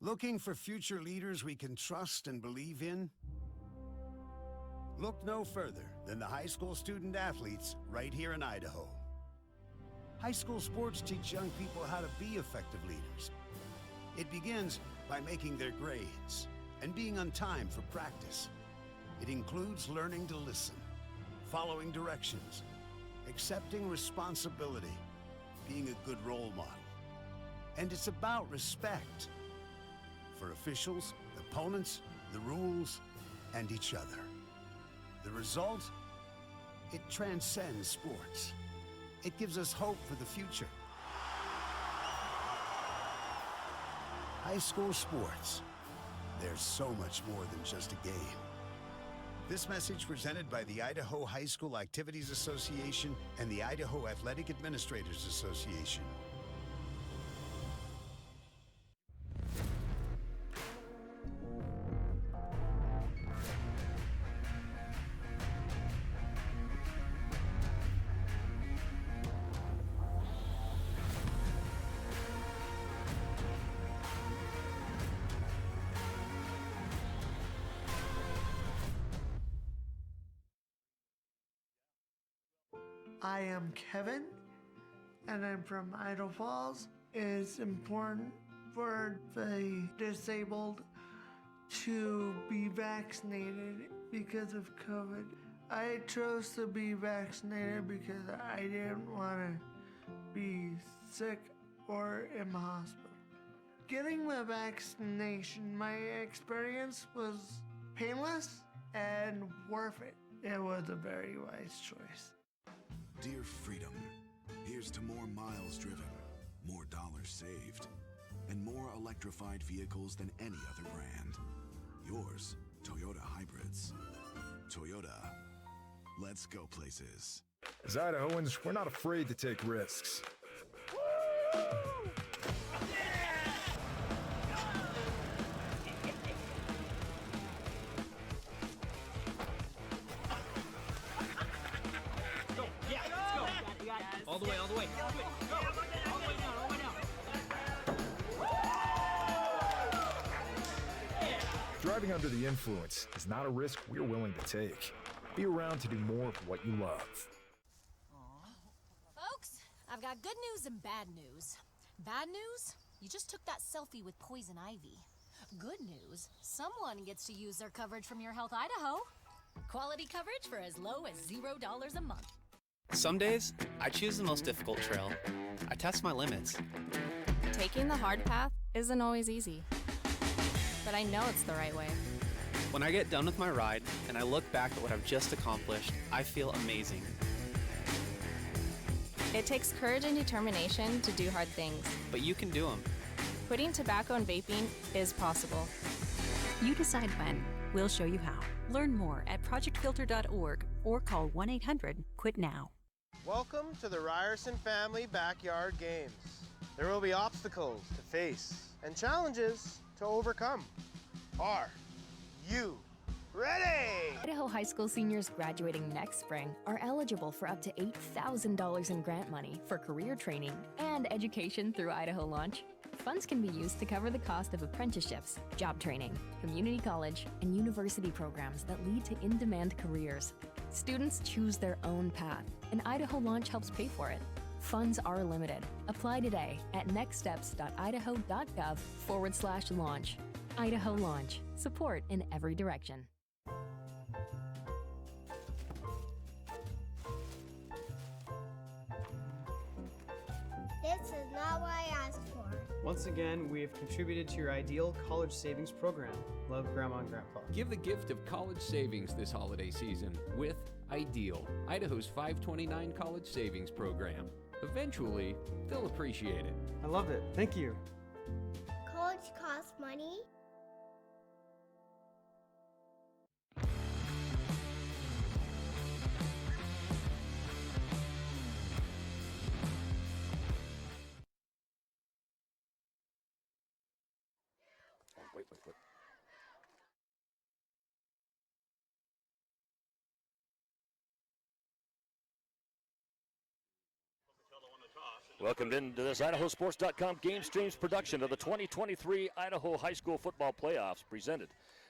Looking for future leaders we can trust and believe in? Look no further than the high school student athletes right here in Idaho. High school sports teach young people how to be effective leaders. It begins by making their grades and being on time for practice. It includes learning to listen, following directions, accepting responsibility, being a good role model. And it's about respect for officials, opponents, the rules, and each other. The result? It transcends sports. It gives us hope for the future. High school sports. There's so much more than just a game. This message presented by the Idaho High School Activities Association and the Idaho Athletic Administrators Association. I am Kevin, and I'm from Idaho Falls. It's important for the disabled to be vaccinated because of COVID. I chose to be vaccinated because I didn't want to be sick or in the hospital. Getting the vaccination, my experience was painless and worth it. It was a very wise choice. Dear Freedom, here's to more miles driven, more dollars saved, and more electrified vehicles than any other brand. Yours, Toyota Hybrids. Toyota, let's go places. As Idahoans, we're not afraid to take risks. All the way, all the way. Go. All the way down, all the way down. Driving under the influence is not a risk we're willing to take. Be around to do more of what you love. Folks, I've got good news and bad news. Bad news? You just took that selfie with poison ivy. Good news? Someone gets to use their coverage from Your Health Idaho. Quality coverage for as low as $0 a month. Some days, I choose the most difficult trail. I test my limits. Taking the hard path isn't always easy, but I know it's the right way. When I get done with my ride and I look back at what I've just accomplished, I feel amazing. It takes courage and determination to do hard things. But you can do them. Quitting tobacco and vaping is possible. You decide when. We'll show you how. Learn more at projectfilter.org or call 1-800-QUIT-NOW. Welcome to the Ryerson Family Backyard Games. There will be obstacles to face and challenges to overcome. Are you ready? Idaho high school seniors graduating next spring are eligible for up to $8,000 in grant money for career training and education through Idaho Launch. Funds can be used to cover the cost of apprenticeships, job training, community college, and university programs that lead to in-demand careers. Students choose their own path, and Idaho Launch helps pay for it. Funds are limited. Apply today at nextsteps.idaho.gov/launch. Idaho Launch. Support in every direction. This is not what I asked for. Once again, we have contributed to your ideal college savings program. Love, Grandma and Grandpa. Give the gift of college savings this holiday season with Ideal, Idaho's 529 college savings program. Eventually, they'll appreciate it. I love it. Thank you. College costs money. Wait. Pocatello on the toss. Welcome into this IdahoSports.com GameStreams production of the 2023 Idaho High School Football Playoffs, presented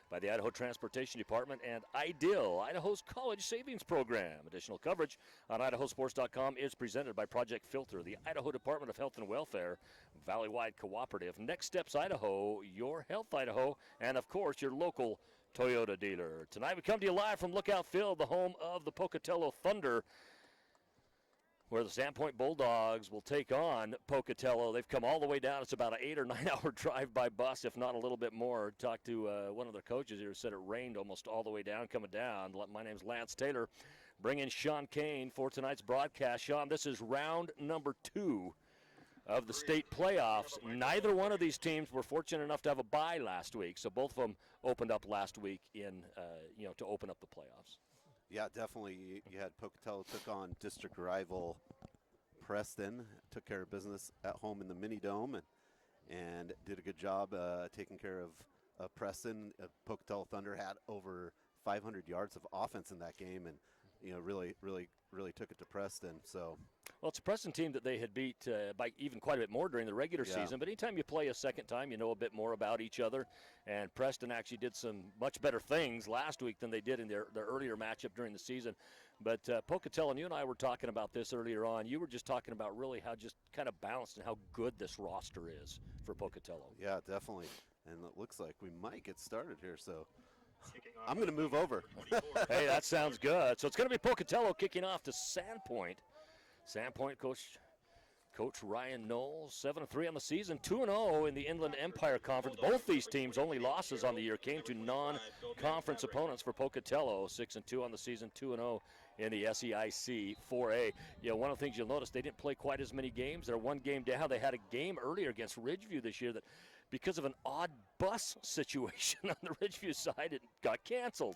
by the Idaho Transportation Department and IDIL, Idaho's college savings program. Additional coverage on IdahoSports.com is presented by Project Filter, the Idaho Department of Health and Welfare, Valley-wide Cooperative, Next Steps Idaho, Your Health Idaho, and of course your local Toyota dealer. Tonight we come to you live from Lookout Field, the home of the Pocatello Thunder, where the Sandpoint Bulldogs will take on Pocatello. They've come all the way down. It's about an 8 or 9 hour drive by bus, if not a little bit more. Talked to one of their coaches here who said it rained almost all the way down, coming down. My name's Lance Taylor. Bring in Sean Kane for tonight's broadcast. Sean, this is round number 2 of the state playoffs. Neither one of these teams were fortunate enough to have a bye last week, so both of them opened up last week to open up the playoffs. Yeah, definitely. You had Pocatello took on district rival Preston, took care of business at home in the mini dome, and did a good job taking care of Preston. Pocatello Thunder had over 500 yards of offense in that game, and really took it to Preston. So, well, it's a Preston team that they had beat by even quite a bit more during the regular season. But anytime you play a second time, you know a bit more about each other. And Preston actually did some much better things last week than they did in their earlier matchup during the season. But Pocatello, and you and I were talking about this earlier on. You were just talking about really how just kind of balanced and how good this roster is for Pocatello. Yeah, definitely. And it looks like we might get started here. So I'm going to move over. Hey, that sounds good. So it's going to be Pocatello kicking off to Sandpoint. Sandpoint Coach Ryan Knowles, 7-3 on the season, 2-0 in the Inland Empire Conference. Both these teams' only losses on the year came to non-conference opponents for Pocatello, 6-2 on the season, 2-0 in the SEIC 4A. One of the things you'll notice, they didn't play quite as many games. They're one game down. They had a game earlier against Ridgeview this year that, because of an odd bus situation on the Ridgeview side, it got canceled.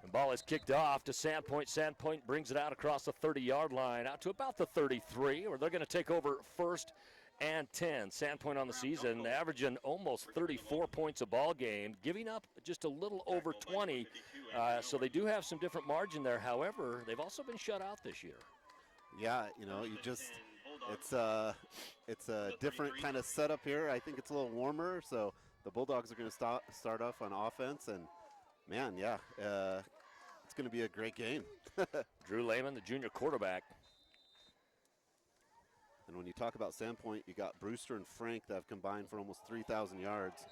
The ball is kicked off to Sandpoint. Sandpoint brings it out across the 30-yard line, out to about the 33, where they're going to take over 1st and 10. Sandpoint on the season averaging almost 34 points a ball game, giving up just a little over 20. So they do have some different margin there. However, they've also been shut out this year. Yeah, it's a different kind of setup here. I think it's a little warmer, so the Bulldogs are going to start off on offense, and man, it's going to be a great game. Drew Lehman, the junior quarterback. And when you talk about Sandpoint, you got Brewster and Frank that have combined for almost 3,000 yards.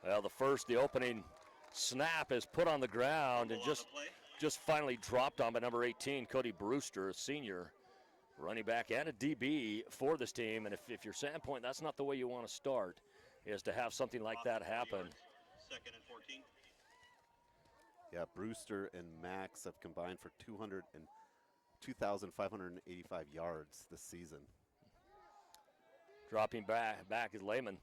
Well, the opening snap is put on the ground and just finally dropped on by number 18, Cody Brewster, a senior running back and a DB for this team. And if you're Sandpoint, that's not the way you want to start, is to have something like that happen. 2nd and 14. Yeah, Brewster and Max have combined for 2,585 yards this season. Dropping back is Lehman.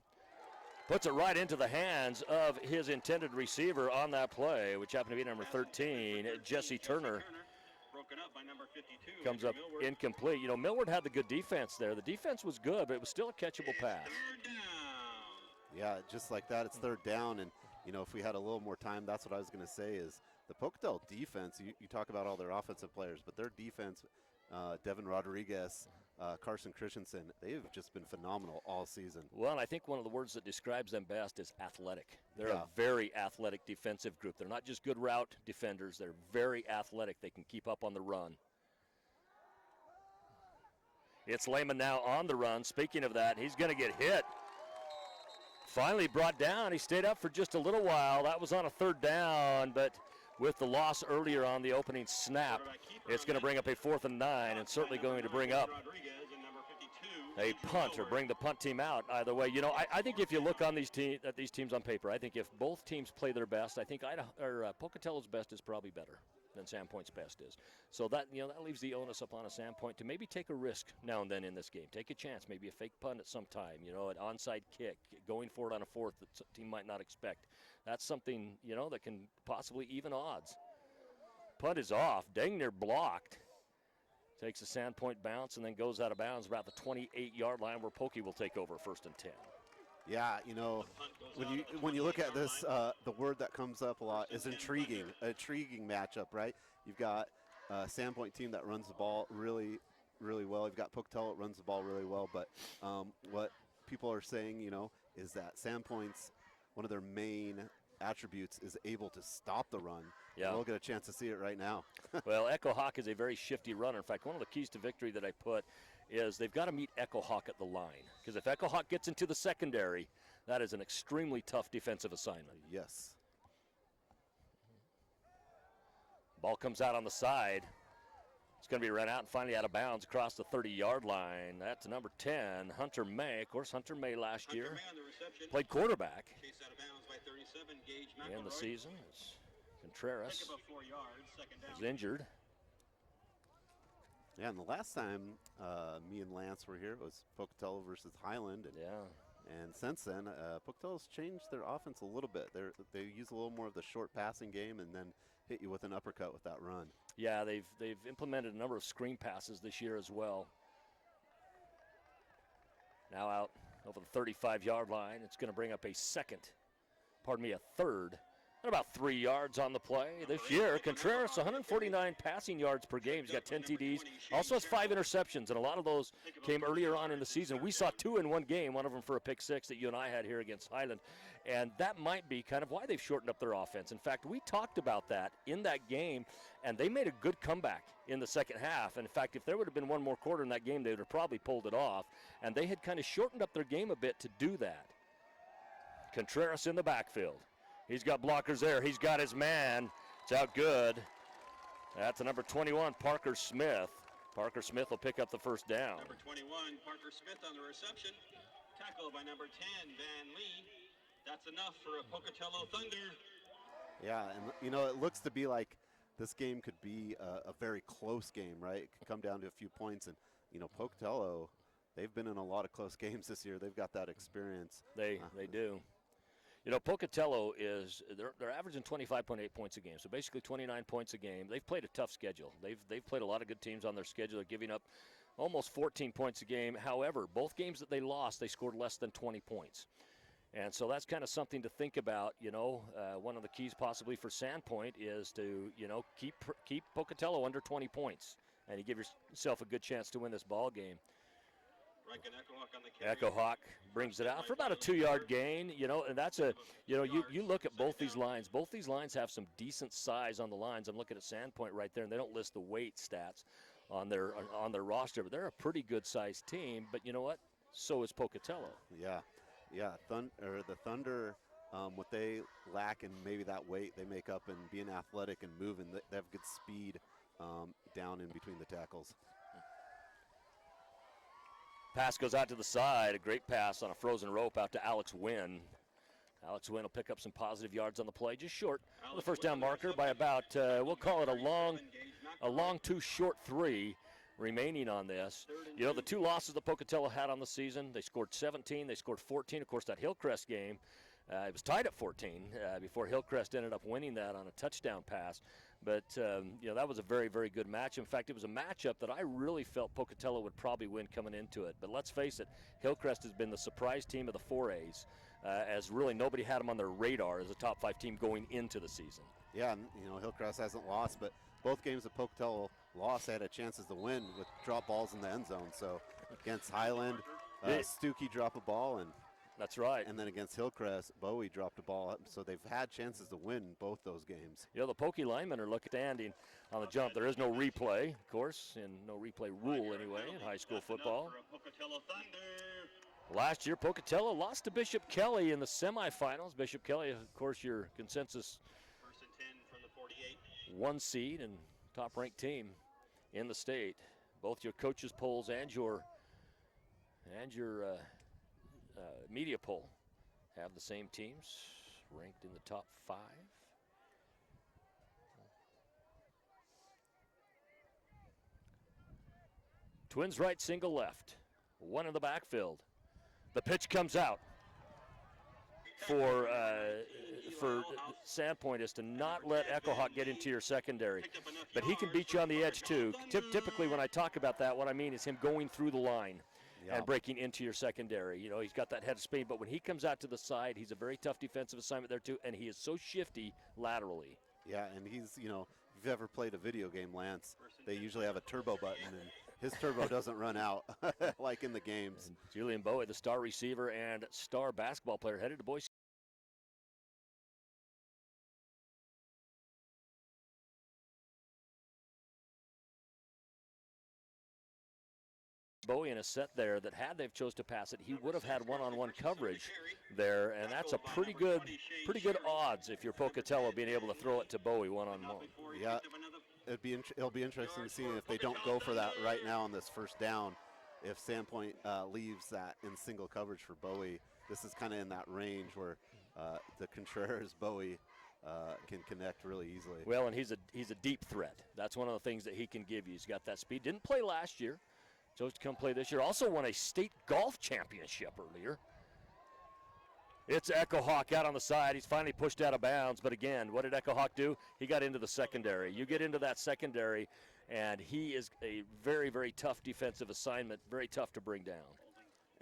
Puts it right into the hands of his intended receiver on that play, which happened to be number 13, Jesse Turner. Broken up by number 52. Comes up incomplete. Millward had the good defense there. The defense was good, but it was still a catchable pass. Yeah, just like that, it's 3rd down, and if we had a little more time, that's what I was going to say is the Pocatello defense, you talk about all their offensive players, but their defense, Devin Rodriguez, Carson Christensen, they've just been phenomenal all season. Well, and I think one of the words that describes them best is athletic. They're a very athletic defensive group. They're not just good route defenders. They're very athletic. They can keep up on the run. It's Lehman now on the run. Speaking of that, he's going to get hit. Finally brought down. He stayed up for just a little while. That was on a 3rd down, but with the loss earlier on the opening snap, it's going to bring up a 4th and 9, and certainly going to bring up a punt or bring the punt team out. Either way, I think if you look on these teams on paper, I think if both teams play their best, I think Pocatello's best is probably better than Sandpoint's best is. So that that leaves the onus upon a Sandpoint to maybe take a risk now and then in this game. Take a chance, maybe a fake punt at some time, an onside kick, going for it on a 4th that the team might not expect. That's something, that can possibly even odds. Punt is off, dang near blocked. Takes a Sandpoint bounce and then goes out of bounds about the 28-yard line where Pokey will take over 1st and 10. Yeah, when you look at this, the word that comes up a lot is intriguing. Intriguing matchup, right? You've got a Sandpoint team that runs the ball really really well. You've got Pocatello that runs the ball really well, but what people are saying, is that Sandpoint's one of their main attributes is able to stop the run. Yeah. We'll get a chance to see it right now. Well, Echo Hawk is a very shifty runner. In fact, one of the keys to victory that I put is they've got to meet Echo Hawk at the line. Because if Echo Hawk gets into the secondary, that is an extremely tough defensive assignment. Yes. Ball comes out on the side. It's going to be run out and finally out of bounds across the 30-yard line. That's number 10, Hunter May. Of course, Hunter May last year played quarterback in the season. Contreras was injured. Yeah, and the last time me and Lance were here, it was Pocatello versus Highland. And since then, Pocatello's changed their offense a little bit. They use a little more of the short passing game and then hit you with an uppercut with that run. Yeah, they've implemented a number of screen passes this year as well. Now out over the 35-yard line. It's going to bring up a third. And about 3 yards on the play. This year, Contreras, 149 passing yards per game. He's got 10 TDs. Also has 5 interceptions, and a lot of those came earlier on in the season. We saw 2 in one game, one of them for a pick six that you and I had here against Highland. And that might be kind of why they've shortened up their offense. In fact, we talked about that in that game, and they made a good comeback in the second half. And in fact, if there would have been one more quarter in that game, they would have probably pulled it off. And they had kind of shortened up their game a bit to do that. Contreras in the backfield. He's got blockers there. He's got his man. It's out good. That's the number 21, Parker Smith. Parker Smith will pick up the first down. Number 21, Parker Smith on the reception. Tackled by number 10, Van Lee. That's enough for a Pocatello Thunder. Yeah, and it looks to be like this game could be a very close game, right? It could come down to a few points. And, Pocatello, they've been in a lot of close games this year. They've got that experience. They do. Pocatello they're averaging 25.8 points a game, so basically 29 points a game. They've played a tough schedule. They've played a lot of good teams on their schedule. They're giving up almost 14 points a game. However, both games that they lost, they scored less than 20 points. And so that's kind of something to think about. One of the keys possibly for Sandpoint is to, keep Pocatello under 20 points, and you give yourself a good chance to win this ball game. Echo Hawk brings it out for about a 2-yard gain, and that's you look at both these lines. Both these lines have some decent size on the lines. I'm looking at Sandpoint right there, and they don't list the weight stats on their roster, but they're a pretty good sized team. But you know what? So is Pocatello. Yeah. The Thunder, what they lack in maybe that weight, they make up in being athletic and moving. They have good speed down in between the tackles. Pass goes out to the side. A great pass on a frozen rope out to Alex Wynn. Alex Wynn will pick up some positive yards on the play, just short of the first down marker by about, we'll call it a long two, short 3 remaining on this. The 2 losses that Pocatello had on the season, they scored 17, they scored 14. Of course, that Hillcrest game, it was tied at 14 before Hillcrest ended up winning that on a touchdown pass. But, that was a very, very good match. In fact, it was a matchup that I really felt Pocatello would probably win coming into it. But let's face it, Hillcrest has been the surprise team of the 4As, as really nobody had them on their radar as a top 5 team going into the season. Yeah, and, Hillcrest hasn't lost, but both games that Pocatello lost, they had chances to win with drop balls in the end zone. So against Highland, Stuckey dropped a ball, and that's right. And then against Hillcrest, Bowie dropped a ball up. So they've had chances to win both those games. The Pokey linemen are looking standing on the jump. There is no replay, of course, and no replay rule anyway in high school football. Last year, Pocatello lost to Bishop Kelly in the semifinals. Bishop Kelly, of course, your consensus 1 seed and top-ranked team in the state. Both your coaches' polls and your media poll have the same teams ranked in the top 5. Twins right, single left. 1 in the backfield. The pitch comes out for Sandpoint is to not let Echo Hawk get into your secondary. But he can beat you on the edge too. Typically when I talk about that, what I mean is him going through the line. Yeah. And breaking into your secondary. He's got that head of speed, but when he comes out to the side, he's a very tough defensive assignment there too, and he is so shifty laterally. Yeah, and he's, if you've ever played a video game, Lance, they usually have a turbo button, and his turbo doesn't run out like in the games. And Julian Bowie, the star receiver and star basketball player, headed to Boise. Bowie in a set there that had they've chose to pass it, he would have had one-on-one coverage there, and that's a pretty good odds if you're Pocatello being able to throw it to Bowie one-on-one. Yeah, it'll be interesting to see if they don't go for that right now on this first down. If Sandpoint leaves that in single coverage for Bowie, this is kind of in that range where the Contreras Bowie can connect really easily. Well, and he's a deep threat. That's one of the things that he can give you. He's got that speed. Didn't play last year. Chose to come play this year. Also won a state golf championship earlier. It's Echo Hawk out on the side. He's finally pushed out of bounds. But again, what did Echo Hawk do? He got into the secondary. You get into that secondary, and he is a very, very tough defensive assignment, very tough to bring down.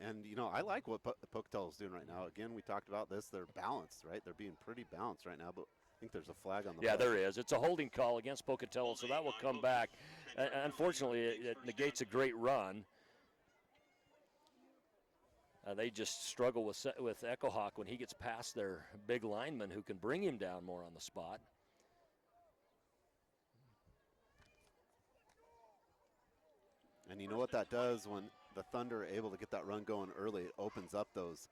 And, you know, I like what Pocatello's doing right now. Again, we talked about this. They're balanced, right? They're being pretty balanced right now. But I think there's a flag on the play. There is. It's a holding call against Pocatello, so that will come back. Unfortunately, it negates a great run. They just struggle with Echo Hawk when he gets past their big lineman who can bring him down more on the spot. And you know what that does when the Thunder are able to get that run going early? It opens up those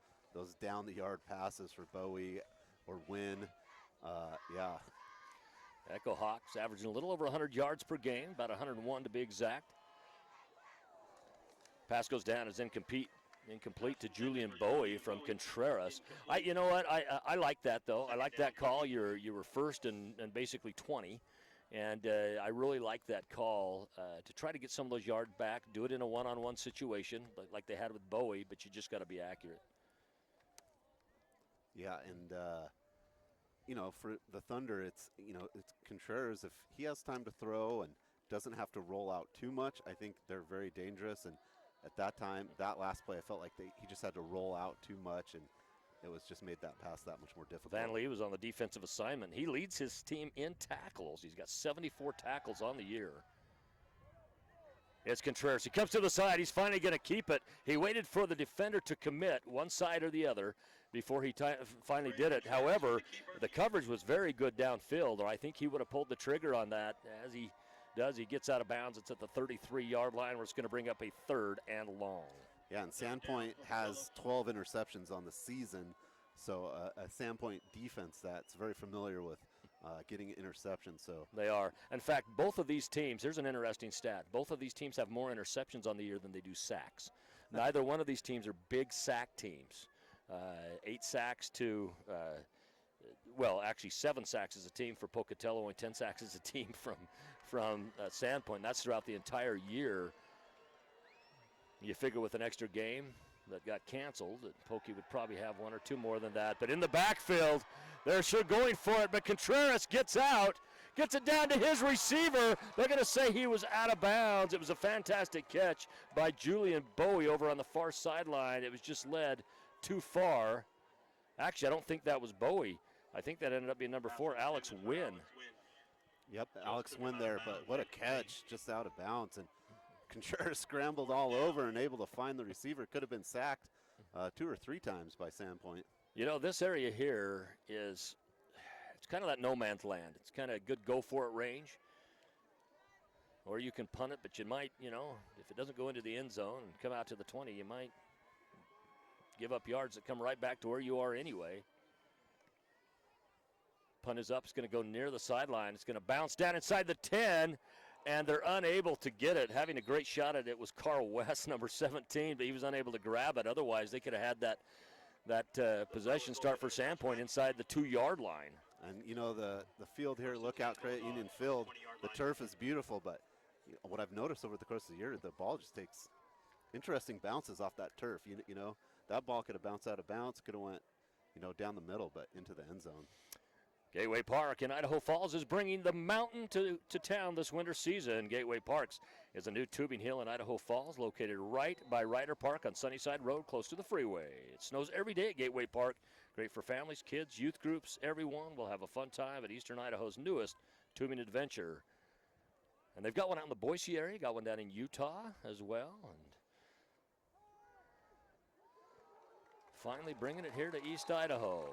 down the yard passes for Bowie or Wynn. Echo Hawks averaging a little over 100 yards per game, about 101 to be exact. Pass goes down, is incomplete to Julian Bowie from Contreras. You know what? I like that though. I like that call. You were first and basically 20, and I really like that call to try to get some of those yards back. Do it in a one-on-one situation, like they had with Bowie, but you just got to be accurate. Yeah, and you know, for the Thunder, it's Contreras. If he has time to throw and doesn't have to roll out too much, I think they're very dangerous. And at that time, that last play, I felt like he just had to roll out too much, and it was just made that pass that much more difficult. Van Lee was on the defensive assignment. He leads his team in tackles. He's got 74 tackles on the year. It's Contreras. He comes to the side. He's finally going to keep it. He waited for the defender to commit one side or the other before he finally did it. However, the coverage was very good downfield, or I think he would have pulled the trigger on that. As he does, he gets out of bounds. It's at the 33-yard line where it's going to bring up a 3rd and long. Yeah, and Sandpoint has 12 interceptions on the season, so a Sandpoint defense that's very familiar with getting interceptions. So they are. In fact, both of these teams, here's an interesting stat. Both of these teams have more interceptions on the year than they do sacks. Neither one of these teams are big sack teams. 8 sacks to, actually 7 sacks as a team for Pocatello, only 10 sacks as a team from Sandpoint. That's throughout the entire year. You figure with an extra game that got canceled, that Pokey would probably have 1 or 2 more than that. But in the backfield, they're sure going for it. But Contreras gets out, gets it down to his receiver. They're going to say he was out of bounds. It was a fantastic catch by Julian Bowie over on the far sideline. It was just led too far. Actually, I don't think that was Bowie. I think that ended up being number 4, Alex Wynn. Yep, Alex Wynn there, but what a catch, just out of bounds. And Contreras scrambled all over and able to find the receiver. Could have been sacked 2 or 3 times by Sandpoint. You know, this area here it's kind of that no man's land. It's kind of a good go-for-it range. Or you can punt it, but you might, if it doesn't go into the end zone and come out to the 20, you might give up yards that come right back to where you are anyway. Punt is up. It's going to go near the sideline. It's going to bounce down inside the 10, and they're unable to get it. Having a great shot at it was Carl West, number 17, but he was unable to grab it. Otherwise, they could have had that possession start for Sandpoint inside the 2-yard line. And, the field here, Lookout Credit Union Field, the turf is beautiful, but what I've noticed over the course of the year, the ball just takes interesting bounces off that turf. That ball could have bounced out of bounds, could have went, down the middle, but into the end zone. Gateway Park in Idaho Falls is bringing the mountain to town this winter season. Gateway Parks is a new tubing hill in Idaho Falls located right by Ryder Park on Sunnyside Road close to the freeway. It snows every day at Gateway Park. Great for families, kids, youth groups. Everyone will have a fun time at Eastern Idaho's newest tubing adventure. And they've got one out in the Boise area, got one down in Utah as well. And finally bringing it here to East Idaho.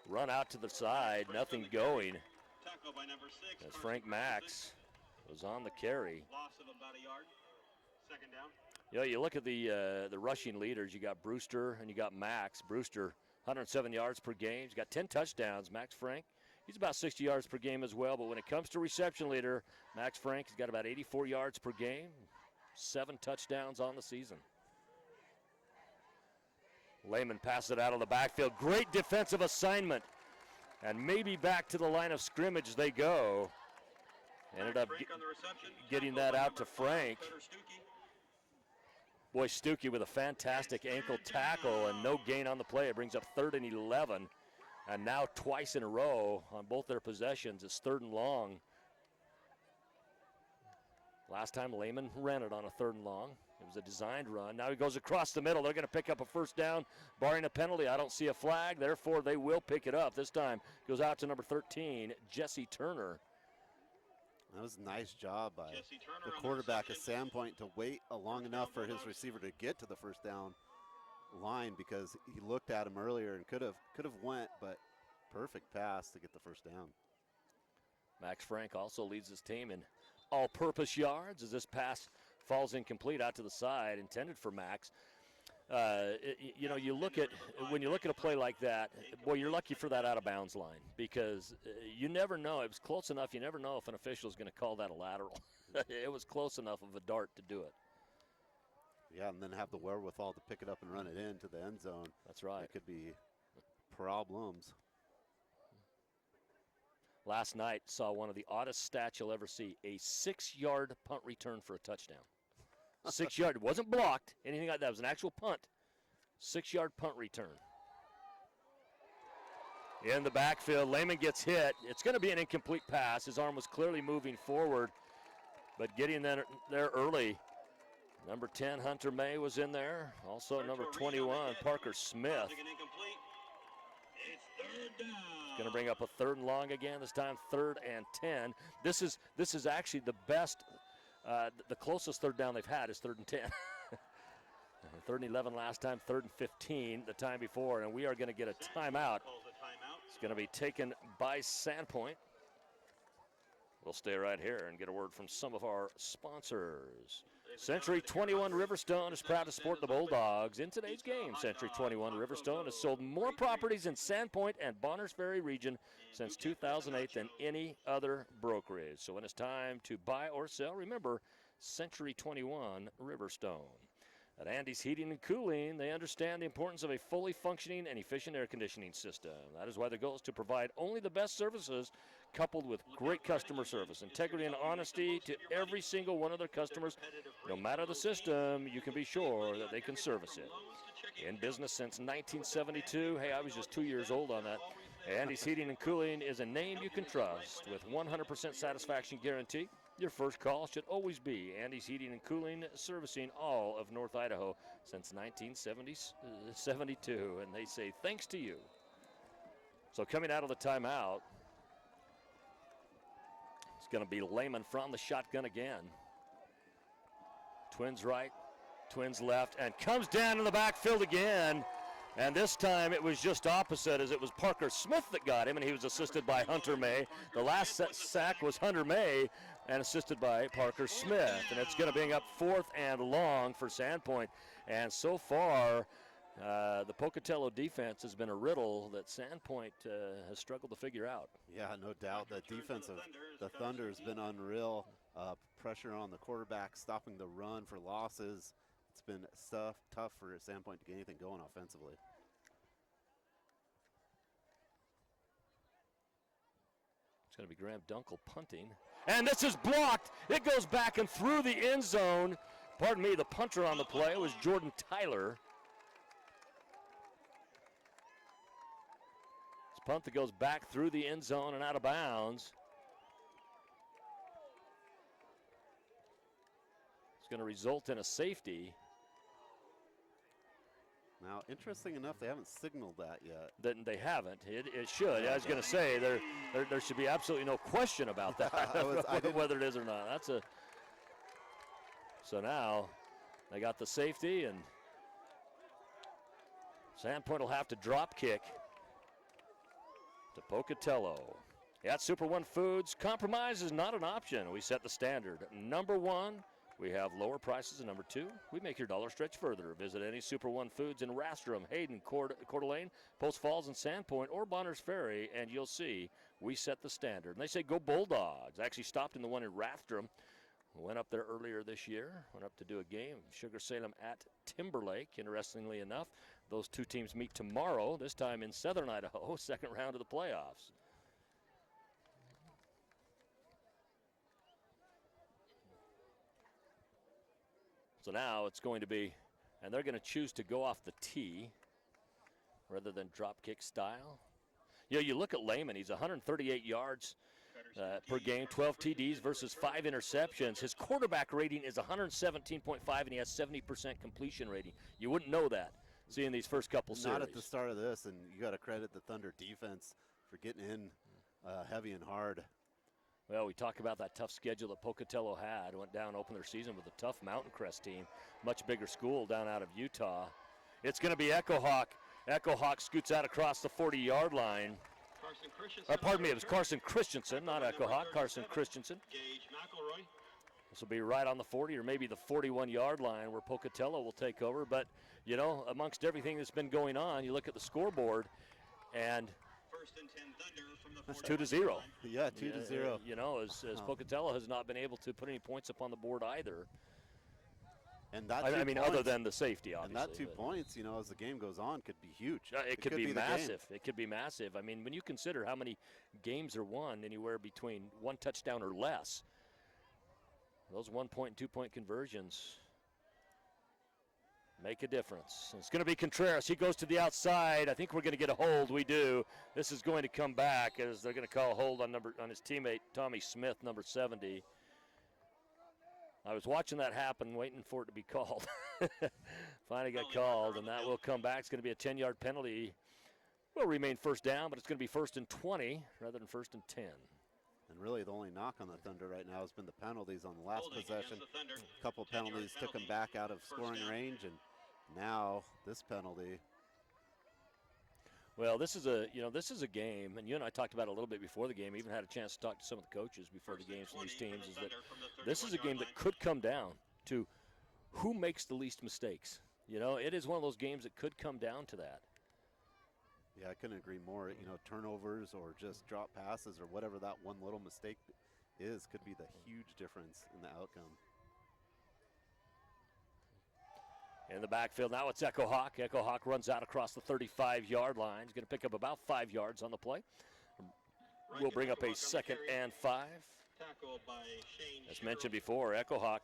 Run out to the side, nothing going. Tackle by number 6. As Frank Max was on the carry. Loss of about a yard. Second down. You know, you look at the rushing leaders. You got Brewster and you got Max. Brewster, 107 yards per game. He's got 10 touchdowns. Max Frank, he's about 60 yards per game as well. But when it comes to reception leader, Max Frank has got about 84 yards per game. 7 touchdowns on the season. Lehman passes it out of the backfield. Great defensive assignment. And maybe back to the line of scrimmage they go. Ended up getting that out to Frank. Boy, Stuckey with a fantastic ankle tackle and no gain on the play. It brings up 3rd and 11. And now twice in a row on both their possessions, it's 3rd and long. Last time Lehman ran it on a 3rd and long. It was a designed run. Now he goes across the middle. They're going to pick up a first down, barring a penalty. I don't see a flag. Therefore, they will pick it up. This time goes out to number 13, Jesse Turner. That was a nice job by the quarterback of Sandpoint to wait long enough for his receiver to get to the first down line, because he looked at him earlier and could have went, but perfect pass to get the first down. Max Frank also leads his team in all-purpose yards as this pass falls incomplete out to the side, intended for Max. You know, when you look at a play like that, boy, you're lucky for that out-of-bounds line, because you never know. It was close enough. You never know if an official is going to call that a lateral. It was close enough of a dart to do it. Yeah, and then have the wherewithal to pick it up and run it into the end zone. That's right. It could be problems. Last night saw one of the oddest stats you'll ever see, a 6-yard punt return for a touchdown. 6 yard, it wasn't blocked, anything like that. It was an actual punt. 6-yard punt return. In the backfield, Lehman gets hit. It's going to be an incomplete pass. His arm was clearly moving forward, but getting there early. Number 10, Hunter May, was in there. Also number 21, Parker Smith. It's going to bring up a 3rd and long again, this time 3rd and 10. This is actually the best. The closest 3rd down they've had is 3rd and 10. 3rd and 11 last time, 3rd and 15 the time before, and we are going to get a timeout. It's going to be taken by Sandpoint. We'll stay right here and get a word from some of our sponsors. Century 21 Riverstone is proud to support the Bulldogs in today's game. Century 21 Riverstone has sold more properties in Sandpoint and Bonners Ferry region since 2008 than any other brokerage. So when it's time to buy or sell, remember Century 21 Riverstone. At Andy's Heating and Cooling, they understand the importance of a fully functioning and efficient air conditioning system. That is why their goal is to provide only the best services coupled with great customer service, integrity, and honesty to every single one of their customers. No matter the system, you can be sure that they can service it. In business since 1972, hey, I was just 2 years old on that. Andy's Heating and Cooling is a name you can trust with 100% satisfaction guarantee. Your first call should always be Andy's Heating and Cooling, servicing all of North Idaho since 1972, and they say thanks to you. So coming out of the timeout, it's going to be Lehman from the shotgun again. Twins right, Twins left, and comes down in the backfield again. And this time it was just opposite, as it was Parker Smith that got him, and he was assisted by Hunter May. The last sack was Hunter May, and assisted by Parker Smith. And it's going to bring up 4th and long for Sandpoint. And so far, the Pocatello defense has been a riddle that Sandpoint has struggled to figure out. Yeah, no doubt. The defense of the Thunder has been unreal. Pressure on the quarterback, stopping the run for losses. It's been tough for Sandpoint to get anything going offensively. It's going to be Graham Dunkel punting. And this is blocked. It goes back and through the end zone. Pardon me, the punter on the play was Jordan Tyler. It's a punt that goes back through the end zone and out of bounds. It's going to result in a safety. Now, interesting enough, they haven't signaled that yet. They haven't. It should. I was going to say there should be absolutely no question about that, whether it is or not. So now they got the safety, and Sandpoint will have to drop kick to Pocatello. At Super One Foods, compromise is not an option. We set the standard. Number one, we have lower prices. And number two, we make your dollar stretch further. Visit any Super One Foods in Rastrom, Hayden, Coeur d'Alene, Post Falls, and Sandpoint, or Bonners Ferry, and you'll see we set the standard. And they say go Bulldogs. I actually stopped in the one in Rathdrum. Went up there earlier this year. Went up to do a game. Sugar Salem at Timberlake. Interestingly enough, those two teams meet tomorrow, this time in southern Idaho, second round of the playoffs. So now it's going to be, and they're going to choose to go off the tee rather than drop kick style. You know, you look at Lehman, he's 138 yards per game, 12 TDs versus 5 interceptions. His quarterback rating is 117.5, and he has 70% completion rating. You wouldn't know that seeing these first couple series. Not at the start of this, and you got to credit the Thunder defense for getting in heavy and hard. Well, we talk about that tough schedule that Pocatello had. Went down, opened their season with a tough Mountain Crest team, much bigger school down out of Utah. It's going to be Echo Hawk. Echo Hawk scoots out across the 40-yard line. Pardon me, it was Carson Christensen, not Echo Hawk, Carson Christensen. This will be right on the 40 or maybe the 41-yard line where Pocatello will take over. But, you know, amongst everything that's been going on, you look at the scoreboard, and it's 2-0. Yeah, 2-0. You know, as Pocatello has not been able to put any points up on the board either. And that I mean, other than the safety, obviously. And that 2 points, you know, as the game goes on, could be huge. It could be massive. It could be massive. I mean, when you consider how many games are won anywhere between 1 touchdown or less, those 1-point and 2-point conversions make a difference. It's going to be Contreras. He goes to the outside. I think we're going to get a hold. We do. This is going to come back as they're going to call a hold on his teammate Tommy Smith, number 70. I was watching that happen, waiting for it to be called. Finally got called, and that will come back. It's going to be a 10-yard penalty. Will remain first down, but it's going to be 1st and 20 rather than 1st and 10. And really the only knock on the Thunder right now has been the penalties on the last possession. A couple penalties took them back out of scoring range, and now this penalty. Well, this is a game, and you and I talked about it a little bit before the game. Even had a chance to talk to some of the coaches before the games from these teams. Is that this is a game that could come down to who makes the least mistakes. You know, it is one of those games that could come down to that. Yeah, I couldn't agree more. You know, turnovers or just drop passes or whatever that one little mistake is could be the huge difference in the outcome. In the backfield now it's Echo Hawk. Echo Hawk runs out across the 35-yard line. He's going to pick up about 5 yards on the play. We'll bring up a 2nd and 5. As mentioned before, Echo Hawk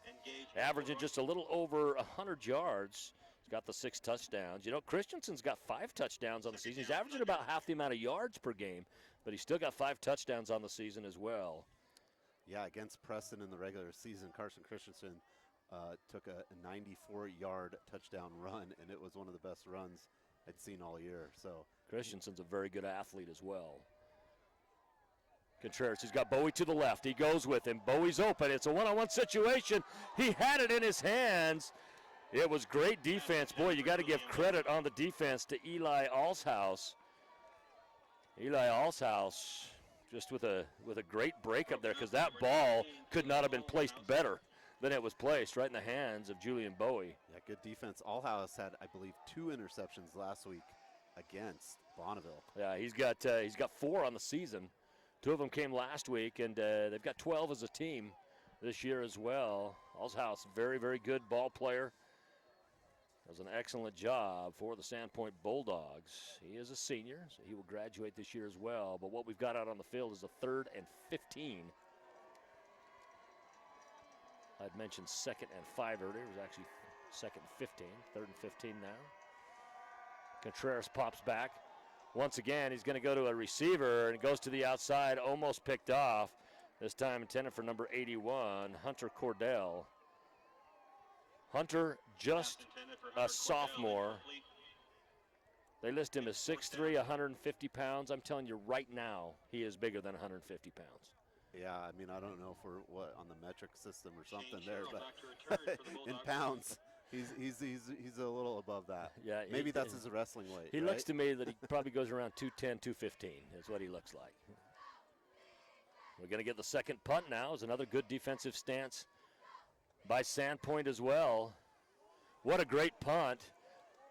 averaging just a little over 100 yards. He's got the 6 touchdowns. You know, Christensen's got 5 touchdowns on the season. He's averaging about half the amount of yards per game, but he's still got 5 touchdowns on the season as well. Yeah, against Preston in the regular season, Carson Christensen took a 94-yard touchdown run, and it was one of the best runs I'd seen all year. So Christensen's a very good athlete as well. Contreras, he's got Bowie to the left. He goes with him. Bowie's open. It's a one-on-one situation. He had it in his hands. It was great defense. Boy, you got to give credit on the defense to Eli Alshouse. Eli Alshouse just with a great break up there, because that ball could not have been placed better than it was placed right in the hands of Julian Bowie. Yeah, good defense. Alshouse had, I believe, 2 interceptions last week against Bonneville. Yeah, he's got 4 on the season. 2 of them came last week, and they've got 12 as a team this year as well. Alshouse, very, very good ball player. Does an excellent job for the Sandpoint Bulldogs. He is a senior, so he will graduate this year as well. But what we've got out on the field is a 3rd and 15. I'd mentioned 2nd and 5 earlier. It was actually 2nd and 15, 3rd and 15 now. Contreras pops back. Once again, he's going to go to a receiver, and it goes to the outside, almost picked off. This time intended for number 81, Hunter Cordell. Hunter, just a sophomore, They list him as 6'3", 150 pounds. I'm telling you right now, he is bigger than 150 pounds. Yeah, I mean, I don't know if we're on the metric system or something there, but in pounds, he's a little above that. Yeah, maybe that's his wrestling weight. He right? looks to me that he probably goes around 210, 215 is what he looks like. We're going to get the second punt now. Is another good defensive stance by Sandpoint as well. What a great punt.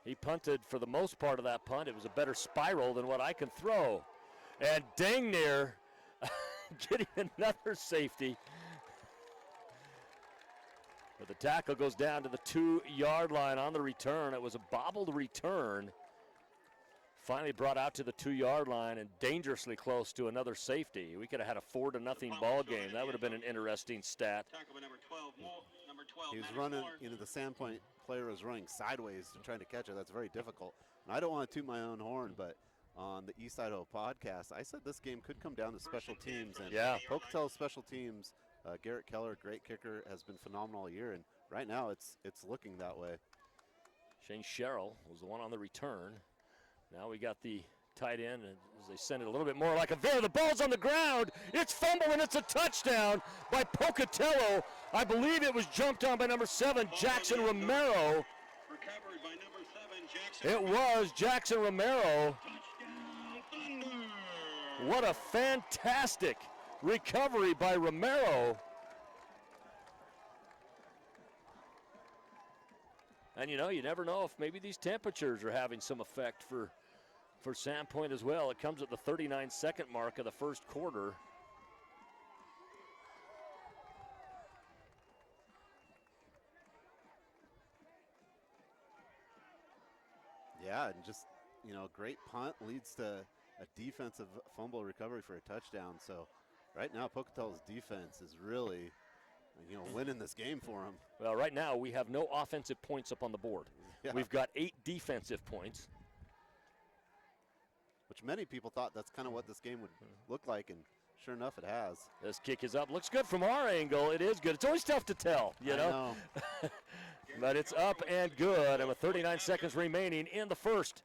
He punted for the most part of that punt. It was a better spiral than what I can throw. And dang near getting another safety. But the tackle goes down to the 2-yard line on the return. It was a bobbled return. Finally brought out to the 2-yard line and dangerously close to another safety. We could have had a 4-0 ball game. That would have been an interesting stat. He was running, the Sandpoint player was running sideways and trying to catch it. That's very difficult. And I don't want to toot my own horn, but on the East Idaho podcast, I said this game could come down to special teams. And Pocatello special teams, Garrett Keller, great kicker, has been phenomenal all year. And right now it's looking that way. Shane Sherrill was the one on the return. Now we got the tight end, and as they send it a little bit more like a veer, the ball's on the ground. It's fumbled, and it's a touchdown by Pocatello. I believe it was jumped on by number 7, Jackson Romero. Recovered by number 7, Jackson. It was Jackson Romero. What a fantastic recovery by Romero. And you never know if maybe these temperatures are having some effect for Sandpoint as well. It comes at the 39-second mark of the first quarter. Yeah, and just, great punt leads to a defensive fumble recovery for a touchdown. So right now Pocatello's defense is really, winning this game for them. Well, right now we have no offensive points up on the board. Yeah. We've got 8 defensive points. Which many people thought that's kind of what this game would look like, and sure enough, it has. This kick is up. Looks good from our angle. It is good. It's always tough to tell, I know. But it's up and good, and with 39 seconds remaining in the first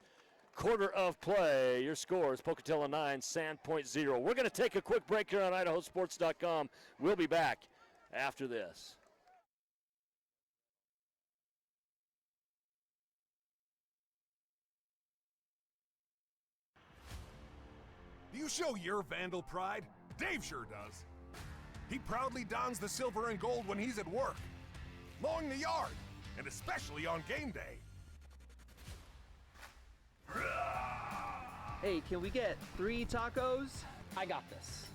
quarter of play, your score is Pocatello 9, Sandpoint 0. We're going to take a quick break here on IdahoSports.com. We'll be back after this. Do you show your Vandal pride? Dave sure does. He proudly dons the silver and gold when he's at work, mowing the yard, and especially on game day. Hey, can we get 3 tacos? I got this.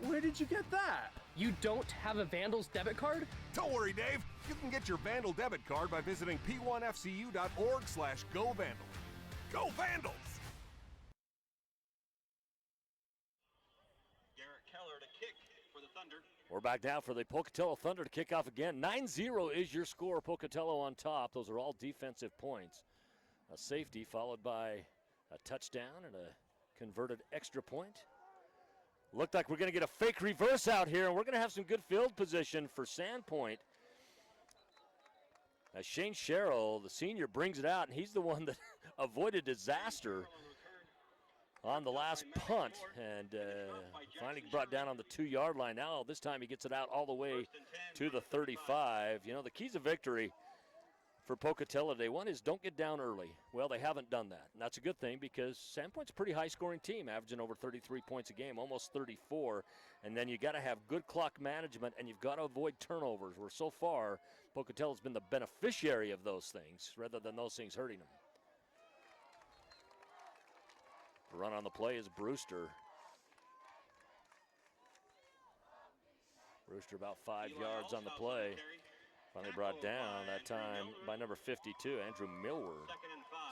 Where did you get that? You don't have a Vandals debit card? Don't worry, Dave. You can get your Vandal debit card by visiting p1fcu.org/govandal. Go Vandals! Garrett Keller to kick for the Thunder. We're back now for the Pocatello Thunder to kick off again. 9-0 is your score. Pocatello on top. Those are all defensive points. A safety followed by a touchdown and a converted extra point. Looked like we're going to get a fake reverse out here, and we're going to have some good field position for Sandpoint. As Shane Sherrill, the senior, brings it out, and he's the one that avoided disaster on the last punt, and finally brought down on the 2-yard line. Now this time he gets it out all the way to the 35. The keys of victory for Pocatello today, one is don't get down early. Well, they haven't done that, and that's a good thing because Sandpoint's a pretty high-scoring team, averaging over 33 points a game, almost 34, and then you got to have good clock management, and you've got to avoid turnovers, where so far Pocatello's been the beneficiary of those things rather than those things hurting them. The run on the play is Brewster. Brewster about 5 yards on the play. Finally brought down that time by number 52, Andrew Millward.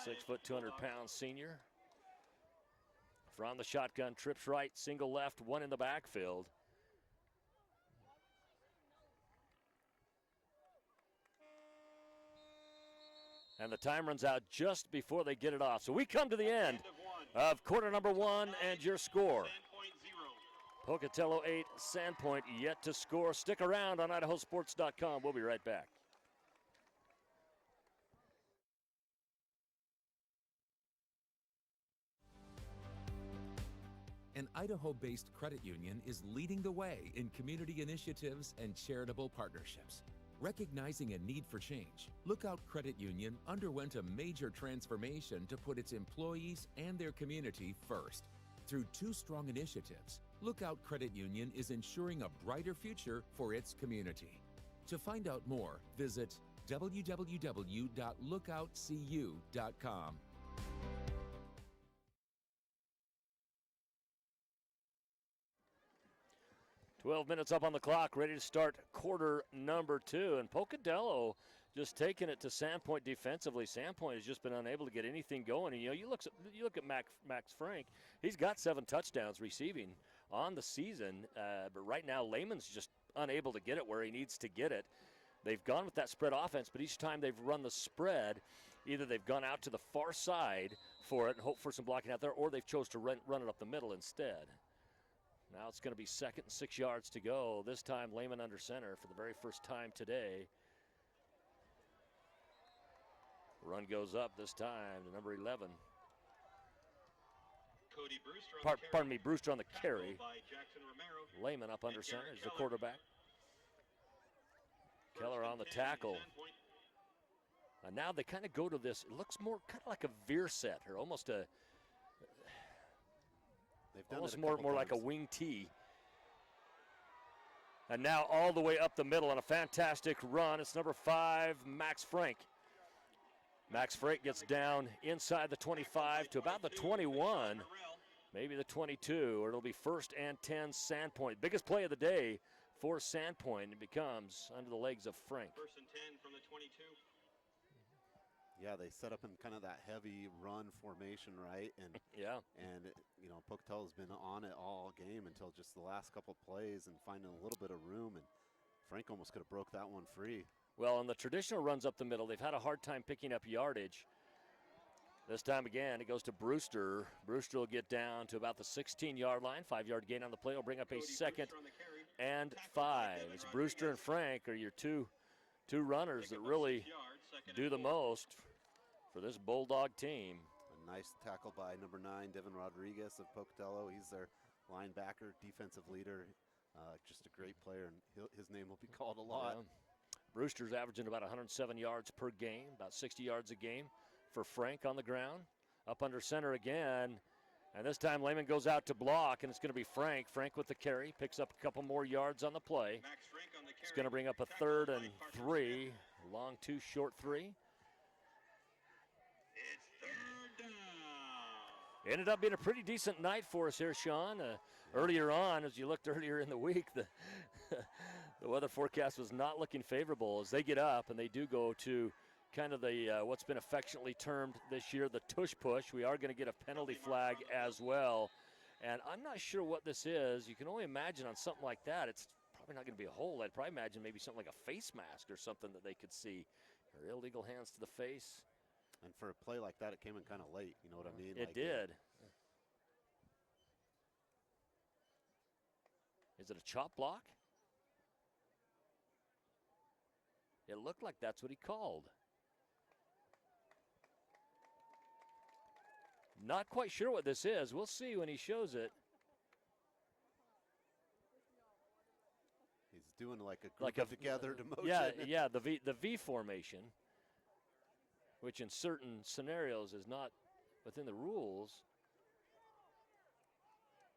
6 foot, 200-pound senior. From the shotgun, trips right, single left, one in the backfield. And the time runs out just before they get it off. So we come to the end of quarter number 1 and your score. Pocatello 8, Sandpoint yet to score. Stick around on IdahoSports.com. We'll be right back. an Idaho-based credit union is leading the way in community initiatives and charitable partnerships. Recognizing a need for change, Lookout Credit Union underwent a major transformation to put its employees and their community first. Through 2 strong initiatives, Lookout Credit Union is ensuring a brighter future for its community. To find out more, visit www.lookoutcu.com. 12 minutes up on the clock, ready to start quarter number 2. And Pocatello just taking it to Sandpoint defensively. Sandpoint has just been unable to get anything going. And, you look at Max Frank, he's got 7 touchdowns receiving on the season. But right now, Lehman's just unable to get it where he needs to get it. They've gone with that spread offense, but each time they've run the spread, either they've gone out to the far side for it and hope for some blocking out there, or they've chose to run it up the middle instead. Now it's going to be 2nd and 6 yards to go. This time Lehman under center for the very first time today. Run goes up this time to number 11. Cody Brewster Pardon me, Brewster on the carry. Lehman up under center is the quarterback. Keller on the tackle. And now they kind of go to this. It looks more kind of like a veer set, or almost a. They've done almost it more like a wing tee. And now all the way up the middle on a fantastic run. It's number 5, Max Frank. Max Frank gets down inside the 25 to about the 21, maybe the 22, or it'll be 1st and 10 Sandpoint. Biggest play of the day for Sandpoint. It becomes under the legs of Frank. 1st and 10 from the 22. Yeah, they set up in kind of that heavy run formation, right? And Pocatello's been on it all game until just the last couple plays and finding a little bit of room. And Frank almost could have broke that one free. Well, on the traditional runs up the middle, they've had a hard time picking up yardage. This time again, it goes to Brewster. Brewster will get down to about the 16-yard line. 5-yard gain on the play will bring up a 2nd and 5. It's Brewster and Frank are your two runners that really do the most for this Bulldog team. A nice tackle by number 9, Devin Rodriguez of Pocatello. He's their linebacker, defensive leader. Just a great player, and his name will be called a lot. Yeah. Brewster's averaging about 107 yards per game, about 60 yards a game for Frank on the ground. Up under center again, and this time Lehman goes out to block, and it's going to be Frank. Frank with the carry, picks up a couple more yards on the play. It's going to bring up a 3rd and 3, long 2, short 3. Ended up being a pretty decent night for us here, Sean. Earlier on, as you looked earlier in the week, the weather forecast was not looking favorable as they get up and they do go to kind of the what's been affectionately termed this year the tush push. We are going to get a penalty flag as well. And I'm not sure what this is. You can only imagine on something like that, it's probably not going to be a hole. I'd probably imagine maybe something like a face mask or something that they could see. Or illegal hands to the face. And for a play like that, it came in kind of late. You know what I mean? It did. Is it a chop block? It looked like that's what he called. Not quite sure what this is. We'll see when he shows it. He's doing like a group together motion. Yeah, the V formation, which in certain scenarios is not within the rules.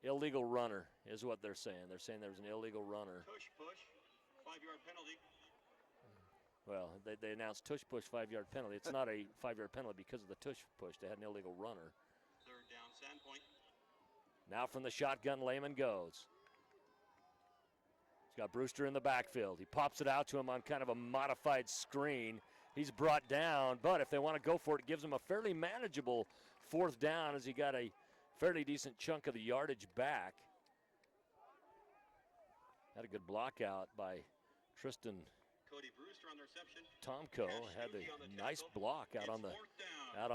Illegal runner is what they're saying. They're saying there's an illegal runner. Tush push, 5-yard penalty. Well, they announced tush push 5-yard penalty. It's not a 5-yard penalty because of the tush push. They had an illegal runner. 3rd down, Sandpoint. Now from the shotgun, Lehman goes. He's got Brewster in the backfield. He pops it out to him on kind of a modified screen. He's brought down, but if they want to go for it, it gives him a fairly manageable 4th down as he got a fairly decent chunk of the yardage back. Had a good block out by Tristan Cody Brewster on the reception. Tomko had a nice block out on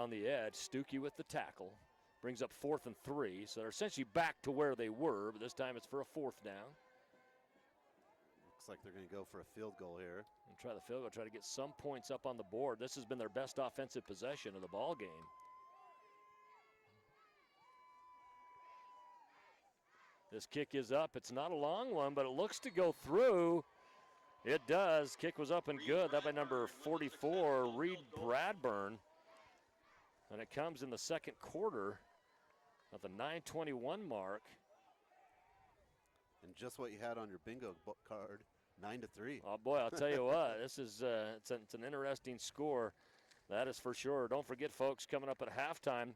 the edge. Stuckey with the tackle. Brings up 4th and 3, so they're essentially back to where they were, but this time it's for a 4th down. Looks like they're going to go for a field goal here. And try the field goal, try to get some points up on the board. This has been their best offensive possession of the ball game. This kick is up. It's not a long one, but it looks to go through. It does. Kick was up and good. That by number 44, Reed Bradburn. And it comes in the second quarter at the 9:21 mark. And just what you had on your bingo card, 9-3. Oh boy, I'll tell you what, this is it's an interesting score. That is for sure. Don't forget, folks, coming up at halftime,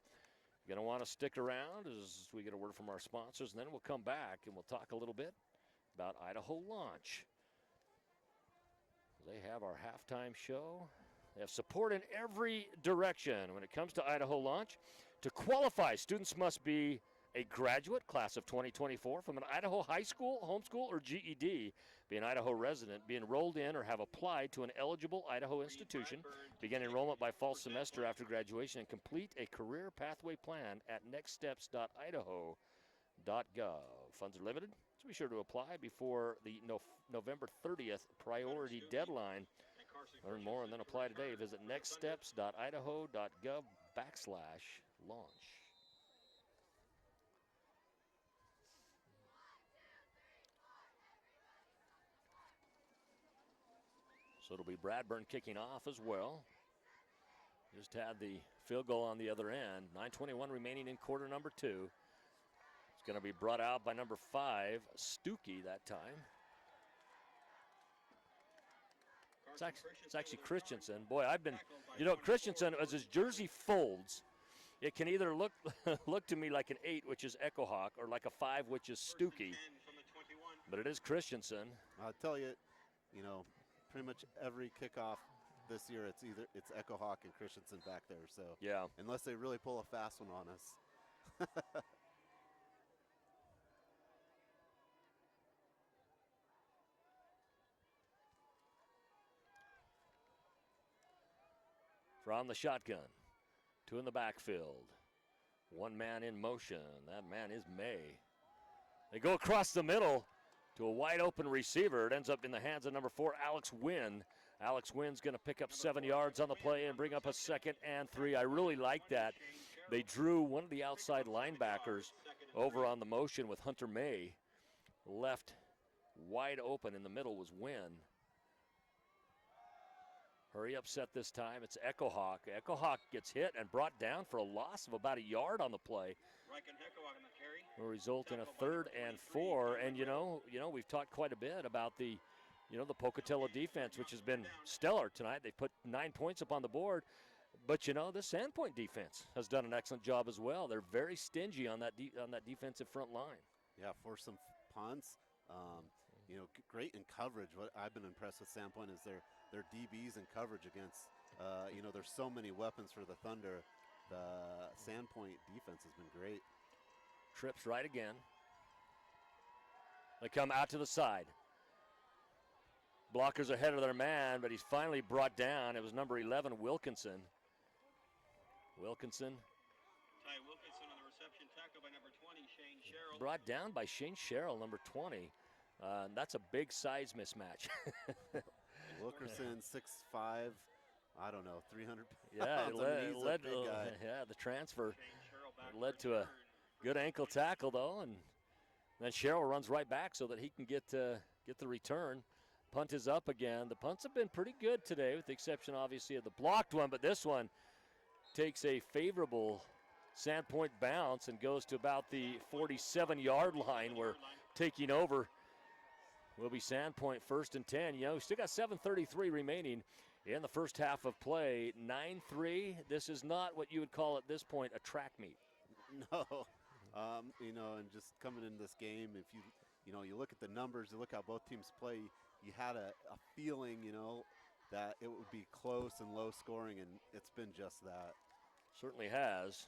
you're going to want to stick around as we get a word from our sponsors, and then we'll come back and we'll talk a little bit about Idaho Launch. They have our halftime show. They have support in every direction when it comes to Idaho Launch. To qualify, students must be a graduate, class of 2024, from an Idaho high school, homeschool, or GED, be an Idaho resident, be enrolled in or have applied to an eligible Idaho institution, begin enrollment by fall semester after graduation, and complete a career pathway plan at nextsteps.idaho.gov. Funds are limited, so be sure to apply before the November 30th priority deadline. Learn more and then apply today. Visit nextsteps.idaho.gov/launch. So it'll be Bradburn kicking off as well. Just had the field goal on the other end. 9:21 remaining in quarter number 2. It's going to be brought out by number 5, Stuckey that time. It's actually Christensen. Boy, Christensen, as his jersey folds, it can either look to me like an 8, which is Echo Hawk, or like a 5, which is Stuckey. But it is Christensen. I'll tell you, pretty much every kickoff this year, it's Echo Hawk and Christensen back there. So yeah, unless they really pull a fast one on us. From the shotgun, 2 in the backfield. 1 man in motion. That man is May. They go across the middle to a wide open receiver. It ends up in the hands of number 4, Alex Wynn. Alex Wynn's going to pick up 7 yards on the play and bring up a 2nd and 3. I really like that. They drew one of the outside linebackers over on the motion with Hunter May. Left wide open. In the middle was Wynn. Hurry up set this time. It's Echo Hawk. Echo Hawk gets hit and brought down for a loss of about a yard on the play. Will result in a 3rd and 4. And we've talked quite a bit about the Pocatello defense, which has been stellar tonight. They put 9 points up on the board. But the Sandpoint defense has done an excellent job as well. They're very stingy on that defensive front line. Yeah, for some punts. Great in coverage. What I've been impressed with Sandpoint is their DBs in coverage against, there's so many weapons for the Thunder. The Sandpoint defense has been great. Trips right again. They come out to the side. Blockers ahead of their man, but he's finally brought down. It was number 11, Wilkinson. Ty Wilkinson on the reception, tackle by number 20, Shane Sherrill. Brought down by Shane Sherrill, number 20. That's a big size mismatch. Wilkerson, 6'5", I don't know, 300 pounds. Yeah, the transfer led to a good ankle tackle, though, and then Sherrill runs right back so that he can get the return. Punt is up again. The punts have been pretty good today, with the exception, obviously, of the blocked one, but this one takes a favorable Sandpoint bounce and goes to about the 47-yard line, where taking over will be Sandpoint, 1st and 10. We still got 7:33 remaining in the first half of play. 9-3. This is not what you would call at this point a track meet. No. And just coming into this game, if you look at the numbers, you look how both teams play, you had a feeling, that it would be close and low scoring, and it's been just that. Certainly has.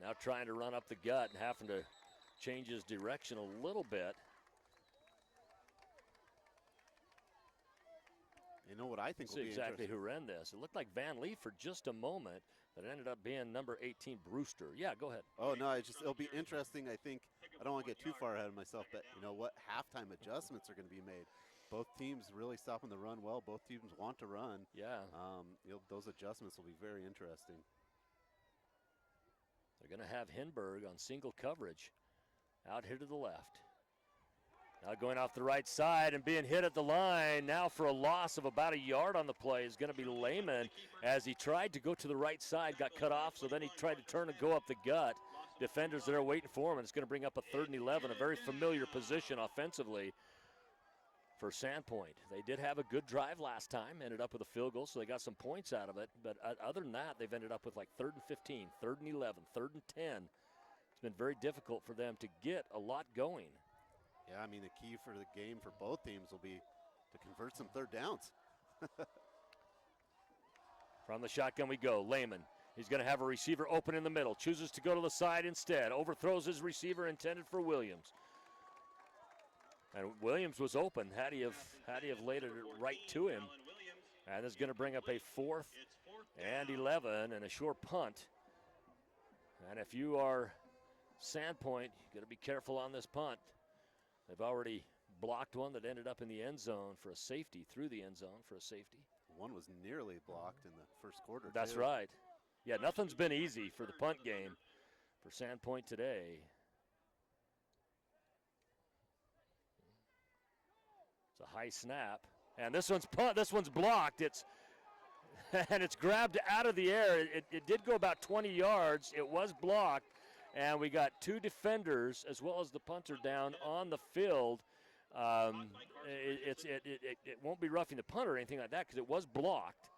Now trying to run up the gut and having to change his direction a little bit. You know what I think will be exactly who ran this. It looked like Van Lee for just a moment, but it ended up being number 18, Brewster. Yeah, go ahead. Oh, no, it'll be interesting. I think, I don't want to get too far ahead of myself, but what halftime adjustments are going to be made. Both teams really stopping the run well. Both teams want to run. Yeah. Those adjustments will be very interesting. They're going to have Hinberg on single coverage out here to the left. Now going off the right side and being hit at the line. Now for a loss of about a yard on the play is going to be Lehman as he tried to go to the right side, got cut off, so then he tried to turn and go up the gut. Defenders there waiting for him, and it's going to bring up a 3rd and 11, a very familiar position offensively for Sandpoint. They did have a good drive last time, ended up with a field goal, so they got some points out of it. But other than that, they've ended up with like 3rd and 15, 3rd and 11, 3rd and 10. It's been very difficult for them to get a lot going. Yeah, I mean, the key for the game for both teams will be to convert some 3rd downs. From the shotgun we go. Lehman. He's going to have a receiver open in the middle. Chooses to go to the side instead. Overthrows his receiver intended for Williams. And Williams was open. Had he have laid it right to him. And this is going to bring up a 4th and 11 and a short punt. And if you are Sandpoint, you got to be careful on this punt. They've already blocked one that ended up in the end zone for a safety, through the end zone for a safety. One was nearly blocked in the first quarter. That's right. Yeah, nothing's been easy for the punt game for Sandpoint today. It's a high snap, and this one's blocked. It's grabbed out of the air. It did go about 20 yards. It was blocked, and we got 2 defenders as well as the punter down on the field. It won't be roughing the punter or anything like that because it was blocked.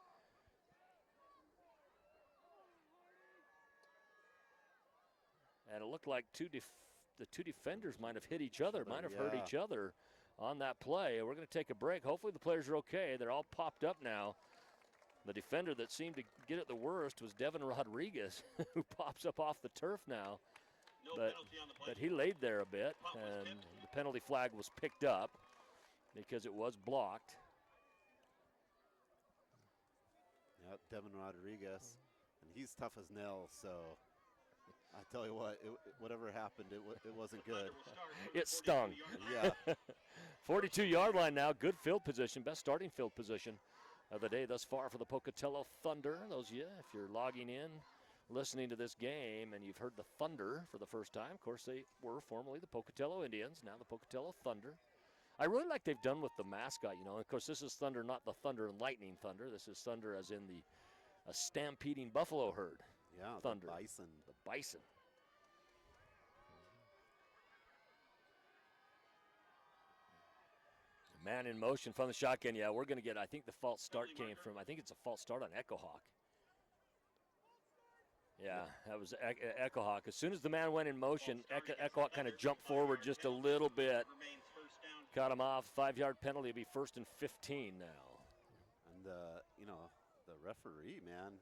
And it looked like the 2 defenders might have hit each other, might have hurt each other on that play. We're going to take a break. Hopefully the players are okay. They're all popped up now. The defender that seemed to get it the worst was Devin Rodriguez, who pops up off the turf now. But he laid there a bit, and the penalty flag was picked up because it was blocked. Yep, Devin Rodriguez, and he's tough as nails, so I tell you what, whatever happened, it wasn't good. It stung. Yeah. 42-yard line now, good field position, best starting field position of the day thus far for the Pocatello Thunder. Those of you, if you're logging in, listening to this game, and you've heard the Thunder for the first time, of course they were formerly the Pocatello Indians, now the Pocatello Thunder. I really like they've done with the mascot, you know. Of course, this is Thunder, not the Thunder and Lightning Thunder. This is Thunder as in a stampeding buffalo herd. Yeah, Thunder. The bison. The bison. Man in motion from the shotgun. Yeah, we're going to get, I think the false start came from, I think it's a false start on Echo Hawk. Yeah, that was Echo Hawk. As soon as the man went in motion, Echo Hawk kind of jumped forward just a little bit. Caught him off. 5-yard penalty. It'll be 1st and 15 now. And, the referee, man,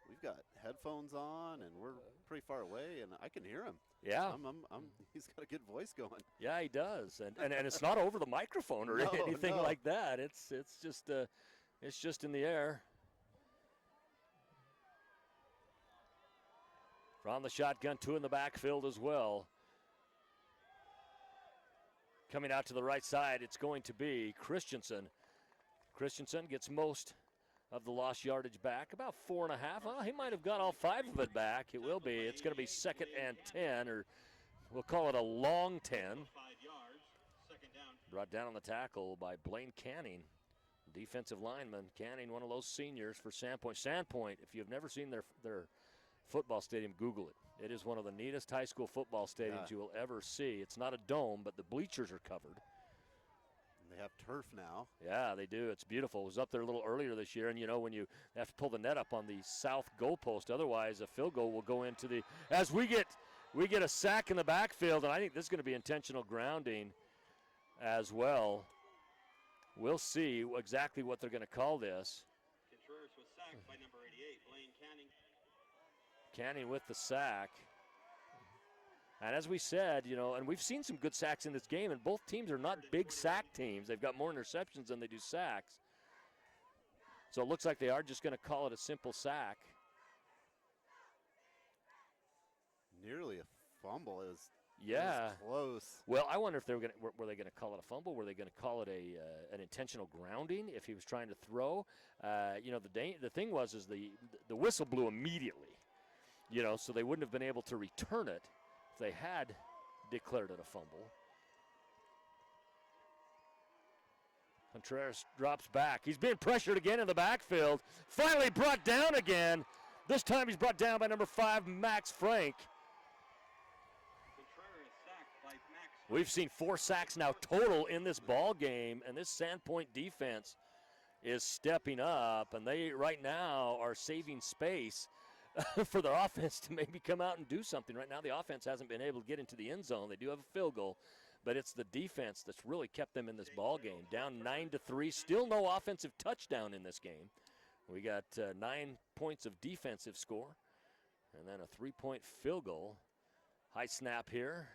we've got headphones on, and we're pretty far away, and I can hear him. Yeah. He's got a good voice going. Yeah, he does. And it's not over the microphone or anything like that. It's just in the air. From the shotgun, 2 in the backfield as well. Coming out to the right side, it's going to be Christensen. Christensen gets most of the lost yardage back, about 4.5. Well, he might have got all 5 of it back. It will be. It's going to be 2nd and 10, or we'll call it a long 10. Brought down on the tackle by Blaine Canning, defensive lineman. Canning, one of those seniors for Sandpoint. Sandpoint, if you've never seen their football stadium, Google it. It is one of the neatest high school football stadiums you will ever see. It's not a dome, but the bleachers are covered. And they have turf now. Yeah, they do. It's beautiful. It was up there a little earlier this year, and you know when you have to pull the net up on the south goalpost, otherwise a field goal will go into the. As we get a sack in the backfield, and I think this is going to be intentional grounding as well. We'll see exactly what they're going to call this. Contreras was sacked by number 88, Blaine Canning. Canning with the sack. And as we said, you know, and we've seen some good sacks in this game, and both teams are not big sack teams. They've got more interceptions than they do sacks. So it looks like they are just going to call it a simple sack. Nearly a fumble. It was close. Well, I wonder if were they going to call it a fumble? Were they going to call it an intentional grounding if he was trying to throw? You know, the thing was the whistle blew immediately. so they wouldn't have been able to return it if they had declared it a fumble. Contreras drops back. He's being pressured again in the backfield. Finally brought down again. This time he's brought down by number 5, Max Frank. We've seen 4 sacks now total in this ball game, and this Sandpoint defense is stepping up, and they right now are saving space for their offense to maybe come out and do something. Right now the offense hasn't been able to get into the end zone. They do have a field goal, but it's the defense that's really kept them in this ball game. Down 9-3, still no offensive touchdown in this game. We got 9 points of defensive score, and then a 3-point field goal. High snap here,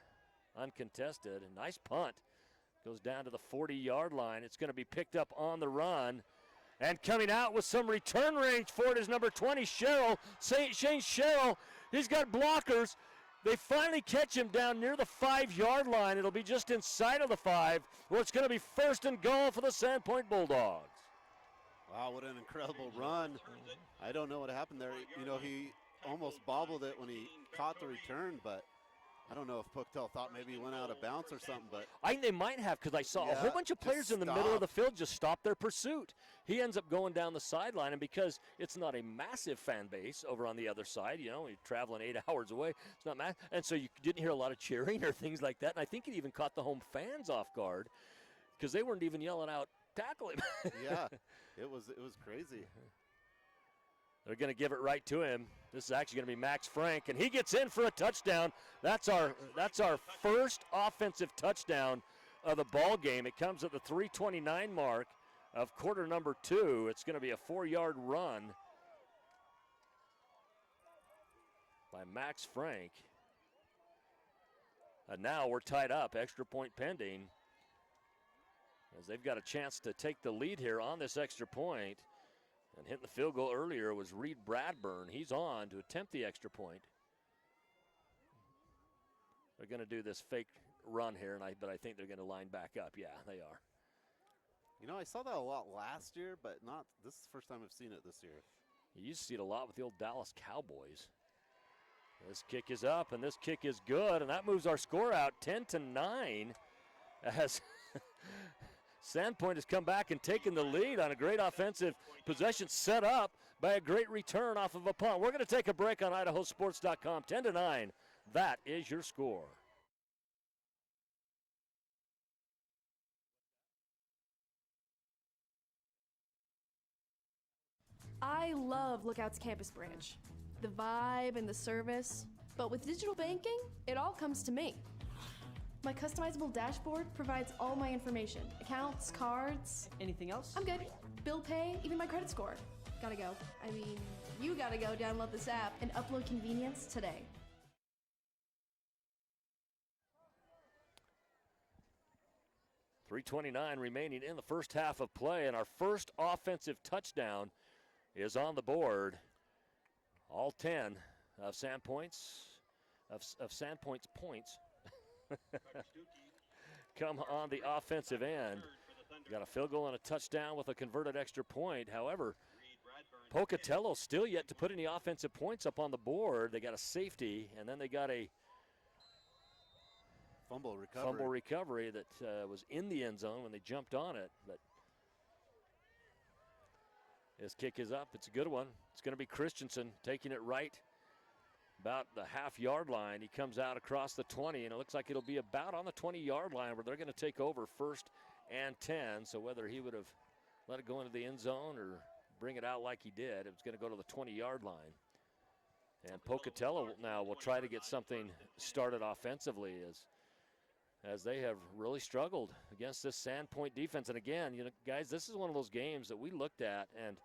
uncontested. A nice punt. Goes down to the 40-yard line. It's going to be picked up on the run. And coming out with some return range for it is number 20, Sherrill. Shane Sherrill, he's got blockers. They finally catch him down near the 5-yard line. It'll be just inside of the 5, where it's going to be 1st and goal for the Sandpoint Bulldogs. Wow, what an incredible run. I don't know what happened there. He almost bobbled it when he caught the return, but I don't know if Pocatello thought maybe he went out of bounds or something. But I think they might have, because I saw a whole bunch of players in the middle of the field just stop their pursuit. He ends up going down the sideline, and because it's not a massive fan base over on the other side, you're traveling 8 hours away, it's not massive, and so you didn't hear a lot of cheering or things like that. And I think it even caught the home fans off guard, because they weren't even yelling out, "Tackle him." Yeah, it was crazy. They're going to give it right to him. This is actually going to be Max Frank, and he gets in for a touchdown. That's our first offensive touchdown of the ball game. It comes at the 3:29 mark of quarter number 2. It's going to be a 4-yard run by Max Frank. And now we're tied up, extra point pending, as they've got a chance to take the lead here on this extra point. And hitting the field goal earlier was Reed Bradburn. He's on to attempt the extra point. They're going to do this fake run here, but I think they're going to line back up. Yeah, they are. I saw that a lot last year, but this is the first time I've seen it this year. You used to see it a lot with the old Dallas Cowboys. This kick is up, and this kick is good, and that moves our score out 10-9 as Sandpoint has come back and taken the lead on a great offensive possession set up by a great return off of a punt. We're going to take a break on IdahoSports.com. 10-9, that is your score. I love Lookout's campus branch. The vibe and the service. But with digital banking, it all comes to me. My customizable dashboard provides all my information. Accounts, cards. Anything else? I'm good. Bill pay, even my credit score. Gotta go. You gotta go download this app and upload convenience today. .329 remaining in the first half of play, and our first offensive touchdown is on the board. All 10 of Sandpoint's points come on the offensive end. Got a field goal and a touchdown with a converted extra point. However, Pocatello still yet to put any offensive points up on the board. They got a safety, and then they got a fumble recovery that was in the end zone when they jumped on it. But his kick is up. It's a good one. It's going to be Christensen taking it right about the half-yard line. He comes out across the 20, and it looks like it'll be about on the 20-yard line where they're going to take over 1st and 10. So whether he would have let it go into the end zone or bring it out like he did, it was going to go to the 20-yard line. And Pocatello now will try to get something started offensively as they have really struggled against this Sandpoint defense. And again, guys, this is one of those games that we looked at, and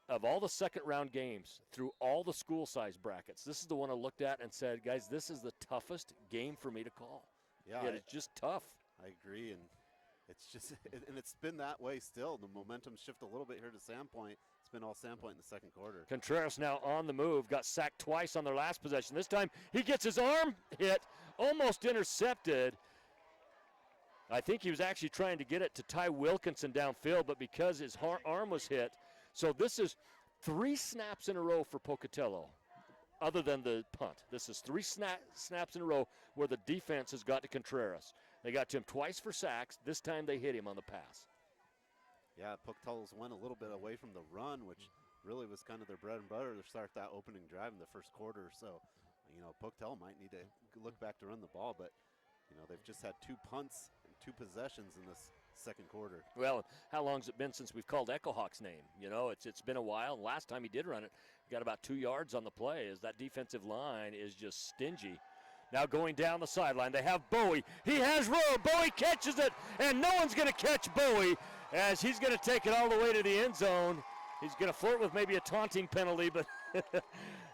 of all the second-round games through all the school size brackets, this is the one I looked at and said, guys, this is the toughest game for me to call. Yeah, it's just tough. I agree, and it's been that way still. The momentum shift a little bit here to Sandpoint. It's been all Sandpoint in the second quarter. Contreras now on the move, got sacked twice on their last possession. This time he gets his arm hit, almost intercepted. I think he was actually trying to get it to Ty Wilkinson downfield, but because his arm was hit. So this is 3 snaps in a row for Pocatello. other than the punt. This is 3 snaps in a row where the defense has got to Contreras. They got to him twice for sacks. This time they hit him on the pass. Yeah, Pocatello's went a little bit away from the run, which really was kind of their bread and butter to start that opening drive in the first quarter. So, Pocatello might need to look back to run the ball, but, they've just had 2 punts and 2 possessions in this second quarter. Well, how long has it been since we've called Echo Hawk's name? It's been a while. Last time he did run it, he got about 2 yards on the play as that defensive line is just stingy. Now going down the sideline, they have Bowie. He has room. Bowie catches it, and no one's going to catch Bowie as he's going to take it all the way to the end zone. He's going to flirt with maybe a taunting penalty, but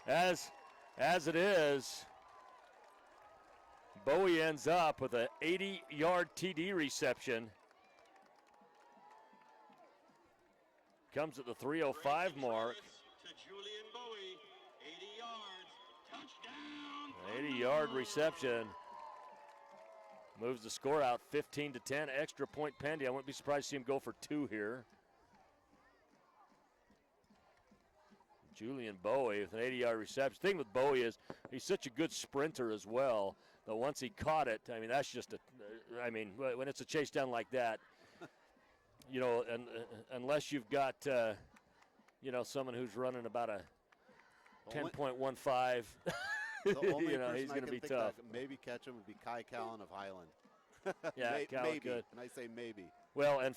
as it is, Bowie ends up with an 80-yard TD reception. Comes at the 3:05 mark. To Julian Bowie, 80 yards, touchdown. 80-yard reception. Moves the score out 15-10. Extra point pending. I wouldn't be surprised to see him go for 2 here. Julian Bowie with an 80-yard reception. The thing with Bowie is he's such a good sprinter as well that once he caught it, that's just when it's a chase down like that, and unless you've got, someone who's running about a 10.15, The only he's person going to be think tough. that maybe catch him would be Kai Callan of Highland. Yeah, Callan maybe. could. And I say maybe. Well, and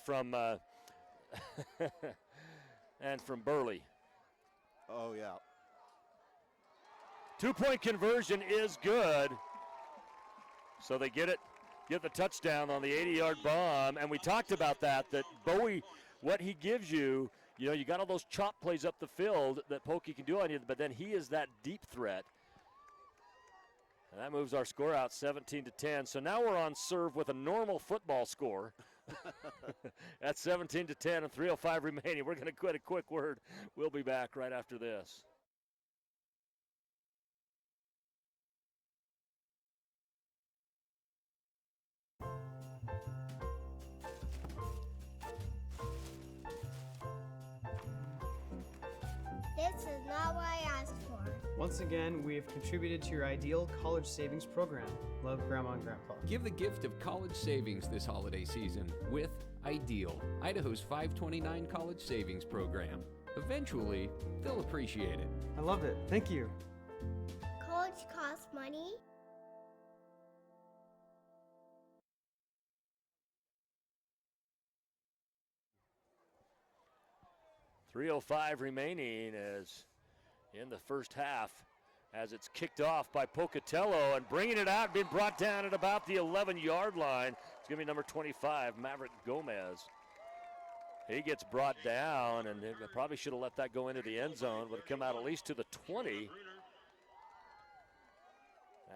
from Burley. Oh, yeah. 2-point conversion is good. So they get the touchdown on the 80-yard bomb. And we talked about that Bowie, what he gives you, you got all those chop plays up the field that Pokey can do on you, but then he is that deep threat. And that moves our score out 17-10. So now we're on serve with a normal football score. At 17-10 and 3:05 remaining. We're going to quit a quick word. We'll be back right after this. This is not what I asked for. Once again, we have contributed to your ideal college savings program. Love, Grandma and Grandpa. Give the gift of college savings this holiday season with Ideal, Idaho's 529 college savings program. Eventually, they'll appreciate it. I love it. Thank you. College costs money. .305 remaining as in the first half as it's kicked off by Pocatello and bringing it out, being brought down at about the 11-yard line. It's going to be number 25, Maverick Gomez. He gets brought down, and they probably should have let that go into the end zone. Would have come out at least to the 20.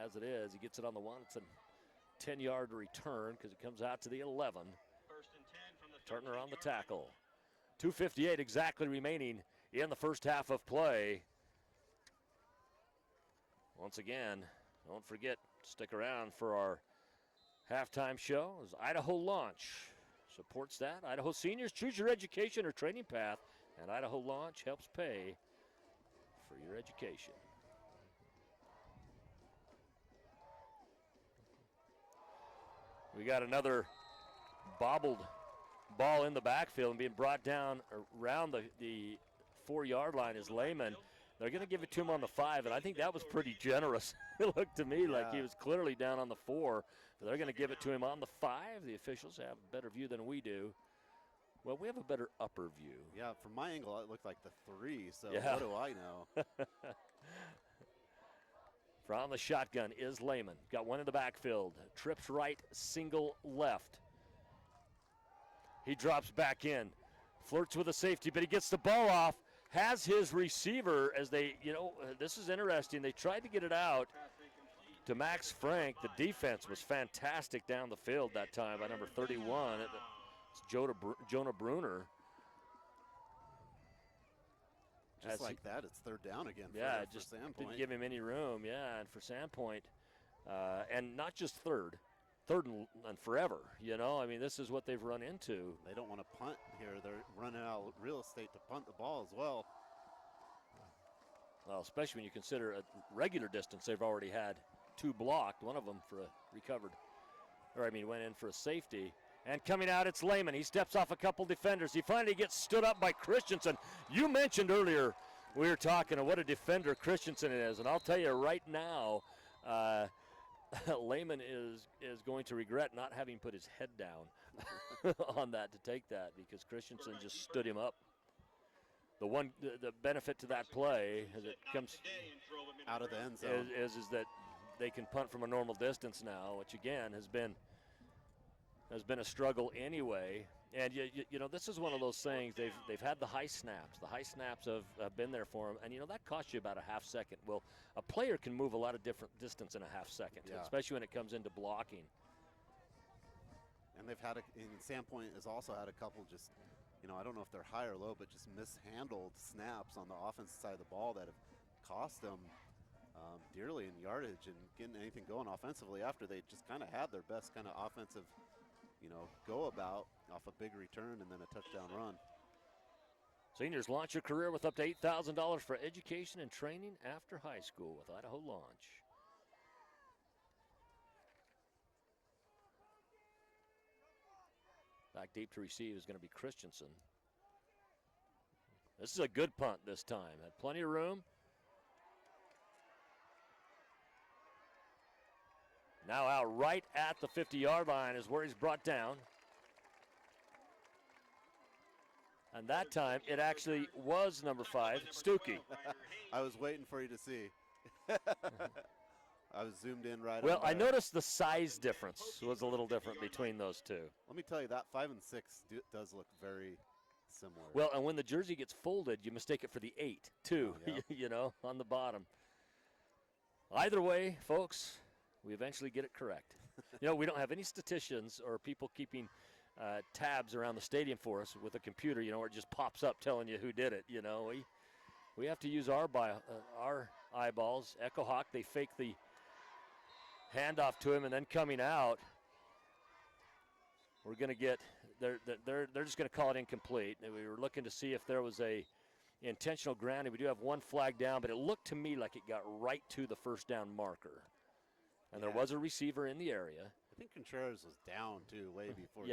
As it is, he gets it on the 1. It's a 10-yard return because it comes out to the 11. Turner on the tackle. 2:58 exactly remaining in the first half of play. Once again, don't forget, stick around for our halftime show as Idaho Launch supports that. Idaho seniors, choose your education or training path, and Idaho Launch helps pay for your education. We got another bobbled ball in the backfield and being brought down around the 4-yard line is Lehman. They're going to give it to him on the 5, and I think that was pretty generous. It looked to me like he was clearly down on the 4. But they're going to give it to him on the 5. The officials have a better view than we do. Well, we have a better upper view. Yeah, from my angle, it looked like the 3, so yeah. What do I know? From the shotgun is Lehman. Got one in the backfield. Trips right, single left. He drops back in. Flirts with a safety, but he gets the ball off. Has his receiver as they, this is interesting. They tried to get it out to Max Frank. The defense was fantastic down the field that time by number 31. It's Jonah Bruner. Just like that, it's third down again for Sandpoint. Didn't give him any room, and for Sandpoint. And not just third and forever, this is what they've run into. They don't want to punt here. They're running out of real estate to punt the ball as well. Well, especially when you consider a regular distance, they've already had 2 blocked, one of them for a recovered, went in for a safety. And coming out, it's Lehman. He steps off a couple defenders. He finally gets stood up by Christensen. You mentioned earlier, we were talking of what a defender Christensen is, and I'll tell you right now, Lehman is going to regret not having put his head down on that to take that, because Christensen just stood him up. The benefit to that play as it comes out of the end zone is that they can punt from a normal distance now, which again has been a struggle anyway. And you know, this is one of those things, they've had the high snaps. The high snaps have been there for them, and you know, that costs you about a half second. Well, a player can move a lot of different distance in a half second, especially when it comes into blocking. And they've had Sandpoint has also had a couple just, you know, I don't know if they're high or low, but just mishandled snaps on the offensive side of the ball that have cost them dearly in yardage and getting anything going offensively after they just kind of had their best kind of offensive, you know, go about off a big return and then a touchdown run. Seniors launch your career with up to $8,000 for education and training after high school with Idaho Launch. Back deep to receive is going to be Christensen. This is a good punt this time. Had plenty of room. Now out right at the 50-yard line is where he's brought down. And that time, it actually was number 5, Stuckey. I was waiting for you to see. I was zoomed in right. Well, I noticed the size difference was a little different between those two. Let me tell you, that 5 and 6 does look very similar. Well, and when the jersey gets folded, you mistake it for the 8, too, Oh, yeah. you know, on the bottom. Either way, folks, we eventually get it correct. You know, we don't have any statisticians or people keeping tabs around the stadium for us with a computer, you know, where it just pops up telling you who did it, you know. We have to use our eyeballs. Echo Hawk, they fake the handoff to him, and then coming out, we're going to get, they're just going to call it incomplete. And we were looking to see if there was a intentional grounding. We do have one flag down, but it looked to me like it got right to the first down marker. And there was a receiver in the area. I think Contreras was down too, way before.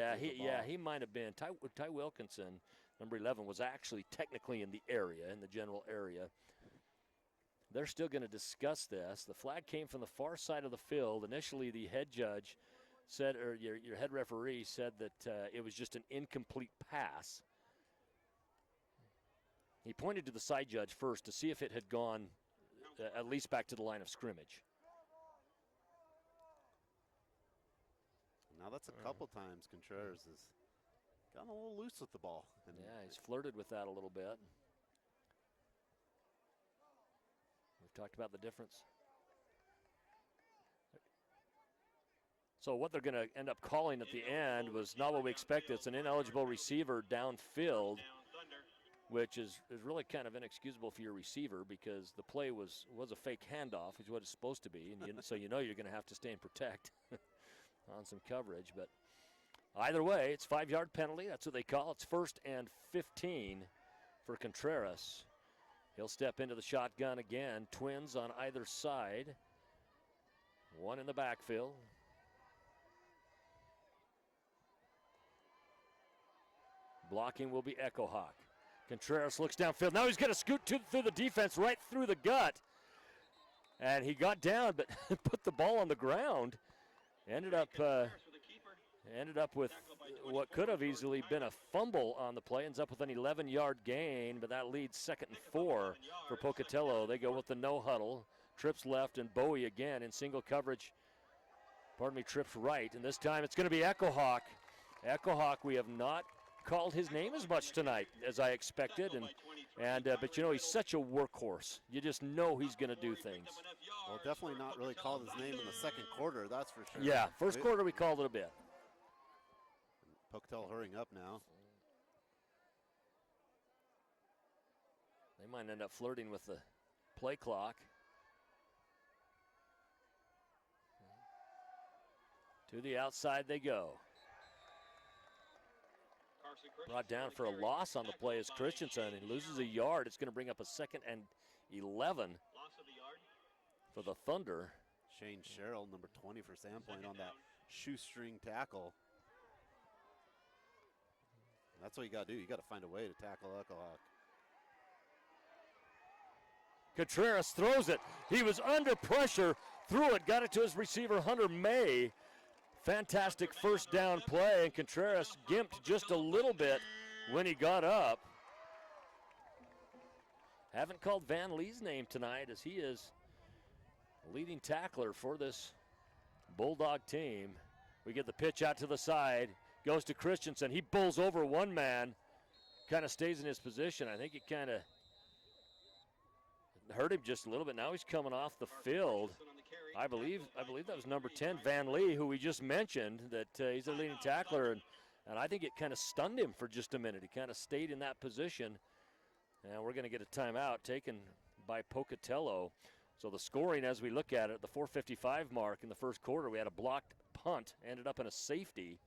He might have been. Ty Wilkinson, number 11, was actually technically in the area, in the general area. They're still going to discuss this. The flag came from the far side of the field. Initially, the head judge said, or your head referee said that it was just an incomplete pass. He pointed to the side judge first to see if it had gone at least back to the line of scrimmage. Now that's a couple times Contreras has gotten a little loose with the ball. And yeah, he's flirted with that a little bit. We've talked about the difference. So what they're going to end up calling at the end was not what we expected. It's an ineligible receiver downfield, which is really kind of inexcusable for your receiver because the play was a fake handoff, is what it's supposed to be. And so you know you're going to have to stay and protect on some coverage. But either way, it's 5-yard penalty. That's what they call it. It's 1st and 15 for Contreras. He'll step into the shotgun again. Twins on either side. One in the backfield. Blocking will be Echo Hawk. Contreras looks downfield. Now he's going to scoot through the defense, right through the gut. And he got down, but put the ball on the ground. Ended up with what could have easily been a fumble on the play. Ends up with an 11-yard gain, but that leads 2nd and 4 for Pocatello. They go with the no huddle. Trips left, and Bowie again in single coverage. Trips right, and this time it's going to be Echo Hawk. Echo Hawk, we have not called his name as much tonight as I expected, but you know, he's such a workhorse. You just know he's going to do things. Well, definitely not really called his name in the second quarter, that's for sure. Yeah, first quarter we called it a bit. Pocatello hurrying up now. They might end up flirting with the play clock. To the outside they go. Brought down for a loss on the play is Christensen. He loses a yard. It's going to bring up a 2nd and 11 for the Thunder. Shane Sherrill, number 20 for Sandpoint, on that shoestring tackle. That's what you got to do. You got to find a way to tackle Echohawk. Contreras throws it. He was under pressure, threw it, got it to his receiver, Hunter May. Fantastic first down play, and Contreras gimped just a little bit when he got up. Haven't called Van Lee's name tonight, as he is leading tackler for this Bulldog team. We get the pitch out to the side, goes to Christensen. He bulls over one man, kind of stays in his position. I think it kind of hurt him just a little bit. Now he's coming off the field. I believe that was number 10, Van Lee, who we just mentioned, that he's a leading tackler, and I think it kind of stunned him for just a minute. He kind of stayed in that position, and we're going to get a timeout taken by Pocatello. So the scoring, as we look at it, the 4:55 mark in the first quarter, we had a blocked punt, ended up in a safety.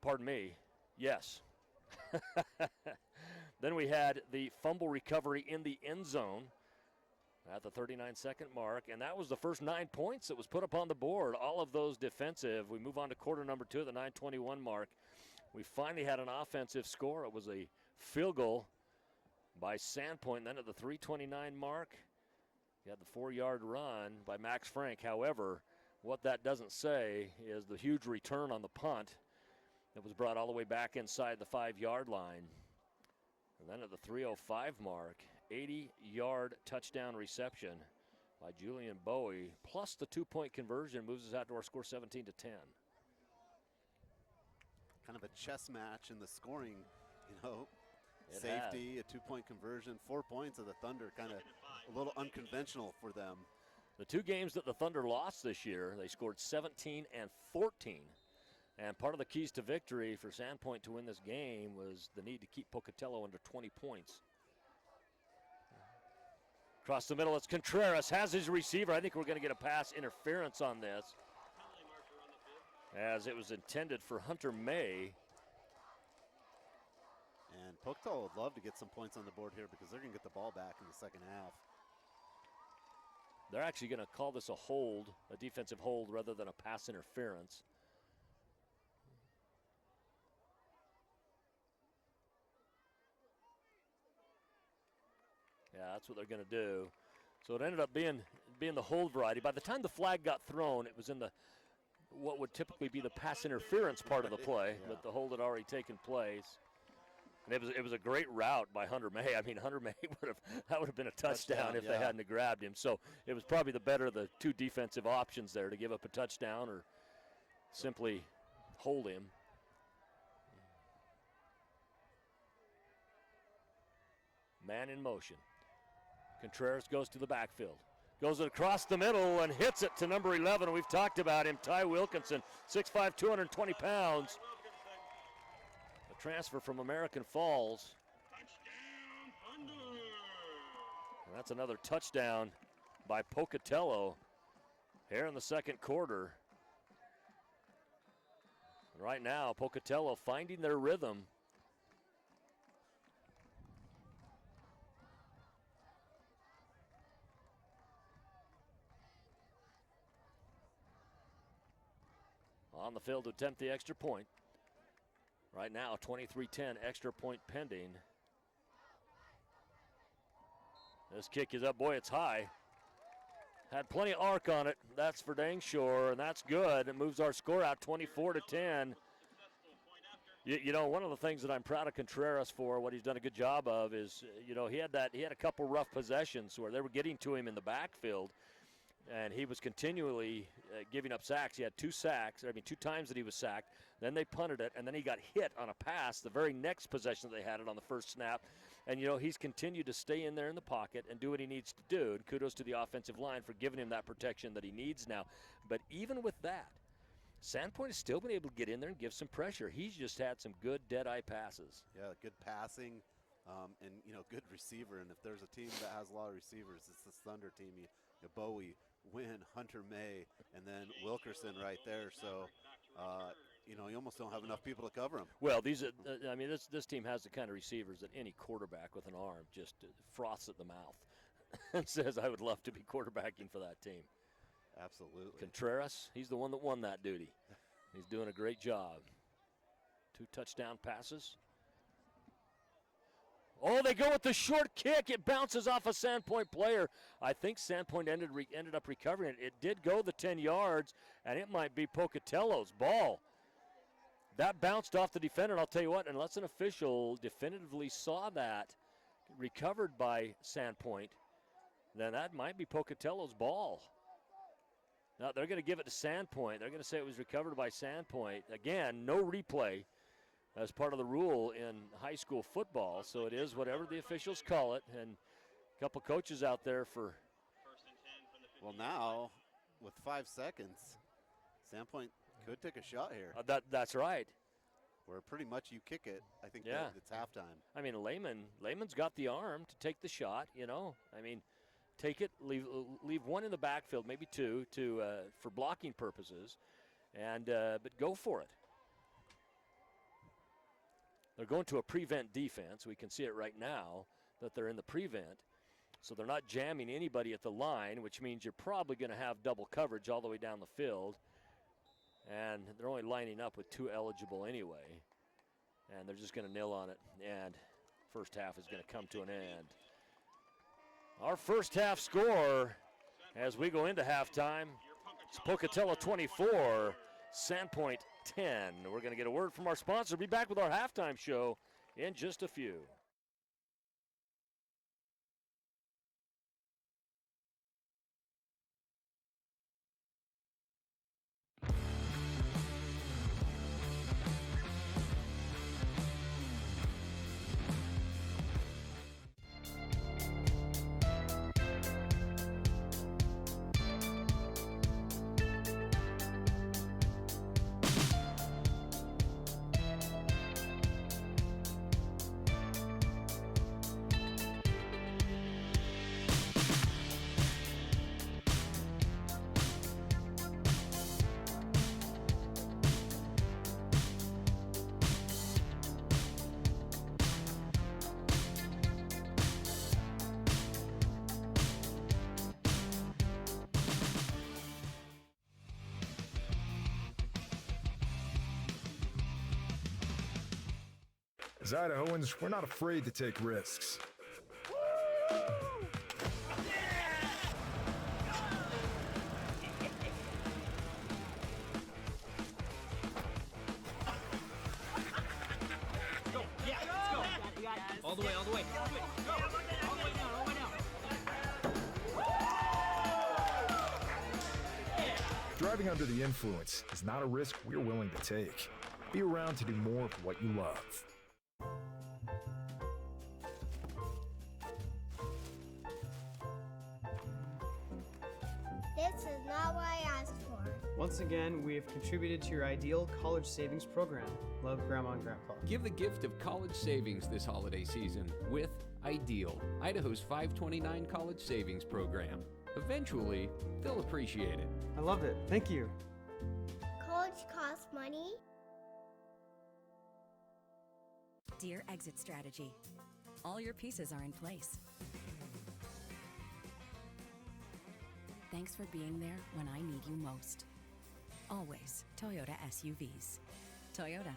Pardon me, yes. Then we had the fumble recovery in the end zone at the 39-second mark, and that was the first 9 points that was put up on the board, all of those defensive. We move on to quarter number 2 at the 9:21 mark. We finally had an offensive score. It was a field goal by Sandpoint. Then at the 3:29 mark, you had the 4-yard run by Max Frank. However, what that doesn't say is the huge return on the punt that was brought all the way back inside the 5-yard line. And then at the 3:05 mark, 80-yard touchdown reception by Julian Bowie, plus the 2-point conversion moves us out to our score 17-10. Kind of a chess match in the scoring, you know. It Safety, a 2-point conversion, 4 points of the Thunder, kind of a little unconventional for them. The 2 games that the Thunder lost this year, they scored 17 and 14. And part of the keys to victory for Sandpoint to win this game was the need to keep Pocatello under 20 points. Across the middle, it's Contreras, has his receiver. I think we're going to get a pass interference on this, as it was intended for Hunter May. And Pocatello would love to get some points on the board here because they're going to get the ball back in the second half. They're actually going to call this a hold, a defensive hold, rather than a pass interference. Yeah, that's what they're going to do. So it ended up being the hold variety. By the time the flag got thrown, it was in the what would typically be the pass interference part of the play, yeah. but the hold had already taken place. And it was a great route by Hunter May. I mean, Hunter May would have been a touchdown if they hadn't have grabbed him. So it was probably the better of the 2 defensive options there, to give up a touchdown or simply hold him. Man in motion. Contreras goes to the backfield. Goes it across the middle and hits it to number 11. We've talked about him, Ty Wilkinson, 6'5", 220 pounds. A transfer from American Falls. And that's another touchdown by Pocatello here in the second quarter. And right now, Pocatello finding their rhythm. On the field to attempt the extra point. Right now, 23-10, extra point pending. This kick is up. Boy, it's high. Had plenty of arc on it. That's for dang sure, and that's good. It moves our score out 24-10. You know, one of the things that I'm proud of Contreras for, what he's done a good job of, is, you know, he had a couple rough possessions where they were getting to him in the backfield, and he was continually giving up sacks. He had 2 times that he was sacked. Then they punted it, and then he got hit on a pass the very next possession that they had it on the first snap. And, you know, he's continued to stay in there in the pocket and do what he needs to do. And kudos to the offensive line for giving him that protection that he needs now. But even with that, Sandpoint has still been able to get in there and give some pressure. He's just had some good dead-eye passes. Yeah, good passing and, you know, good receiver. And if there's a team that has a lot of receivers, it's this Thunder team. You Bowie, Wynn, Hunter May, and then Wilkerson right there. So you know, you almost don't have enough people to cover him. Well, these I mean, this team has the kind of receivers that any quarterback with an arm just froths at the mouth and says, I would love to be quarterbacking for that team. Absolutely. Contreras, he's the one that won that duty. He's doing a great job. 2 touchdown passes. Oh, they go with the short kick. It bounces off a Sandpoint player. I think Sandpoint ended up recovering it. It did go the 10 yards, and it might be Pocatello's ball. That bounced off the defender, and I'll tell you what, unless an official definitively saw that recovered by Sandpoint, then that might be Pocatello's ball. Now, they're going to give it to Sandpoint. They're going to say it was recovered by Sandpoint. Again, no replay as part of the rule in high school football, so it is whatever the officials call it, and a couple coaches out there for... Well, now, with 5 seconds, Sandpoint could take a shot here. That's right. Where pretty much you kick it, I think Yeah. that it's halftime. I mean, Lehman's got the arm to take the shot, you know. I mean, take it, leave one in the backfield, maybe 2, for blocking purposes, and but go for it. They're going to a prevent defense. We can see it right now that they're in the prevent. So they're not jamming anybody at the line, which means you're probably going to have double coverage all the way down the field. And they're only lining up with 2 eligible anyway. And they're just going to nil on it. And first half is going to come to an end. Our first half score as we go into halftime, it's Pocatello 24, Sandpoint 10. We're going to get a word from our sponsor. Be back with our halftime show in just a few. As Idahoans, we're not afraid to take risks. All the way, all the way. Go. All the way down, all the way down. Driving under the influence is not a risk we're willing to take. Be around to do more of what you love. This is not what I asked for. Once again, we have contributed to your ideal college savings program. Love, Grandma and Grandpa. Give the gift of college savings this holiday season with Ideal, Idaho's 529 college savings program. Eventually, they'll appreciate it. I love it. Thank you. College costs money. Dear Exit Strategy, all your pieces are in place. Thanks for being there when I need you most. Always Toyota SUVs. Toyota.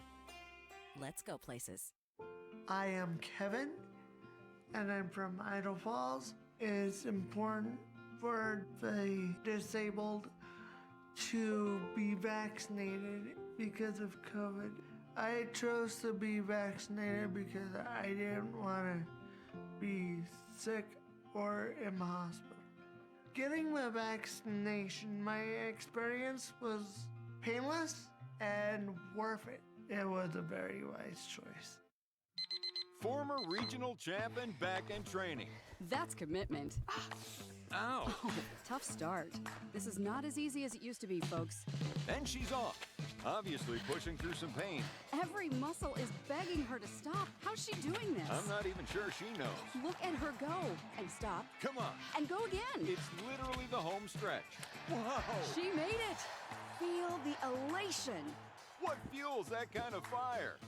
Let's go places. I am Kevin, and I'm from Idaho Falls. It is important for the disabled to be vaccinated because of COVID. I chose to be vaccinated because I didn't want to be sick or in the hospital. Getting the vaccination, my experience was painless and worth it. It was a very wise choice. Former regional champ and back in training. That's commitment. Ow. Oh, tough start. This is not as easy as it used to be, folks. And she's off, obviously pushing through some pain. Every muscle is begging her to stop. How's she doing this? I'm not even sure she knows. Look at her go. And stop. Come on. And go again. It's literally the home stretch. Whoa. She made it. Feel the elation. What fuels that kind of fire?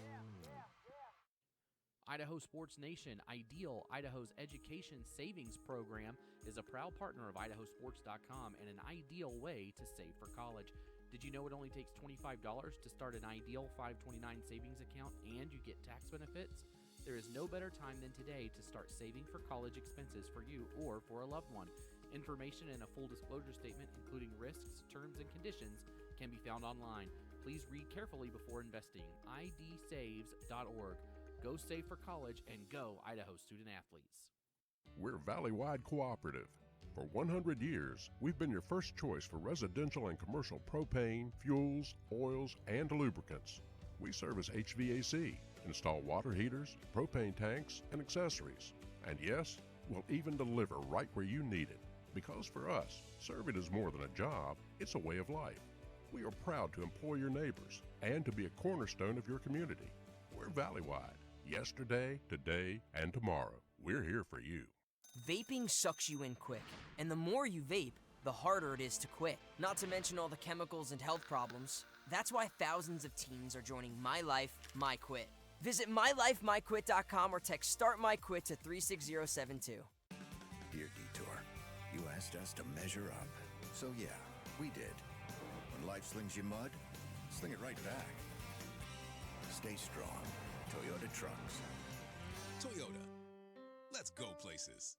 Idaho Sports Nation, Ideal, Idaho's education savings program, is a proud partner of IdahoSports.com and an ideal way to save for college. Did you know it only takes $25 to start an Ideal 529 savings account and you get tax benefits? There is no better time than today to start saving for college expenses for you or for a loved one. Information and a full disclosure statement, including risks, terms, and conditions, can be found online. Please read carefully before investing. idsaves.org. Go save for college and go Idaho student athletes. We're Valleywide Cooperative. For 100 years, we've been your first choice for residential and commercial propane, fuels, oils, and lubricants. We service HVAC, install water heaters, propane tanks, and accessories. And yes, we'll even deliver right where you need it. Because for us, serving is more than a job, it's a way of life. We are proud to employ your neighbors and to be a cornerstone of your community. We're Valleywide. Yesterday, today, and tomorrow. We're here for you. Vaping sucks you in quick, and the more you vape, the harder it is to quit. Not to mention all the chemicals and health problems. That's why thousands of teens are joining My Life, My Quit. Visit mylifemyquit.com or text Start My Quit to 36072. Dear Detour, you asked us to measure up. So yeah, we did. When life slings you mud, sling it right back. Stay strong. Toyota trucks. Toyota. Let's go places.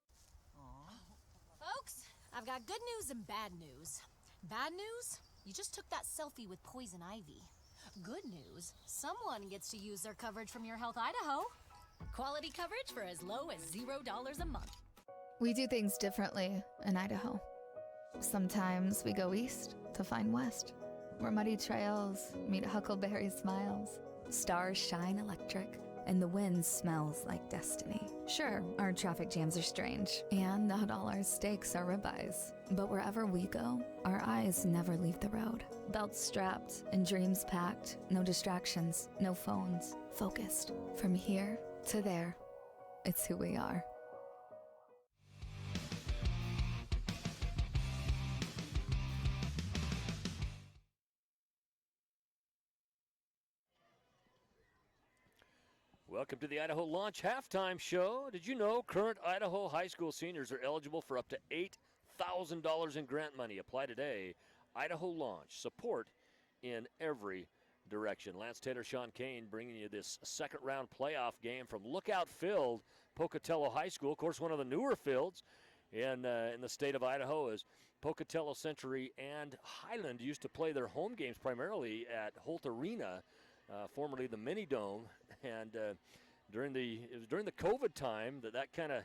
Folks, I've got good news and bad news. Bad news? You just took that selfie with poison ivy. Good news, someone gets to use their coverage from Your Health Idaho. Quality coverage for as low as $0 a month. We do things differently in Idaho. Sometimes we go east to find west, where muddy trails meet huckleberry smiles. Stars shine electric, and the wind smells like destiny. Sure, our traffic jams are strange, and not all our steaks are ribeyes. But wherever we go, our eyes never leave the road. Belts strapped and dreams packed, no distractions, no phones, focused. From here to there, it's who we are. Welcome to the Idaho Launch Halftime Show. Did you know current Idaho high school seniors are eligible for up to $8,000 in grant money? Apply today. Idaho Launch. Support in every direction. Lance Taylor, Sean Kane bringing you this second round playoff game from Lookout Field, Pocatello High School. Of course, one of the newer fields in the state of Idaho is Pocatello Century and Highland used to play their home games primarily at Holt Arena, formerly the Mini Dome, and during the COVID time that kind of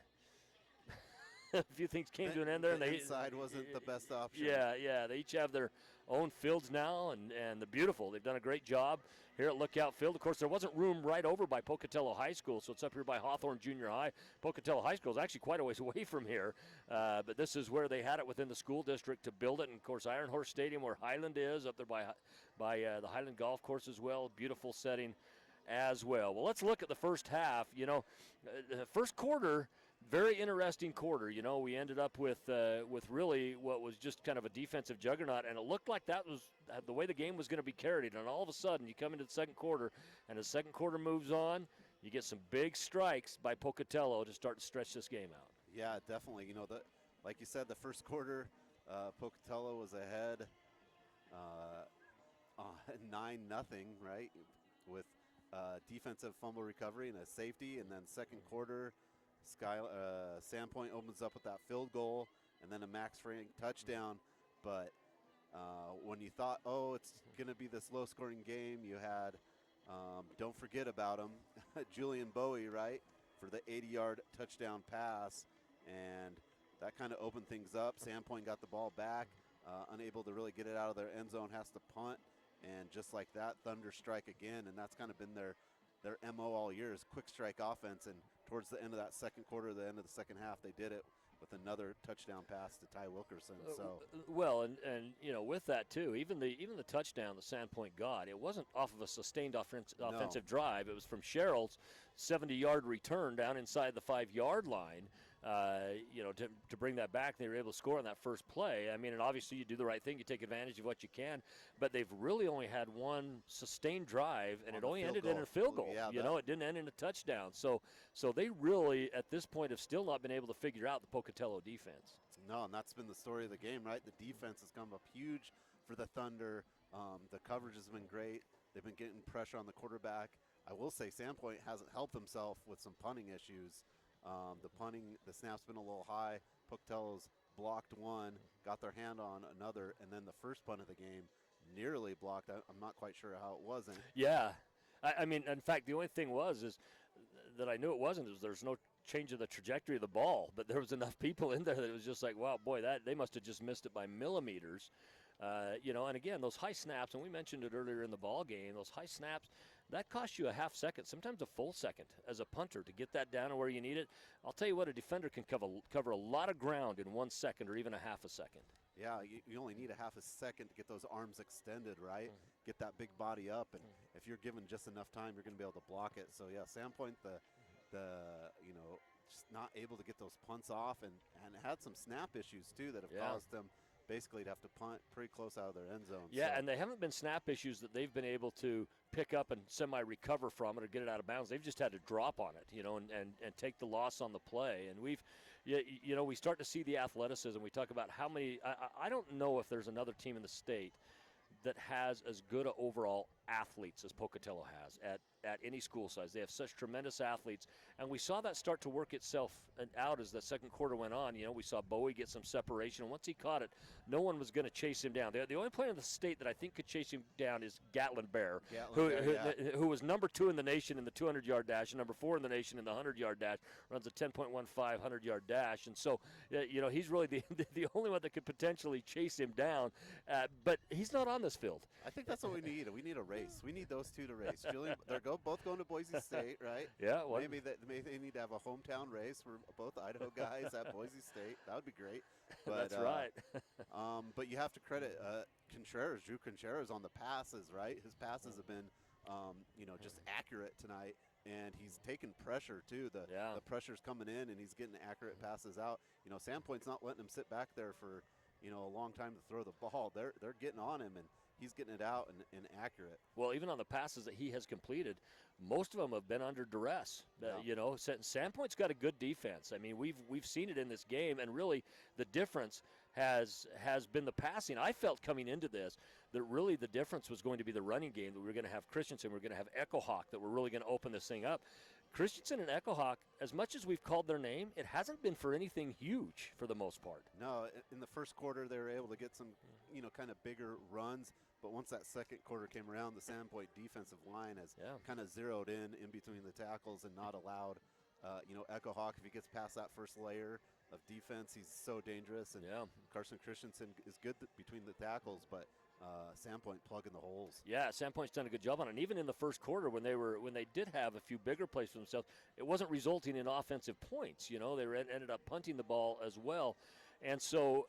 a few things came to an end there, and they inside wasn't the best option. Yeah, they each have their own fields now, and they're beautiful. They've done a great job here at Lookout Field. Of course, there wasn't room right over by Pocatello High School, so it's up here by Hawthorne Junior High. Pocatello High School is actually quite a ways away from here, but this is where they had it within the school district to build it. And of course, Iron Horse Stadium, where Highland is, up there by the Highland Golf Course as well. Beautiful setting as well. Well, let's look at the first half. You know, the first quarter, very interesting quarter. You know, we ended up with really what was just kind of a defensive juggernaut, and it looked like that was the way the game was going to be carried. And all of a sudden, you come into the second quarter, and the second quarter moves on, you get some big strikes by Pocatello to start to stretch this game out. Yeah, definitely. You know, like you said, the first quarter, Pocatello was ahead 9-0, right, with defensive fumble recovery and a safety, and then second quarter, Sandpoint opens up with that field goal and then a Max Frank touchdown. But when you thought, it's going to be this low-scoring game, you had, don't forget about him, Julian Bowie, right, for the 80-yard touchdown pass, and that kind of opened things up. Sandpoint got the ball back, unable to really get it out of their end zone, has to punt, and just like that, Thunder strike again, and that's kind of been their MO all year is quick strike offense, and towards the end of that second quarter, the end of the second half, they did it with another touchdown pass to Ty Wilkerson. So well, and you know, with that too, even the touchdown that Sandpoint got, it wasn't off of a sustained offensive drive. It was from Sherrill's 70-yard return down inside the 5-yard line. to bring that back. They were able to score on that first play. I mean, and obviously you do the right thing. You take advantage of what you can. But they've really only had one sustained drive, and it only ended in a field goal. Yeah, it didn't end in a touchdown. So they really, at this point, have still not been able to figure out the Pocatello defense. No, and that's been the story of the game, right? The defense has come up huge for the Thunder. The coverage has been great. They've been getting pressure on the quarterback. I will say Sandpoint hasn't helped himself with some punting issues. The snap's been a little high. Pocatello's blocked one, got their hand on another, and then the first punt of the game nearly blocked. I'm not quite sure how it wasn't. Yeah. I mean, in fact, the only thing is that I knew it wasn't is there's no change of the trajectory of the ball, but there was enough people in there that it was just like, wow, boy, that they must have just missed it by millimeters. And again, those high snaps, and we mentioned it earlier in the ball game, those high snaps, that costs you a half second, sometimes a full second as a punter to get that down to where you need it. I'll tell you what, a defender can cover a lot of ground in 1 second or even a half a second. Yeah, you only need a half a second to get those arms extended, right? Get that big body up, and if you're given just enough time, you're going to be able to block it. So, yeah, Sandpoint, just not able to get those punts off and had some snap issues, too, that have caused them basically to have to punt pretty close out of their end zone. Yeah, and they haven't been snap issues that they've been able to pick up and semi-recover from it or get it out of bounds. They've just had to drop on it, and take the loss on the play. And we start to see the athleticism. We talk about how many – I don't know if there's another team in the state that has as good a overall athletes as Pocatello has at any school size. They have such tremendous athletes, and we saw that start to work itself out as the second quarter went on. We saw Bowie get some separation, and once he caught it, no one was going to chase him down. The only player in the state that I think could chase him down is Gatlin Bear, who was number 2 in the nation in the 200-yard dash, and number 4 in the nation in the 100-yard dash, runs a 10.15 100-yard dash. And so, he's really the only one that could potentially chase him down, but he's not on this field. I think that's what we need. We need a race. We need those two to race. Julian, they're both going to Boise State, right? Yeah. Maybe they need to have a hometown race for both Idaho guys at Boise State. That would be great. But, that's right. But you have to credit Drew Contreras on the passes, right? His passes have been, just accurate tonight, and he's taken pressure too. The pressure's coming in, and he's getting accurate passes out. Sandpoint's not letting him sit back there for a long time to throw the ball. They're getting on him, and he's getting it out and accurate. Well, even on the passes that he has completed, most of them have been under duress. Sandpoint's got a good defense. I mean, we've seen it in this game, and really the difference has been the passing. I felt coming into this that really the difference was going to be the running game, that we were going to have Christensen, we were going to have Echo Hawk, that we're really going to open this thing up. Christensen and Echo Hawk, as much as we've called their name, it hasn't been for anything huge for the most part. No, in the first quarter they were able to get some, kind of bigger runs. But once that second quarter came around, the Sandpoint defensive line has kind of zeroed in between the tackles and not allowed, Echo Hawk, if he gets past that first layer of defense, he's so dangerous. And Carson Christensen is good between the tackles, but Sandpoint plugging the holes. Yeah, Sandpoint's done a good job on it. And even in the first quarter, when they did have a few bigger plays for themselves, it wasn't resulting in offensive points. They ended up punting the ball as well. And so,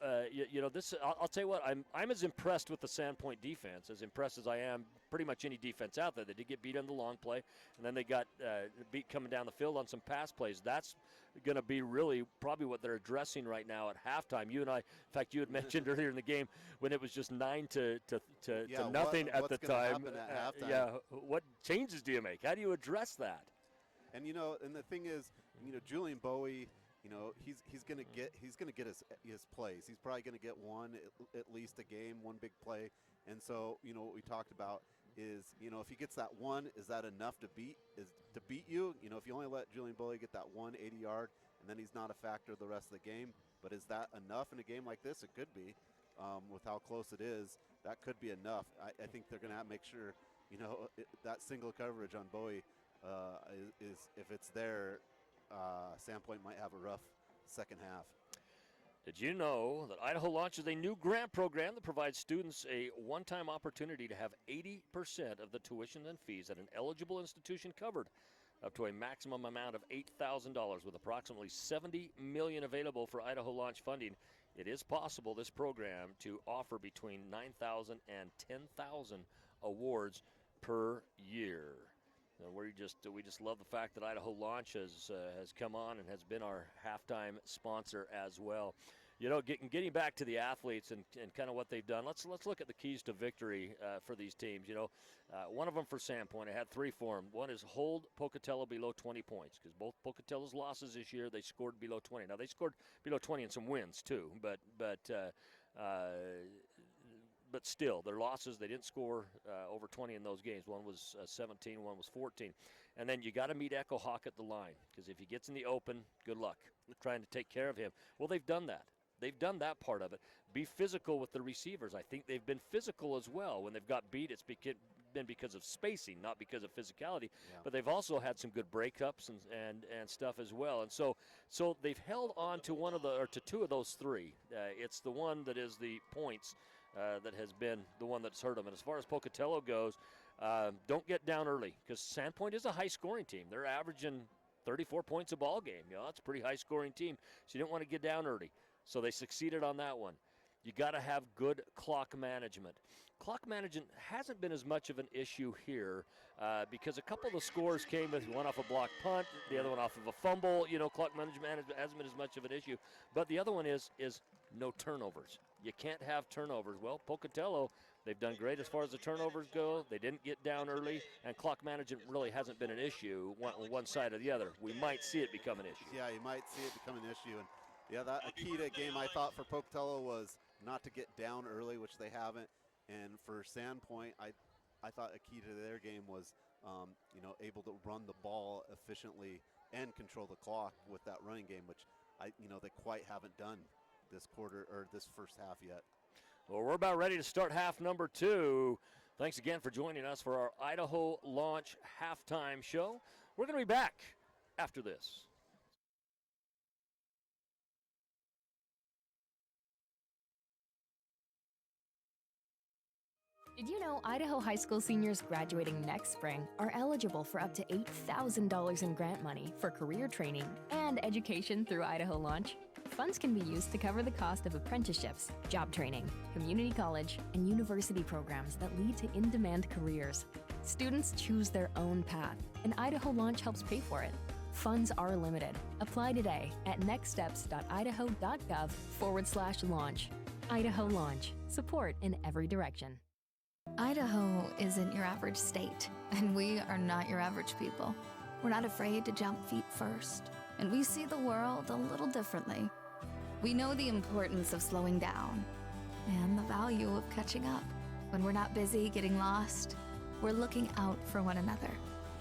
this. I'll tell you what. I'm as impressed with the Sandpoint defense, as impressed as I am pretty much any defense out there. They did get beat on the long play, and then they got beat coming down the field on some pass plays. That's going to be really probably what they're addressing right now at halftime. You and I, in fact, you had mentioned earlier in the game when it was just 9 to nothing at the time. At halftime? What changes do you make? How do you address that? And and the thing is, Julian Bowie. He's going to get his plays. He's probably going to get one at least a game, one big play. And so what we talked about is if he gets that one, is that enough to beat you? If you only let Julian Bowie get that 180-yard, and then he's not a factor the rest of the game. But is that enough in a game like this? It could be. With how close it is, that could be enough. I think they're going to have to make sure that single coverage on Bowie is if it's there. Sandpoint might have a rough second half. Did you know that Idaho launches a new grant program that provides students a one-time opportunity to have 80% of the tuition and fees at an eligible institution covered, up to a maximum amount of $8,000, with approximately $70 million available for Idaho launch funding? It is possible this program to offer between 9,000 and 10,000 awards per year. We just love the fact that Idaho Launch has come on and has been our halftime sponsor as well. You know, getting back to the athletes and kind of what they've done, let's look at the keys to victory for these teams. You know, one of them for Sandpoint, I had three for them. One is hold Pocatello below 20 points, because both Pocatello's losses this year, they scored below 20. Now, they scored below 20 in some wins too, but still, their losses, they didn't score over 20 in those games. One was 17, one was 14. And then you got to meet Echo Hawk at the line, because if he gets in the open, good luck trying to take care of him. Well, they've done that. They've done that part of it. Be physical with the receivers. I think they've been physical as well. When they've got beat, it's been because of spacing, not because of physicality. Yeah. But they've also had some good breakups and stuff as well. And so they've held on to to two of those three. It's the one that is the points that has been the one that's hurt them. And as far as Pocatello goes, don't get down early, because Sandpoint is a high-scoring team. They're averaging 34 points a ball game. You know, that's a pretty high-scoring team, so you don't want to get down early. So they succeeded on that one. You got to have good clock management. Clock management hasn't been as much of an issue here because a couple of the scores came with one off a block punt, the other one off of a fumble. You know, clock management hasn't been as much of an issue. But the other one is no turnovers. You can't have turnovers. Well, Pocatello, they've done great as far as the turnovers go. They didn't get down early, and clock management really hasn't been an issue one side or the other. We might see it become an issue. Yeah, you might see it become an issue. And yeah, a key to game I thought for Pocatello was not to get down early, which they haven't. And for Sandpoint, I thought a key to their game was, able to run the ball efficiently and control the clock with that running game, which they quite haven't done this quarter or this first half yet. Well, we're about ready to start half number 2. Thanks again for joining us for our Idaho Launch halftime show. We're going to be back after this. Did you know Idaho high school seniors graduating next spring are eligible for up to $8,000 in grant money for career training and education through Idaho Launch? Funds can be used to cover the cost of apprenticeships, job training, community college, and university programs that lead to in-demand careers. Students choose their own path, and Idaho Launch helps pay for it. Funds are limited. Apply today at nextsteps.idaho.gov/launch. Idaho Launch. Support in every direction. Idaho isn't your average state, and we are not your average people. We're not afraid to jump feet first, and we see the world a little differently. We know the importance of slowing down and the value of catching up. When we're not busy getting lost, we're looking out for one another.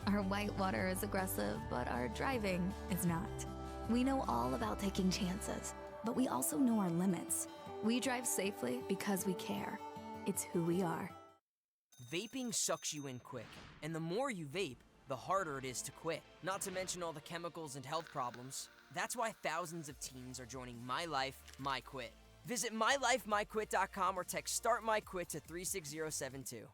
Our whitewater is aggressive, but our driving is not. We know all about taking chances, but we also know our limits. We drive safely because we care. It's who we are. Vaping sucks you in quick, and the more you vape, the harder it is to quit. Not to mention all the chemicals and health problems. That's why thousands of teens are joining My Life, My Quit. Visit mylifemyquit.com or text Start My Quit to 36072.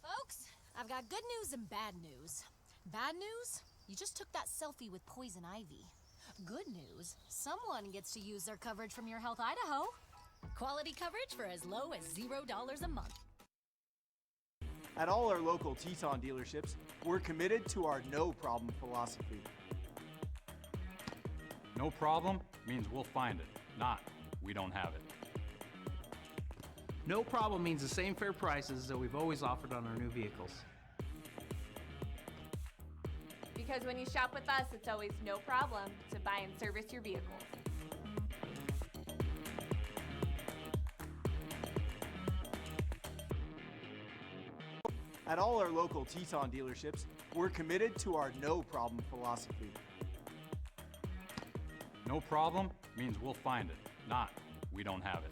Folks, I've got good news and bad news. Bad news? You just took that selfie with poison ivy. Good news? Someone gets to use their coverage from Your Health Idaho. Quality coverage for as low as $0 a month. At all our local Teton dealerships, we're committed to our no problem philosophy. No problem means we'll find it, not we don't have it. No problem means the same fair prices that we've always offered on our new vehicles. Because when you shop with us, it's always no problem to buy and service your vehicles. At all our local Teton dealerships, we're committed to our no problem philosophy. No problem means we'll find it, not we don't have it.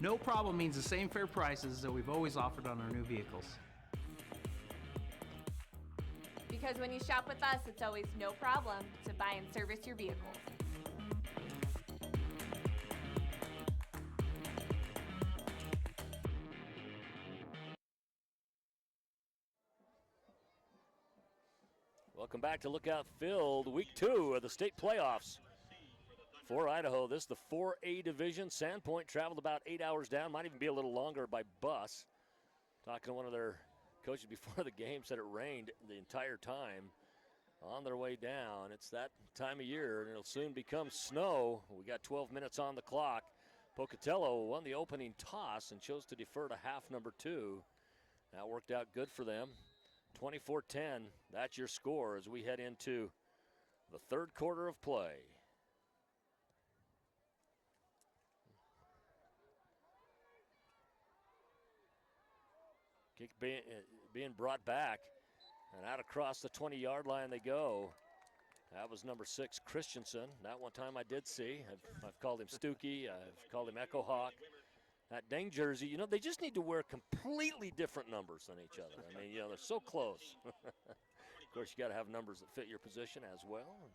No problem means the same fair prices that we've always offered on our new vehicles. Because when you shop with us, it's always no problem to buy and service your vehicles. Welcome back to Lookout Field, week 2 of the state playoffs for Idaho. This is the 4A division. Sandpoint traveled about 8 hours down, might even be a little longer by bus. Talking to one of their coaches before the game, said it rained the entire time on their way down. It's that time of year, and it'll soon become snow. We got 12 minutes on the clock. Pocatello won the opening toss and chose to defer to half number 2. That worked out good for them. 24-10, that's your score as we head into the third quarter of play. Kick being brought back, and out across the 20-yard line they go. That was number 6, Christensen. That one time I did see. I've called him Stookie. I've called him Echo Hawk. That dang jersey, you know, they just need to wear completely different numbers than each other. I mean, you know, they're so close. Of course, you got to have numbers that fit your position as well in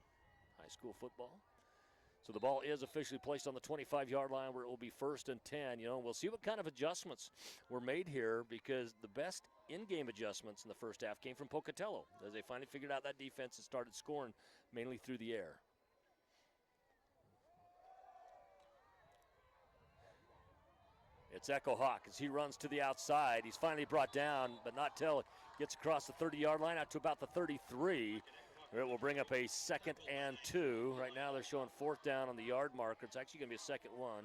high school football. So the ball is officially placed on the 25-yard line where it will be 1st and 10. You know, we'll see what kind of adjustments were made here, because the best in-game adjustments in the first half came from Pocatello as they finally figured out that defense and started scoring mainly through the air. It's Echo Hawk as he runs to the outside. He's finally brought down, but not till it gets across the 30-yard line out to about the 33. It will bring up a 2nd and 2. Right now they're showing 4th down on the yard marker. It's actually going to be a 2nd 1.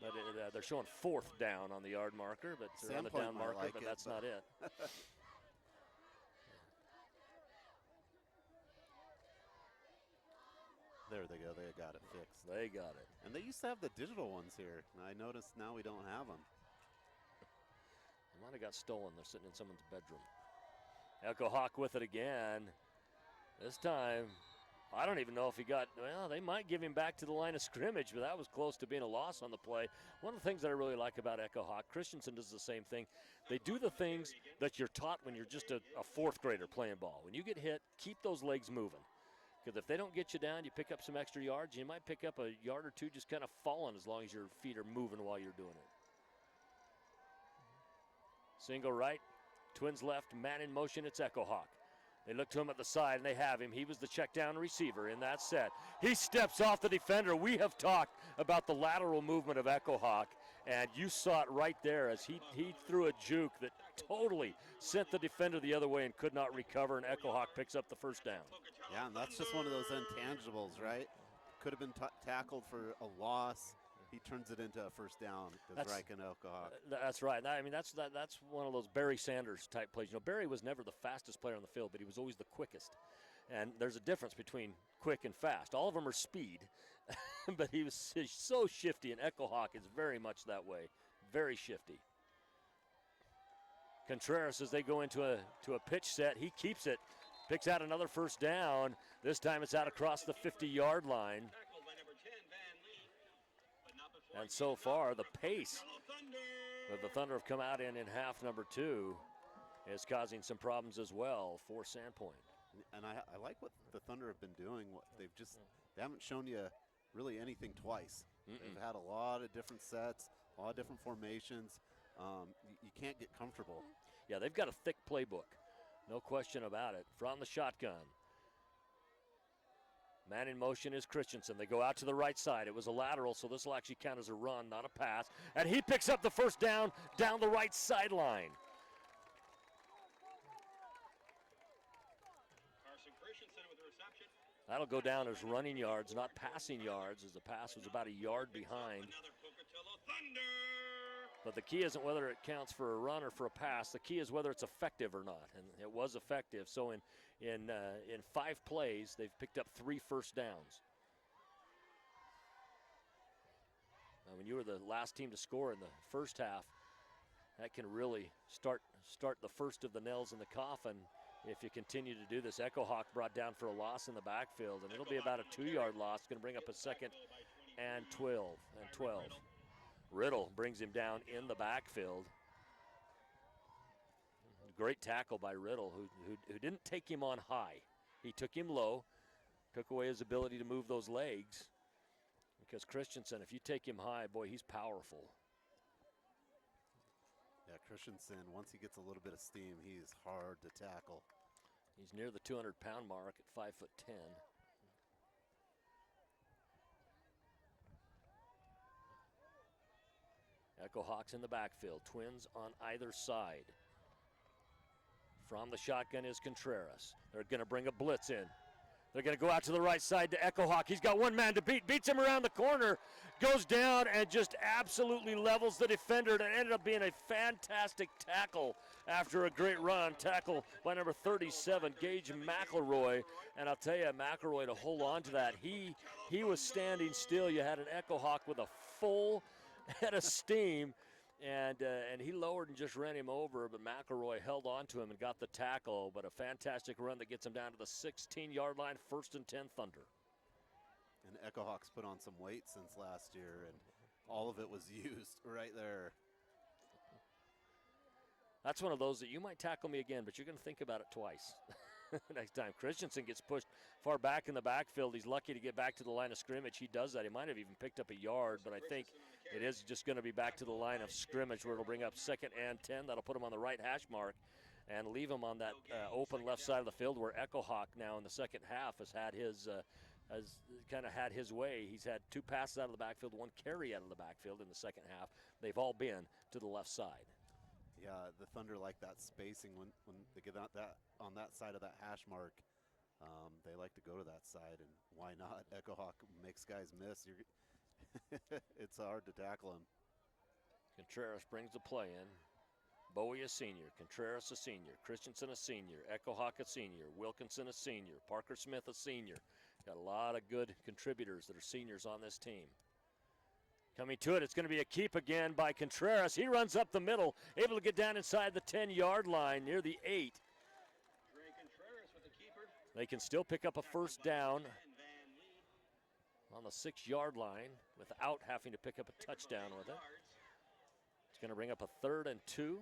But they're showing 4th down on the yard marker, but they're on the down marker, like but that's not it. There they go. They got it fixed. They got it. And they used to have the digital ones here. I noticed now we don't have them. They might have got stolen. They're sitting in someone's bedroom. Echo Hawk with it again. This time, I don't even know if he got, well, they might give him back to the line of scrimmage, but that was close to being a loss on the play. One of the things that I really like about Echo Hawk, Christensen does the same thing. They do the things that you're taught when you're just a 4th grader playing ball. When you get hit, keep those legs moving. Because if they don't get you down, you pick up some extra yards. You might pick up a yard or two just kind of falling as long as your feet are moving while you're doing it. Single right, twins left, man in motion, it's Echo Hawk. They look to him at the side, and they have him. He was the check down receiver in that set. He steps off the defender. We have talked about the lateral movement of Echo Hawk, and you saw it right there as he threw a juke that totally sent the defender the other way and could not recover, and Echo Hawk picks up the 1st down. Yeah, and that's just one of those intangibles, right? Could have been tackled for a loss. He turns it into a 1st down because Riken Echo Hawk. That's right. I mean, that's one of those Barry Sanders type plays. You know, Barry was never the fastest player on the field, but he was always the quickest. And there's a difference between quick and fast. All of them are speed, but he was so shifty, and Echo Hawk is very much that way, very shifty. Contreras, as they go into a pitch set, he keeps it, picks out another 1st down. This time it's out across the 50-yard line. And so far, the pace that the Thunder have come out in half number 2 is causing some problems as well for Sandpoint. And I like what the Thunder have been doing. They haven't shown you really anything twice. They've had a lot of different sets, a lot of different formations. You can't get comfortable. Yeah, they've got a thick playbook. No question about it. From the shotgun. Man in motion is Christensen. They go out to the right side. It was a lateral, so this will actually count as a run, not a pass. And he picks up the 1st down the right sideline. That'll go down as running yards, not passing yards, as the pass was about a yard behind. But the key isn't whether it counts for a run or for a pass. The key is whether it's effective or not, and it was effective. So in 5 plays, they've picked up 3 1st downs. Now, when you were the last team to score in the first half, that can really start the first of the nails in the coffin if you continue to do this. Echo Hawk brought down for a loss in the backfield, and it'll be about a 2-yard loss. It's going to bring up a 2nd and 12. Riddle brings him down in the backfield. Great tackle by Riddle, who didn't take him on high. He took him low, took away his ability to move those legs. Because Christensen, if you take him high, boy, he's powerful. Yeah, Christensen, once he gets a little bit of steam, he is hard to tackle. He's near the 200-pound mark at 5'10". Echo Hawks in the backfield, twins on either side. From the shotgun is Contreras. They're going to bring a blitz in. They're going to go out to the right side to Echo Hawk. He's got one man to beat, beats him around the corner, goes down and just absolutely levels the defender. It ended up being a fantastic tackle after a great run. Tackle by number 37, Gage McElroy. And I'll tell you, McElroy, to hold on to that, he was standing still. You had an Echo Hawk with a full head of steam. And he lowered and just ran him over, but McElroy held on to him and got the tackle. But a fantastic run that gets him down to the 16-yard line, 1st and 10 Thunder. And Echo Hawks put on some weight since last year, and all of it was used right there. That's one of those that you might tackle me again, but you're going to think about it twice. Next time. Christensen gets pushed far back in the backfield. He's lucky to get back to the line of scrimmage. He does that. He might have even picked up a yard, but I think it is just going to be back to the line of scrimmage where it'll bring up 2nd and 10. That'll put him on the right hash mark and leave him on that open left side of the field where Echo Hawk now in the second half has had his way. He's had 2 passes out of the backfield, 1 carry out of the backfield in the second half. They've all been to the left side. Yeah, the Thunder like that spacing when they get out that on that side of that hash mark. They like to go to that side, and why not? Echo Hawk makes guys miss. It's hard to tackle him. Contreras brings the play in. Bowie a senior, Contreras a senior, Christensen a senior, Echo Hawk a senior, Wilkinson a senior, Parker Smith a senior. Got a lot of good contributors that are seniors on this team. Coming to it, it's going to be a keep again by Contreras. He runs up the middle, able to get down inside the 10-yard line near the 8. They can still pick up a first down on the 6-yard line without having to pick up a touchdown with it. It's going to bring up a 3rd and 2.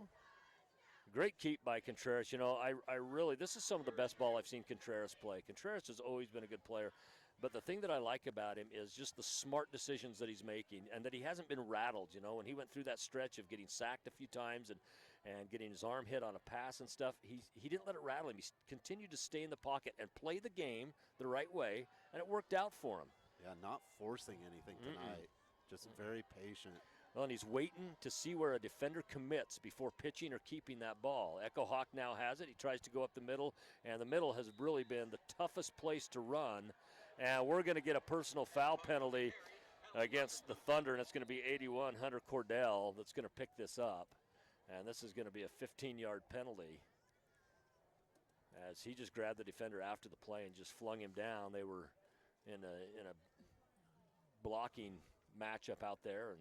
Great keep by Contreras. You know, I really, this is some of the best ball I've seen Contreras play. Contreras has always been a good player. But the thing that I like about him is just the smart decisions that he's making and that he hasn't been rattled. You know, when he went through that stretch of getting sacked a few times and getting his arm hit on a pass and stuff, he didn't let it rattle him. He continued to stay in the pocket and play the game the right way, and it worked out for him. Yeah, not forcing anything tonight, just very patient. Well, and he's waiting to see where a defender commits before pitching or keeping that ball. Echo Hawk now has it. He tries to go up the middle, and the middle has really been the toughest place to run. And we're going to get a personal foul penalty against the Thunder, and it's going to be 81 Hunter Cordell that's going to pick this up. And this is going to be a 15-yard penalty as he just grabbed the defender after the play and just flung him down. They were in a blocking matchup out there, and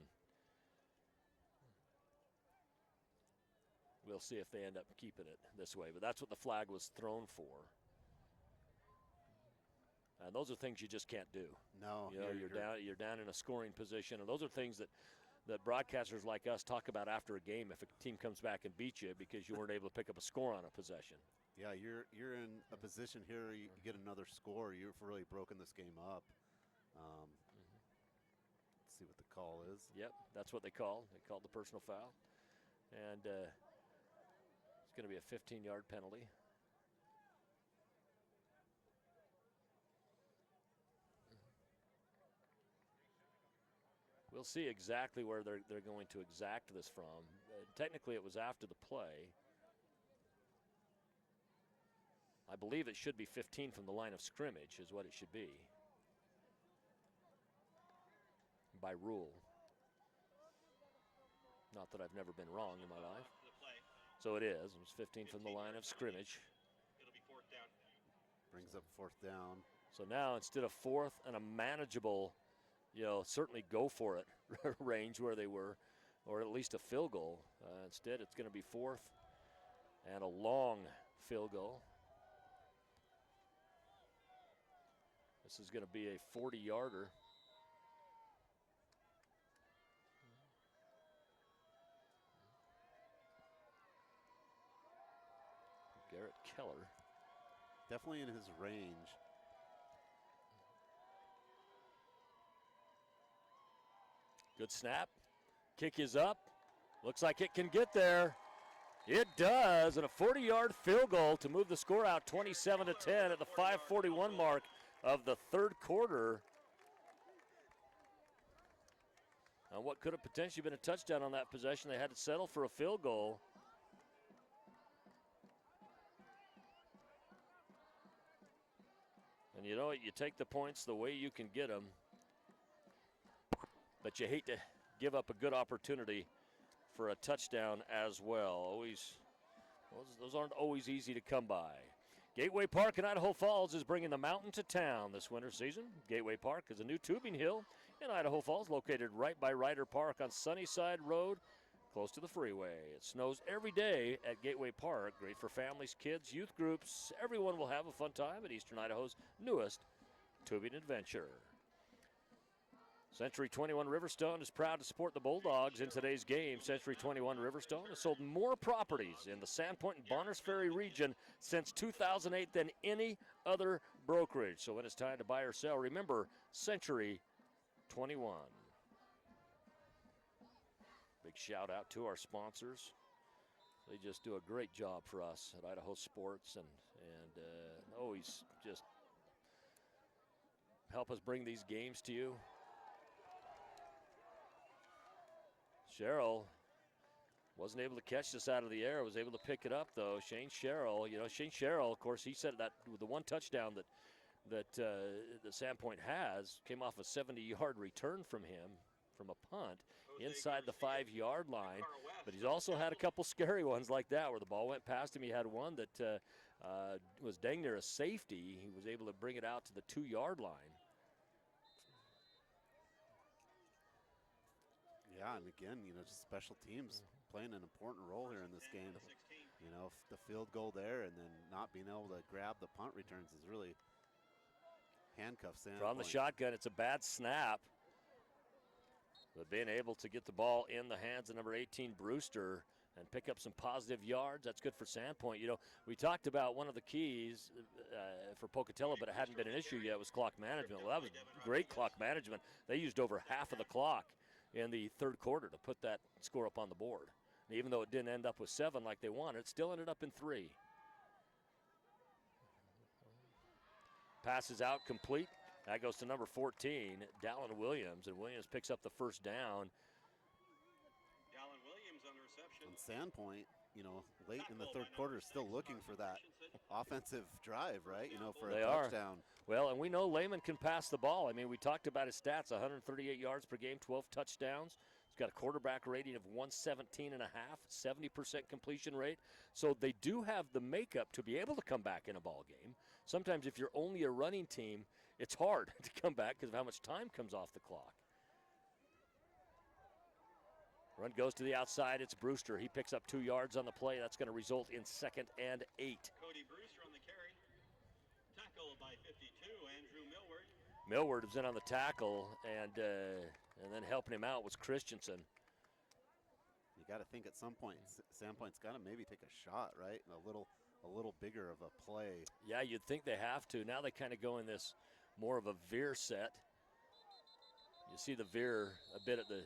we'll see if they end up keeping it this way. But that's what the flag was thrown for. And those are things you just can't do. No, you know, you're down in a scoring position, and those are things that broadcasters like us talk about after a game if a team comes back and beats you because you weren't able to pick up a score on a possession. Yeah, you're in a position here, you get another score, you've really broken this game up. Let's see what the call is. Yep, that's what they called. They called the personal foul. And it's going to be a 15-yard penalty. We'll see exactly where they're going to exact this from. Technically, it was after the play. I believe it should be 15 from the line of scrimmage is what it should be by rule. Not that I've never been wrong in my life. So it is. It was 15 from the line of scrimmage. It'll be 4th down. Brings up 4th down. So now instead of 4th and a manageable, you know, certainly go for it range where they were, or at least a field goal. Instead, it's going to be 4th and a long field goal. This is going to be a 40-yarder. Garrett Keller. Definitely in his range. Good snap. Kick is up. Looks like it can get there. It does, and a 40-yard field goal to move the score out 27-10 at the 5:41 mark of the 3rd quarter. on what could have potentially been a touchdown on that possession. They had to settle for a field goal. And you know what? You take the points the way you can get them. But you hate to give up a good opportunity for a touchdown as well. Those aren't always easy to come by. Gateway Park in Idaho Falls is bringing the mountain to town this winter season. Gateway Park is a new tubing hill in Idaho Falls, located right by Ryder Park on Sunnyside Road, close to the freeway. It snows every day at Gateway Park. Great for families, kids, youth groups. Everyone will have a fun time at Eastern Idaho's newest tubing adventure. Century 21 Riverstone is proud to support the Bulldogs in today's game. Century 21 Riverstone has sold more properties in the Sandpoint and Bonners Ferry region since 2008 than any other brokerage. So when it's time to buy or sell, remember Century 21. Big shout out to our sponsors. They just do a great job for us at Idaho Sports and always just help us bring these games to you. Sherrill wasn't able to catch this out of the air, was able to pick it up though. Shane Sherrill, of course, he said that the one touchdown that the Sandpoint has came off a 70-yard return from him from a punt inside the 5-yard line. But he's also had a couple scary ones like that where the ball went past him. He had one that was dang near a safety. He was able to bring it out to the 2-yard line. Yeah, and again, just special teams playing an important role here in this game. The field goal there and then not being able to grab the punt returns is really handcuffs Sandpoint. From the shotgun, it's a bad snap. But being able to get the ball in the hands of number 18, Brewster, and pick up some positive yards, that's good for Sandpoint. We talked about one of the keys for Pocatello, but it hadn't been an issue yet, was clock management. Well, that was great clock management. They used over half of the clock in the third quarter to put that score up on the board. And even though it didn't end up with 7 like they wanted, it still ended up in 3. Passes out complete. That goes to number 14, Dallin Williams, and Williams picks up the first down. Dallin Williams on the reception. And Sandpoint, late in the third quarter is still looking for that offensive drive, right? For a touchdown. Well, and we know Lehman can pass the ball. I mean, we talked about his stats, 138 yards per game, 12 touchdowns. He's got a quarterback rating of 117.5, 70% completion rate. So they do have the makeup to be able to come back in a ball game. Sometimes if you're only a running team, it's hard to come back because of how much time comes off the clock. Run goes to the outside. It's Brewster. He picks up 2 yards on the play. That's going to result in 2nd and 8. Cody Brewster on the carry. Tackle by 52, Andrew Millward. Millward was in on the tackle, and then helping him out was Christensen. You got to think at some point, Sandpoint's got to maybe take a shot, right? A little bigger of a play. Yeah, you'd think they have to. Now they kind of go in this more of a veer set. You see the veer a bit at the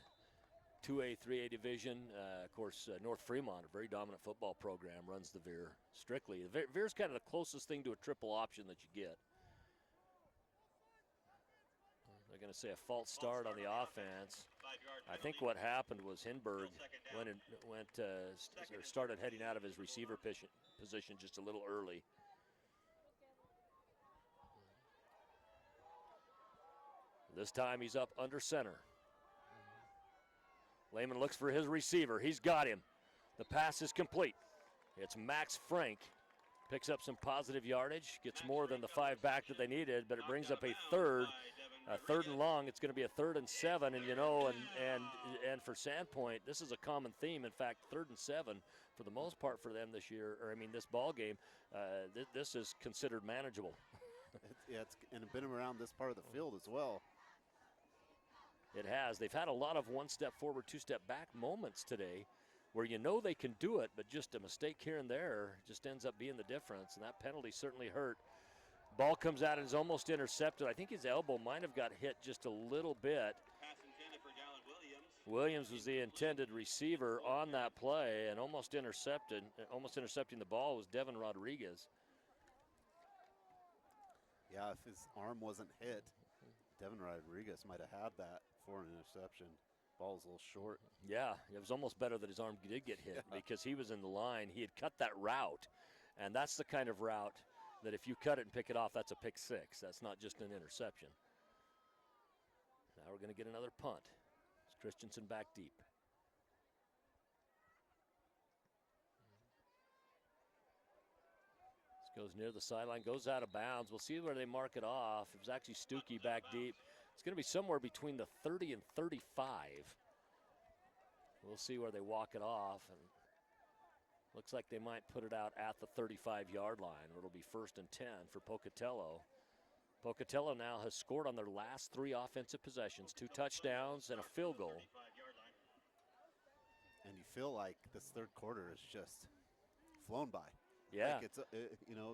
2A, 3A division. Of course, North Fremont, a very dominant football program, runs the veer strictly. The veer's kind of the closest thing to a triple option that you get. They're going to say a false start on the offense. I think what happened was Hinberg started heading out of his receiver position just a little early. This time he's up under center. Lehman looks for his receiver. He's got him. The pass is complete. It's Max Frank. Picks up some positive yardage. Gets more than the 5 back that they needed, but it brings up a third and long. It's going to be a 3rd and 7, and and for Sandpoint, this is a common theme. In fact, 3rd and 7 for the most part for them this year, this ball game. This is considered manageable. It's been around this part of the field as well. It has. They've had a lot of 1-step forward, 2-step back moments today where they can do it, but just a mistake here and there just ends up being the difference, and that penalty certainly hurt. Ball comes out and is almost intercepted. I think his elbow might have got hit just a little bit. Pass intended for Dallin Williams. Williams was the intended receiver on that play and almost intercepting the ball was Devin Rodriguez. Yeah, if his arm wasn't hit, Devin Rodriguez might have had that for an interception. ball was a little short. Yeah, it was almost better that his arm did get hit because he was in the line. He had cut that route, and that's the kind of route that if you cut it and pick it off, that's a pick six. That's not just an interception. Now we're going to get another punt. It's Christensen back deep. This goes near the sideline, goes out of bounds. We'll see where they mark it off. It was actually Stuckey back deep. It's going to be somewhere between the 30 and 35. We'll see where they walk it off. And looks like they might put it out at the 35-yard line, where it'll be 1st and 10 for Pocatello. Pocatello now has scored on their last 3 offensive possessions, 2 touchdowns and a field goal. And you feel like this third quarter is just flown by. Yeah. Like it's,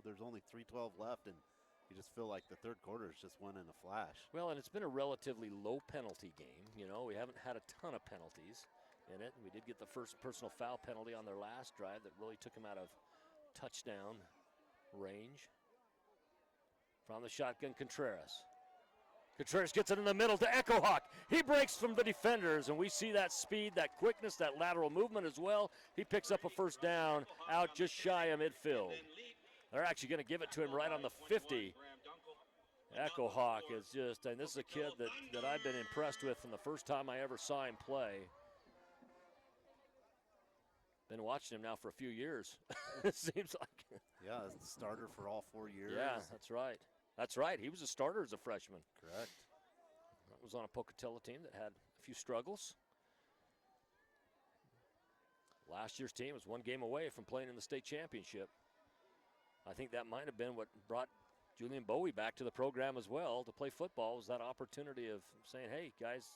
there's only 3:12 left, and you just feel like the third quarter has just went in a flash. Well, and it's been a relatively low penalty game. We haven't had a ton of penalties in it. We did get the first personal foul penalty on their last drive that really took them out of touchdown range. From the shotgun, Contreras. Contreras gets it in the middle to Echo Hawk. He breaks from the defenders, and we see that speed, that quickness, that lateral movement as well. He picks up a first down out just shy of midfield. They're actually going to give it to him right on the 50. Echo Hawk is just, and this is a kid that I've been impressed with from the first time I ever saw him play. Been watching him now for a few years, it seems like. Yeah, as the starter for all 4 years. Yeah, that's right. That's right. He was a starter as a freshman. Correct. That was on a Pocatello team that had a few struggles. Last year's team was 1 game away from playing in the state championship. I think that might have been what brought Julian Bowie back to the program as well to play football, was that opportunity of saying, hey, guys,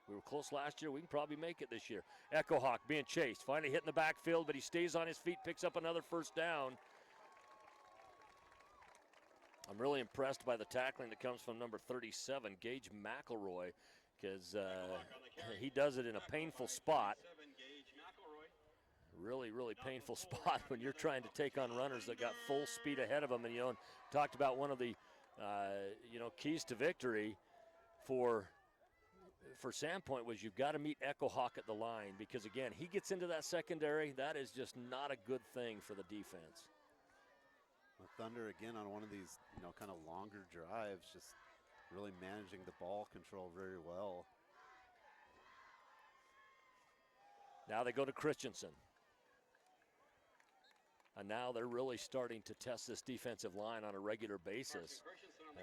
we were close last year. We can probably make it this year. Echo Hawk being chased, finally hitting the backfield, but he stays on his feet, picks up another first down. I'm really impressed by the tackling that comes from number 37, Gage McElroy, because he does it in a painful spot. Really, really painful spot when you're trying to take on runners that got full speed ahead of them. And, talked about one of the, keys to victory for Sandpoint was you've got to meet Echo Hawk at the line, because, again, he gets into that secondary. That is just not a good thing for the defense. Thunder again on one of these, kind of longer drives, just really managing the ball control very well. Now they go to Christensen. And now they're really starting to test this defensive line on a regular basis.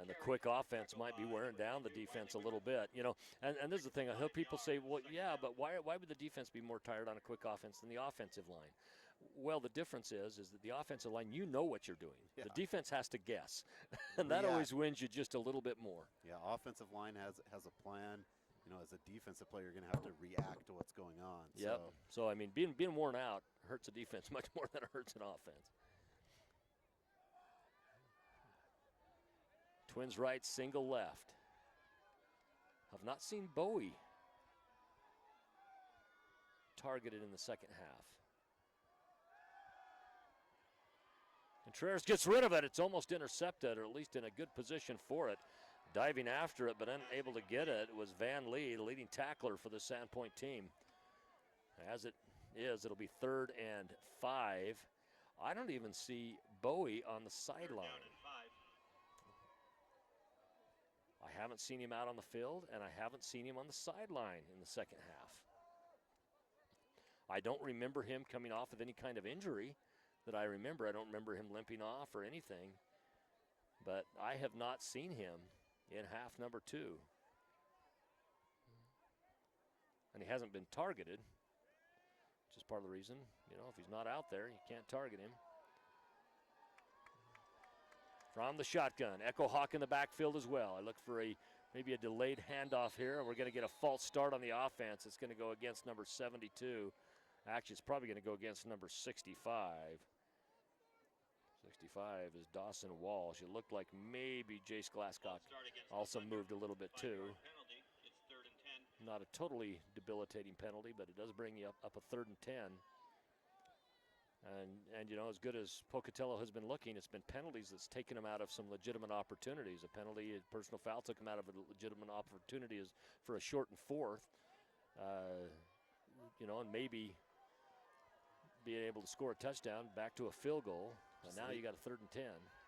And the quick offense might be wearing down the defense a little bit. And this is the thing. I hear people say, well, yeah, but why would the defense be more tired on a quick offense than the offensive line? Well, the difference is that the offensive line, you know what you're doing. Yeah. The defense has to guess, and that always wins you just a little bit more. Yeah, offensive line has a plan. As a defensive player, you're going to have to react to what's going on. Yep. So I mean, being worn out hurts a defense much more than it hurts an offense. Twins right, single left. I've not seen Bowie targeted in the second half. Contreras gets rid of it. It's almost intercepted, or at least in a good position for it. Diving after it, but unable to get it, was Van Lee, the leading tackler for the Sandpoint team. As it is, it'll be 3rd and 5. I don't even see Bowie on the sideline. I haven't seen him out on the field, and I haven't seen him on the sideline in the second half. I don't remember him coming off of any kind of injury that I remember. I don't remember him limping off or anything, but I have not seen him in half number 2. And he hasn't been targeted, which is part of the reason, if he's not out there, you can't target him. From the shotgun, Echo Hawk in the backfield as well. I look for maybe a delayed handoff here, and we're going to get a false start on the offense. It's going to go against number 72. Actually, it's probably going to go against number 65. 65 is Dawson Walsh. It looked like maybe Jace Glasscock also moved a little bit too. Not a totally debilitating penalty, but it does bring you up a 3rd and 10. And as good as Pocatello has been looking, it's been penalties that's taken him out of some legitimate opportunities. A penalty, a personal foul, took him out of a legitimate opportunity for a short and 4th. and maybe being able to score a touchdown, back to a field goal. And now you got a 3rd and 10.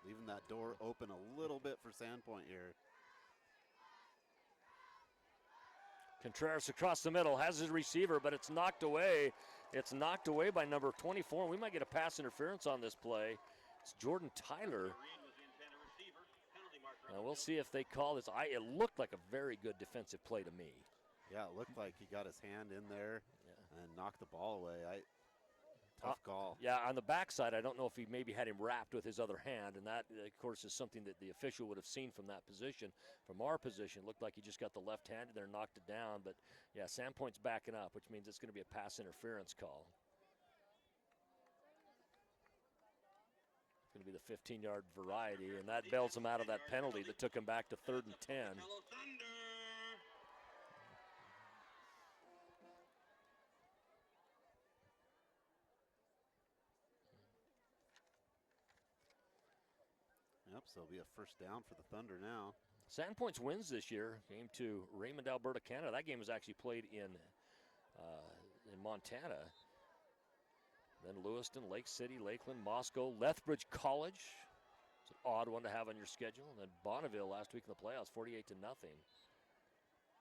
Leaving that door open a little bit for Sandpoint here. Contreras across the middle, has his receiver, but it's knocked away. It's knocked away by number 24. We might get a pass interference on this play. It's Jordan Tyler. We'll see if they call this. It looked like a very good defensive play to me. Yeah, it looked like he got his hand in there and knocked the ball away. Tough call. Yeah, on the backside, I don't know if he maybe had him wrapped with his other hand, and that, of course, is something that the official would have seen from that position. From our position, it looked like he just got the left hand in there and knocked it down. But, yeah, Sandpoint's backing up, which means it's going to be a pass interference call. It's going to be the 15-yard variety, and that bails him out of that penalty that took him back to 3rd and 10. Yep, so it'll be a first down for the Thunder now. Sandpoint's wins this year came to Raymond, Alberta, Canada. That game was actually played in Montana. Then Lewiston, Lake City, Lakeland, Moscow, Lethbridge College. It's an odd one to have on your schedule. And then Bonneville last week in the playoffs, 48-0.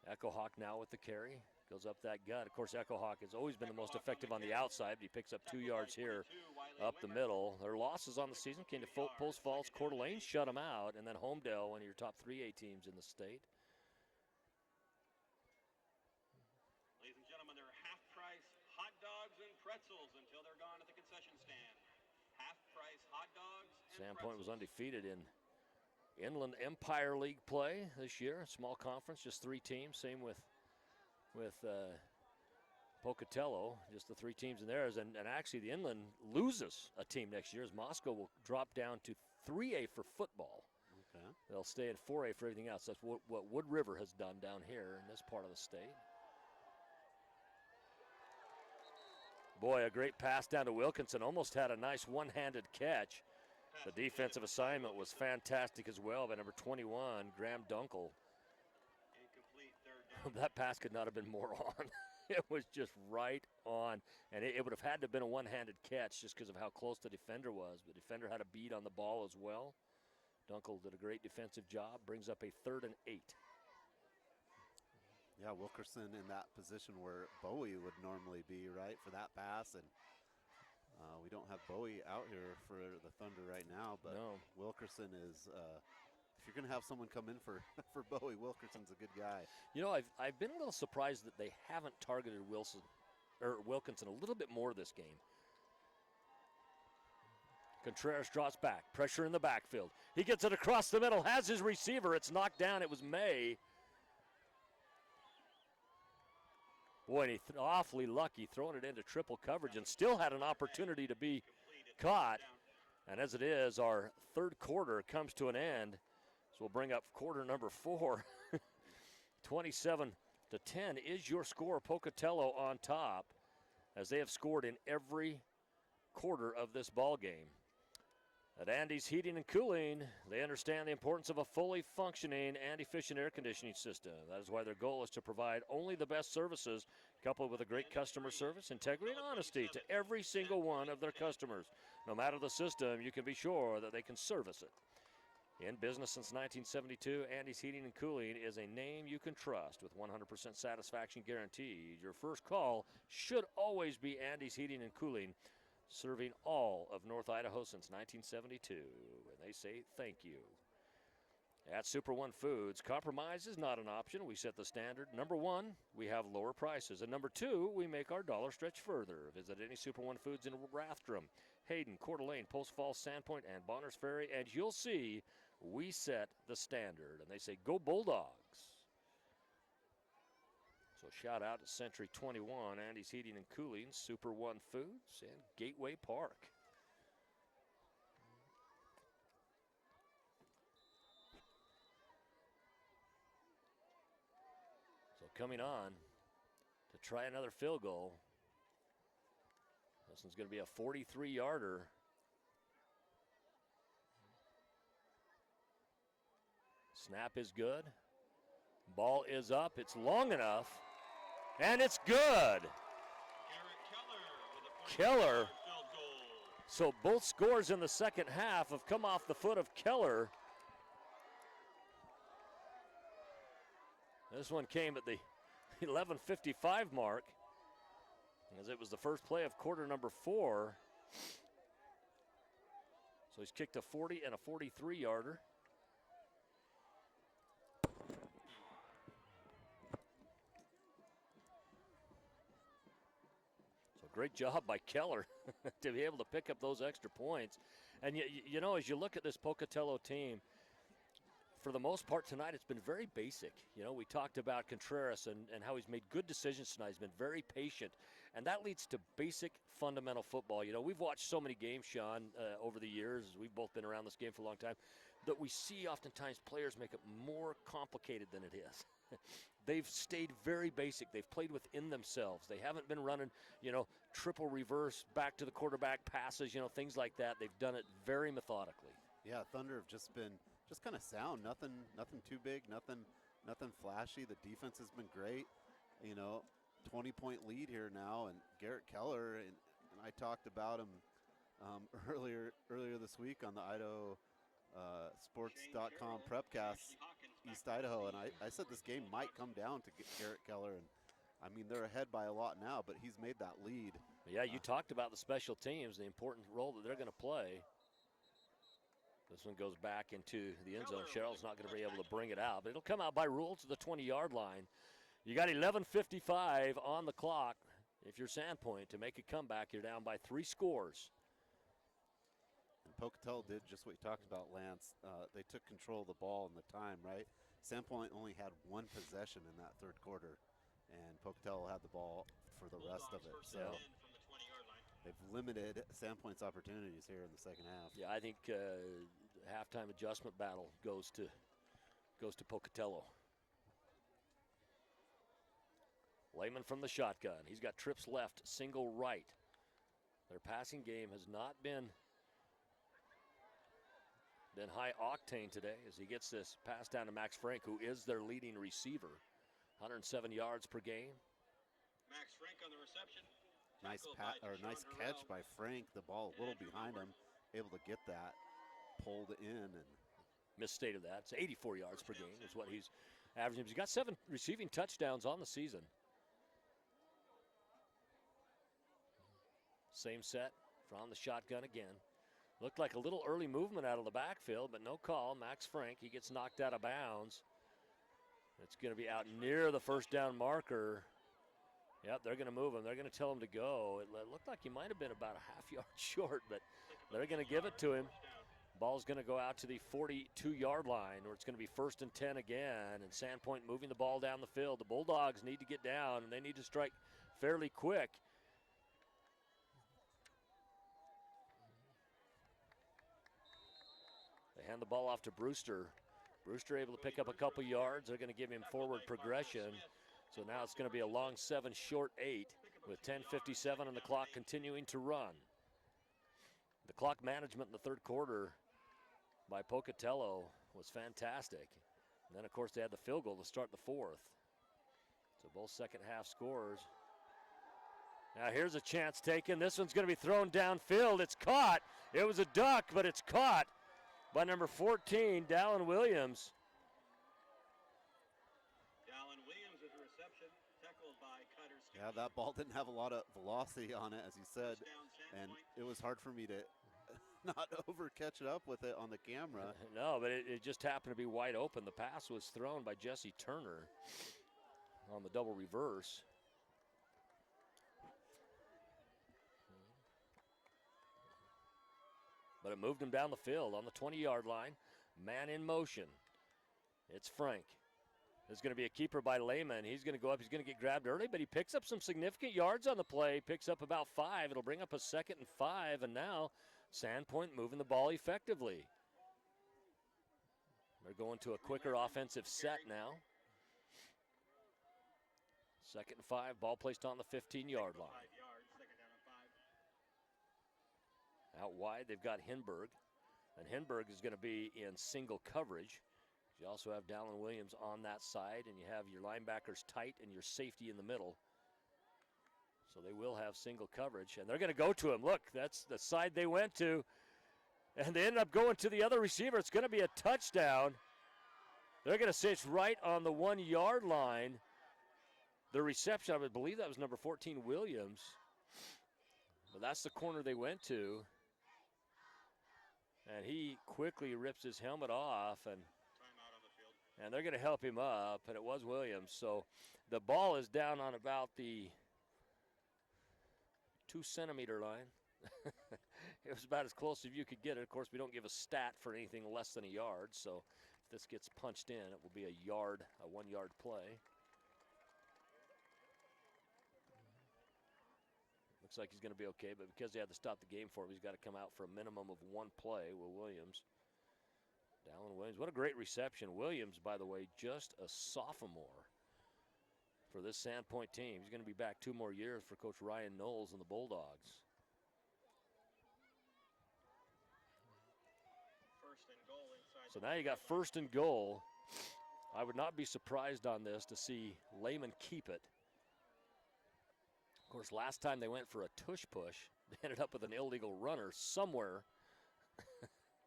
Echo Hawk now with the carry. Goes up that gut. Of course, Echo Hawk has always been the most effective on the outside, but he picks up 2 yards here up the middle. Their losses on the season came to Post Falls, Coeur d'Alene shut them out, and then Homedale, one of your top 3A teams in the state. Ladies and gentlemen, there are half-price hot dogs and pretzels until they're gone at the concession stand. Half-price hot dogs and Sandpoint was undefeated in Inland Empire League play this year. Small conference, just 3 teams. Same with Pocatello, just the 3 teams in there. And actually the Inland loses a team next year as Moscow will drop down to 3A for football. Okay. They'll stay at 4A for everything else. That's what Wood River has done down here in this part of the state. Boy, a great pass down to Wilkinson. Almost had a nice one-handed catch. The defensive assignment was fantastic as well by number 21, Graham Dunkel. That pass could not have been more on. It was just right on. And it would have had to have been a one-handed catch just because of how close the defender was. The defender had a bead on the ball as well. Dunkel did a great defensive job. Brings up a 3rd and 8. Yeah, Wilkerson in that position where Bowie would normally be, right, for that pass. And we don't have Bowie out here for the Thunder right now. But no. Wilkerson is... if you're going to have someone come in for Bowie, Wilkerson's a good guy. You know, I've been a little surprised that they haven't targeted Wilkinson a little bit more this game. Contreras draws back, pressure in the backfield. He gets it across the middle, has his receiver. It's knocked down. It was May. Boy, and he's awfully lucky throwing it into triple coverage and still had an opportunity to be caught. And as it is, our 3rd quarter comes to an end. So we'll bring up quarter number 4. 27-10 is your score. Pocatello on top as they have scored in every quarter of this ball game. At Andy's Heating and Cooling, they understand the importance of a fully functioning and efficient air conditioning system. That is why their goal is to provide only the best services, coupled with a great customer service, integrity, and honesty to every single one of their customers. No matter the system, you can be sure that they can service it. In business since 1972, Andy's Heating and Cooling is a name you can trust with 100% satisfaction guaranteed. Your first call should always be Andy's Heating and Cooling, serving all of North Idaho since 1972. And they say thank you. At Super One Foods, compromise is not an option. We set the standard. Number 1, we have lower prices. And number 2, we make our dollar stretch further. Visit any Super One Foods in Rathdrum, Hayden, Coeur d'Alene, Post Falls, Sandpoint, and Bonners Ferry, and you'll see we set the standard. And they say, go Bulldogs. So shout out to Century 21, Andy's Heating and Cooling, Super One Foods, and Gateway Park. So coming on to try another field goal. This one's going to be a 43-yarder. Snap is good. Ball is up. It's long enough. And it's good. Keller. So both scores in the second half have come off the foot of Keller. This one came at the 11:55 mark, as it was the first play of quarter number 4. So he's kicked a 40 and a 43-yarder. So great job by Keller to be able to pick up those extra points. And you know, as you look at this Pocatello team, for the most part tonight, it's been very basic. You know, we talked about Contreras and how he's made good decisions tonight. He's been very patient, and that leads to basic fundamental football. You know, we've watched so many games, Sean, over the years. We've both been around this game for a long time, that we see oftentimes players make it more complicated than it is. They've stayed very basic. They've played within themselves. They haven't been running, you know, triple reverse, back to the quarterback passes, you know, things like that. They've done it very methodically. Yeah, Thunder have just been kind of sound. Nothing too big, nothing flashy. The defense has been great. You know, 20-point lead here now, and Garrett Keller, and I talked about him earlier this week on the IdahoSports.com Prepcast, East Idaho, and I said this game might come down to Garrett Keller, and I mean, they're ahead by a lot now, but he's made that lead. Yeah, you talked about the special teams, the important role that they're going to play. This one goes back into the end zone. Sherrill's not going to be able to bring it out, but it'll come out by rule to the 20-yard line. You got 11:55 on the clock. If you're Sandpoint, to make a comeback, you're down by 3 scores. And Pocatello did just what you talked about, Lance. They took control of the ball in the time, right? Sandpoint only had 1 possession in that third quarter, and Pocatello had the ball for the rest of it. So they've limited Sandpoint's opportunities here in the second half. Yeah, I think halftime adjustment battle goes to Pocatello. Lehman from the shotgun. He's got trips left, single right. Their passing game has not been high octane today, as he gets this pass down to Max Frank, who is their leading receiver. 107 yards per game. Max Frank on the reception. Nice catch by Frank. The ball a little behind him, able to get that pulled in. And misstated that. It's 84 yards per game is what he's averaging. He's got 7 receiving touchdowns on the season. Same set from the shotgun again. Looked like a little early movement out of the backfield, but no call. Max Frank, he gets knocked out of bounds. It's going to be out near the first down marker. Yep, they're going to move him. They're going to tell him to go. It looked like he might have been about a half yard short, but they're going to give it to him. Ball's going to go out to the 42-yard line, where it's going to be 1st and 10 again, and Sandpoint moving the ball down the field. The Bulldogs need to get down, and they need to strike fairly quick. They hand the ball off to Brewster. Brewster able to pick up a couple yards. They're going to give him forward progression. So now it's going to be a long 7, short 8, with 10:57 on the clock, continuing to run. The clock management in the third quarter by Pocatello was fantastic. And then, of course, they had the field goal to start the fourth. So both second half scores. Now here's a chance taken. This one's going to be thrown downfield. It's caught. It was a duck, but it's caught by number 14, Dallin Williams. Dallin Williams with the reception, tackled by Cutter. Yeah, that ball didn't have a lot of velocity on it, as you said, and it was hard for me to not catch it up with it on the camera. No, but it just happened to be wide open. The pass was thrown by Jesse Turner on the double reverse. But it moved him down the field on the 20-yard line. Man in motion. It's Frank. There's going to be a keeper by Lehman. He's going to go up. He's going to get grabbed early, but he picks up some significant yards on the play. Picks up about 5. It'll bring up a 2nd and 5, and now Sandpoint moving the ball effectively. They're going to a quicker offensive set now. 2nd and 5. Ball placed on the 15-yard line. Out wide, they've got Hinberg, and Hinberg is going to be in single coverage. You also have Dallin Williams on that side, and you have your linebackers tight and your safety in the middle. So they will have single coverage, and they're going to go to him. Look, that's the side they went to, and they ended up going to the other receiver. It's going to be a touchdown. They're going to say it's right on the 1 yard line. The reception, I would believe that was number 14, Williams. But that's the corner they went to. And he quickly rips his helmet off, and they're going to help him up, and it was Williams. So the ball is down on about the 2 centimeter line. It was about as close as you could get it. Of course, we don't give a stat for anything less than a yard, so if this gets punched in, it will be a 1 yard play. Looks like he's going to be okay, but because they had to stop the game for him, he's got to come out for a minimum of 1 play with Williams. Dallin Williams, what a great reception. Williams, by the way, just a sophomore for this Sandpoint team. He's going to be back 2 more years for Coach Ryan Knowles and the Bulldogs. So now you got 1st and goal. I would not be surprised on this to see Lehman keep it. Of course, last time they went for a tush push, they ended up with an illegal runner somewhere.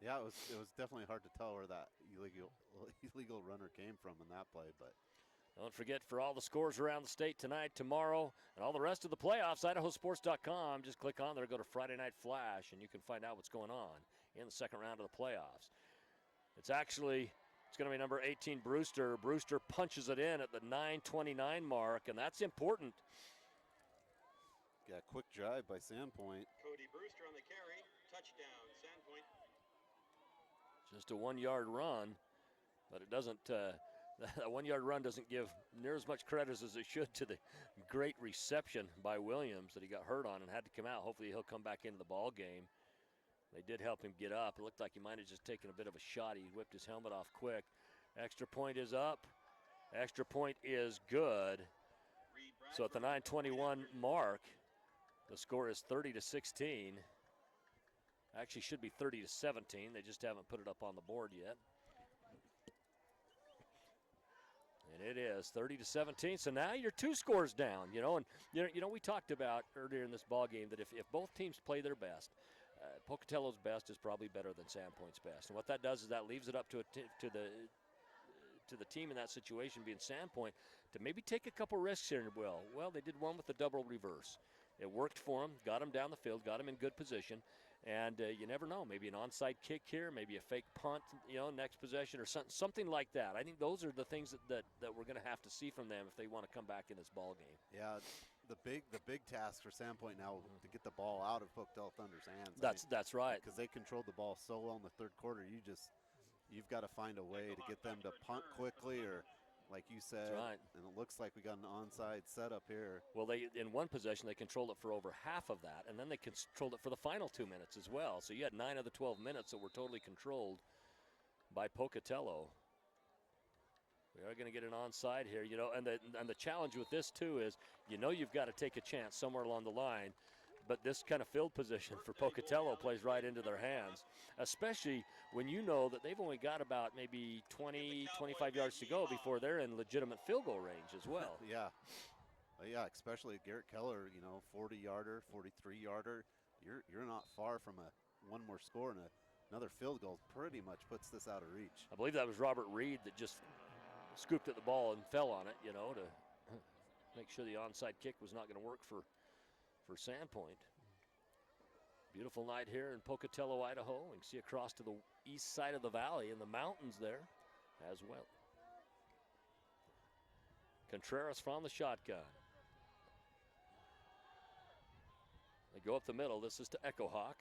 Yeah, it was definitely hard to tell where that illegal runner came from in that play. But don't forget, for all the scores around the state tonight, tomorrow, and all the rest of the playoffs, IdahoSports.com. Just click on there, go to Friday Night Flash, and you can find out what's going on in the second round of the playoffs. It's going to be number 18, Brewster. Brewster punches it in at the 9:29 mark, and that's important. Yeah, quick drive by Sandpoint. Cody Brewster on the carry. Touchdown, Sandpoint. Just a 1 yard run, but it doesn't, that 1 yard run doesn't give near as much credit as it should to the great reception by Williams that he got hurt on and had to come out. Hopefully he'll come back into the ball game. They did help him get up. It looked like he might have just taken a bit of a shot. He whipped his helmet off quick. Extra point is up. Extra point is good. So at the 9:21 mark, the score is 30-16. Actually should be 30-17. They just haven't put it up on the board yet. And it is 30-17. So now you're 2 scores down, and we talked about earlier in this ball game that if both teams play their best, Pocatello's best is probably better than Sandpoint's best. And what that does is that leaves it up to the team in that situation, being Sandpoint, to maybe take a couple risks here. Well, they did one with the double reverse. It worked for them, got them down the field, got them in good position. And you never know, maybe an onside kick here, maybe a fake punt, next possession or something like that. I think those are the things that we're going to have to see from them if they want to come back in this ball game. Yeah, the big task for Sandpoint now to get the ball out of Pocatello Thunder's hands. That's right. Because they controlled the ball so well in the 3rd quarter. You've got to find a way to get them to punt quickly, or like you said. That's right. And it looks like we got an onside setup here. Well, in one possession, they controlled it for over half of that, and then they controlled it for the final 2 minutes as well. So you had 9 of the 12 minutes that were totally controlled by Pocatello. We are going to get an onside here, and the challenge with this too is, you've got to take a chance somewhere along the line, but this kind of field position for Pocatello plays right into their hands, especially when you know that they've only got about maybe 20, 25 yards to go before they're in legitimate field goal range as well. Yeah, especially Garrett Keller, 40-yarder, 43-yarder. You're not far from one more score, and another field goal pretty much puts this out of reach. I believe that was Robert Reed that just scooped at the ball and fell on it, to make sure the onside kick was not going to work for Sandpoint. Beautiful night here in Pocatello, Idaho. You can see across to the east side of the valley and the mountains there as well. Contreras from the shotgun. They go up the middle. This is to Echo Hawk.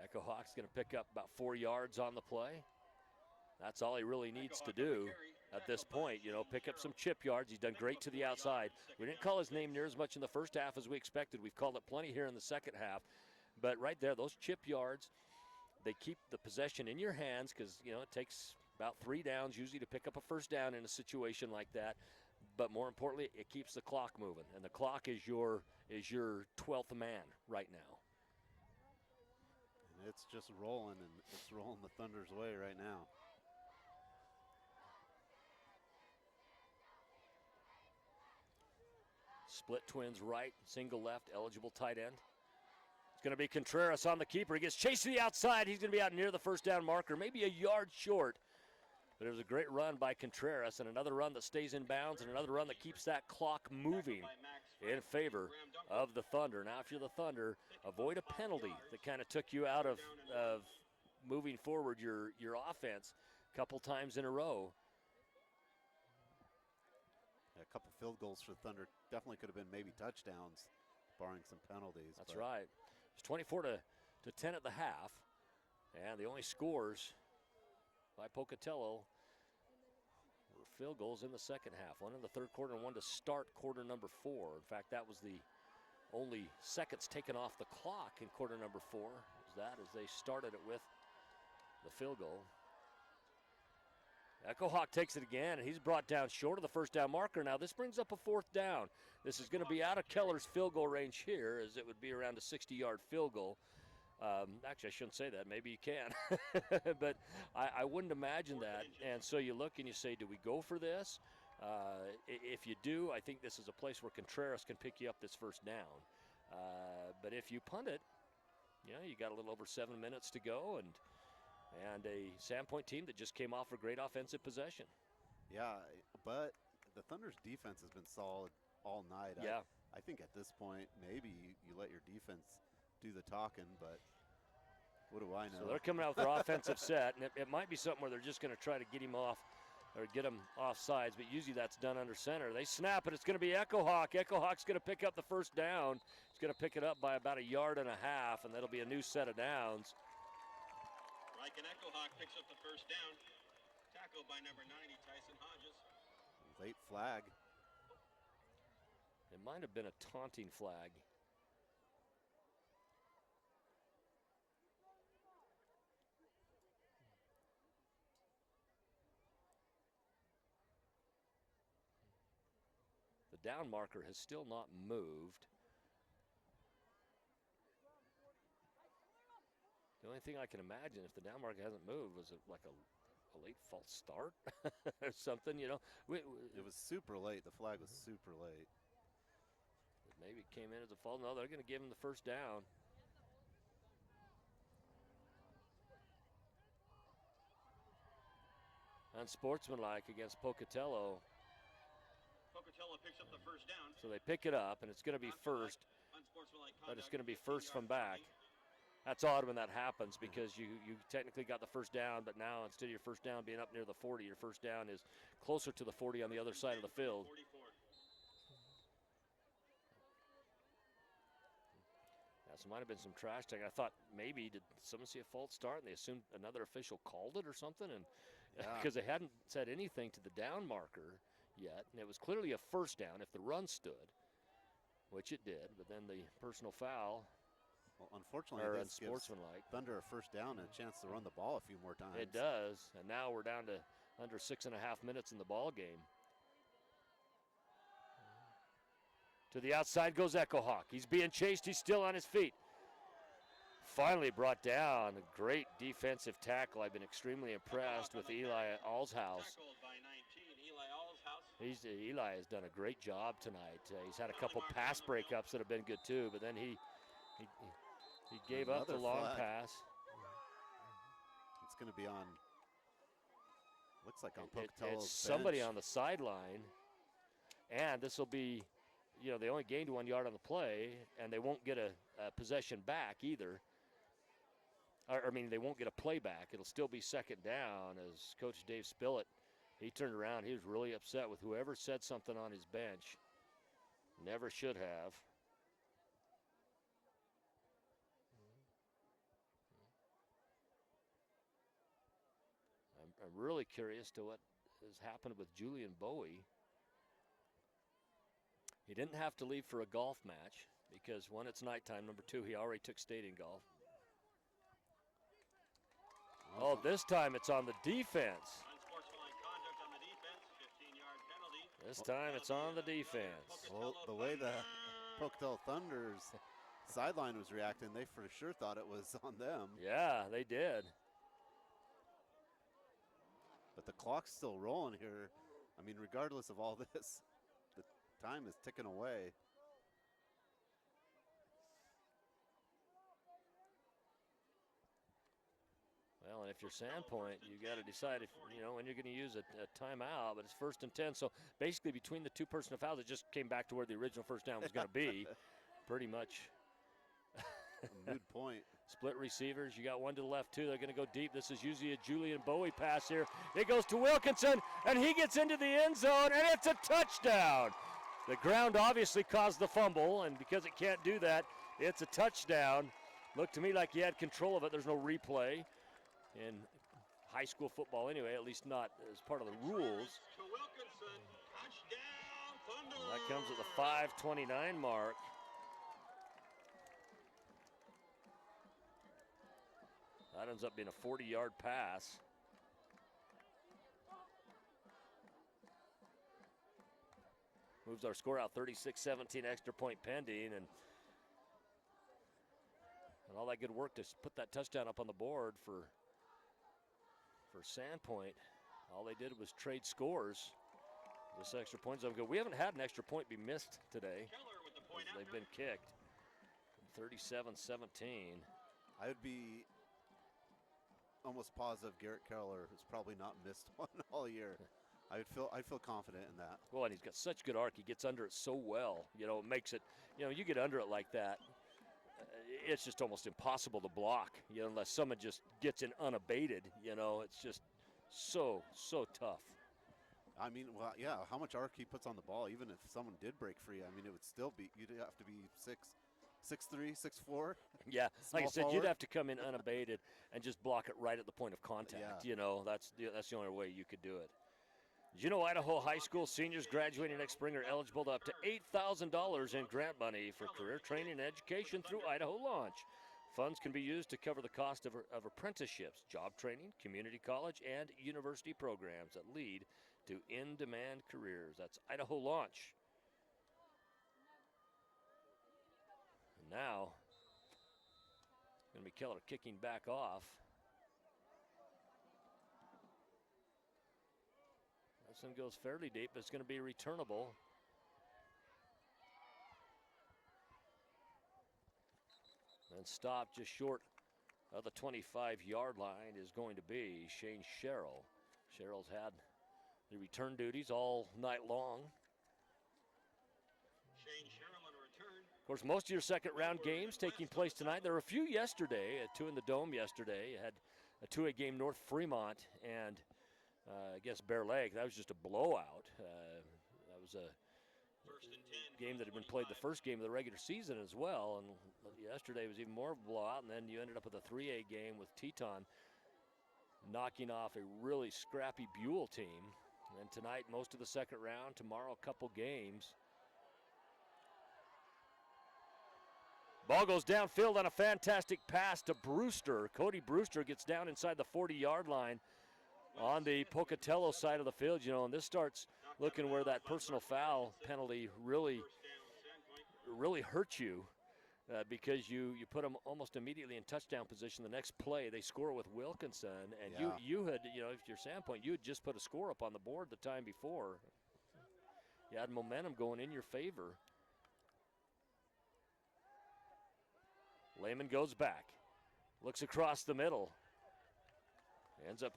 Echo Hawk's going to pick up about 4 yards on the play. That's all he really needs to do at this point, pick up some chip yards. He's done great to the outside. We didn't call his name near as much in the first half as we expected. We've called it plenty here in the second half. But right there, those chip yards, they keep the possession in your hands because, it takes about 3 downs usually to pick up a first down in a situation like that. But more importantly, it keeps the clock moving. And the clock is your 12th man right now. And it's just rolling, and it's rolling the Thunder's way right now. Split twins right, single left, eligible tight end. It's going to be Contreras on the keeper. He gets chased to the outside. He's going to be out near the first down marker, maybe a yard short. But it was a great run by Contreras, and another run that stays in bounds, and another run that keeps that clock moving in favor of the Thunder. Now, if you're the Thunder, avoid a penalty that kind of took you out of moving forward your offense a couple times in a row. Yeah, a couple field goals for the Thunder definitely could have been maybe touchdowns, barring some penalties. That's right. It's 24 to 10 at the half, and the only scores by Pocatello were field goals in the second half. One in the third quarter and one to start quarter number 4. In fact, that was the only seconds taken off the clock in quarter number 4. As they started it with the field goal. Echo Hawk takes it again, and he's brought down short of the first down marker. Now this brings up a fourth down. This is going to be out of Keller's field goal range here, as it would be around a 60-yard field goal. Actually, I shouldn't say that. Maybe you can. But I wouldn't imagine that. And so you look and you say, do we go for this? If you do, I think this is a place where Contreras can pick you up this first down. But if you punt it, you got a little over 7 minutes to go, and a Sandpoint team that just came off a great offensive possession. Yeah, but the Thunder's defense has been solid all night. Yeah. I think at this point, maybe you let your defense do the talking, but what do I know? So they're coming out with their offensive set, and it might be something where they're just going to try to get him off or get him off sides, but usually that's done under center. They snap it. It's going to be Echo Hawk. Echo Hawk's going to pick up the first down. He's going to pick it up by about 1.5 yards, and that'll be a new set of downs. Riken Echo Hawk picks up the first down. Tackled by number 90, Tyson Hodges. Late flag. It might have been a taunting flag. The down marker has still not moved. The only thing I can imagine, if the down marker hasn't moved, was it like a late false start or something, It was super late. The flag was super late. Maybe it came in as a fault. No, they're going to give him the first down. Unsportsmanlike against Pocatello. Pocatello picks up the first down. So they pick it up, and it's going to be first. But it's going to be first from back. That's odd when that happens, because you technically got the first down, but now instead of your first down being up near the 40, your first down is closer to the 40 on the other side of the field. Yeah, so might have been some trash talking. I thought maybe, did someone see a false start and they assumed another official called it or something? And because they hadn't said anything to the down marker yet, and it was clearly a first down if the run stood, which it did, but then the personal foul. Well, unfortunately, this gives Thunder a first down and a chance to run the ball a few more times. It does, and now we're down to under 6.5 minutes in the ball game. To the outside goes Echo Hawk. He's being chased. He's still on his feet. Finally brought down. A great defensive tackle. I've been extremely impressed with Eli Allshouse. Eli has done a great job tonight. He's had a couple pass breakups that have been good too, but then he gave up the long pass. It's going to be on, looks like on Pocatello's It's somebody bench. on the sideline, and this will be, they only gained 1 yard on the play, and they won't get a possession back either. They won't get a play back. It'll still be second down, as Coach Dave Spillett, he turned around. He was really upset with whoever said something on his bench. Never should have. I'm really curious to what has happened with Julian Bowie. He didn't have to leave for a golf match because, one, it's nighttime. Number two, he already took stadium golf. Oh, this time it's on the defense. Unsportsmanlike conduct on the defense, 15-yard penalty. This time it's on the defense. Well, the way the Pocatello Thunder's sideline was reacting, they for sure thought it was on them. Yeah, they did. But the clock's still rolling here. I mean, regardless of all this, the time is ticking away. if you're Sandpoint, you got to decide if when you're going to use a timeout. But it's 1st and 10, so basically between the two personal fouls, it just came back to where the original first down was going to be, pretty much. A moot point. Split receivers. You got one to the left, too. They're going to go deep. This is usually a Julian Bowie pass here. It goes to Wilkinson, and he gets into the end zone, and it's a touchdown. The ground obviously caused the fumble, and because it can't do that, it's a touchdown. Looked to me like he had control of it. There's no replay in high school football anyway, at least not as part of the rules. And that comes at the 5:29 mark. That ends up being a 40-yard pass. Moves our score out 36-17, extra point pending, and all that good work to put that touchdown up on the board for Sandpoint. All they did was trade scores. This extra point zone go. We haven't had an extra point be missed today. They've been kicked. 37-17. I would be almost positive Garrett Keller has probably not missed one all year. I'd feel confident in that. Well, and he's got such good arc. He gets under it so well. It makes it, you get under it like that, it's just almost impossible to block, unless someone just gets in unabated. It's just so tough. I mean, well, yeah, how much arc he puts on the ball, even if someone did break free, I mean, it would still be, you'd have to be 6'3", 6'4". Yeah, like I said, forward. you'd have to come in unabated and just block it right at the point of contact. Yeah. That's the only way you could do it. Did you know Idaho high school seniors graduating next spring are eligible to up to $8,000 in grant money for career training and education through Idaho Launch? Funds can be used to cover the cost of apprenticeships, job training, community college, and university programs that lead to in-demand careers. That's Idaho Launch. And now, it's going to be Keller kicking back off. This one goes fairly deep, but it's going to be returnable. And stopped just short of the 25-yard line is going to be Shane Sherrill. Sherrill's had the return duties all night long. Shane Sherrill on return. Of course, most of your second-round games taking place tonight. There were a few yesterday, 2 in the Dome yesterday. You had a 2A game, North Fremont and against Bear Lake. That was just a blowout. That was a game that had been played the first game of the regular season as well. And yesterday was even more of a blowout. And then you ended up with a 3A game with Teton knocking off a really scrappy Buell team. And tonight, most of the second round. Tomorrow, a couple games. Ball goes downfield on a fantastic pass to Brewster. Cody Brewster gets down inside the 40-yard line on the Pocatello side of the field, and this starts looking where that personal foul penalty really hurts you because you put them almost immediately in touchdown position. The next play, they score with Wilkinson, and you had, if you're Sandpoint, you had just put a score up on the board the time before. You had momentum going in your favor. Lehman goes back, looks across the middle, ends up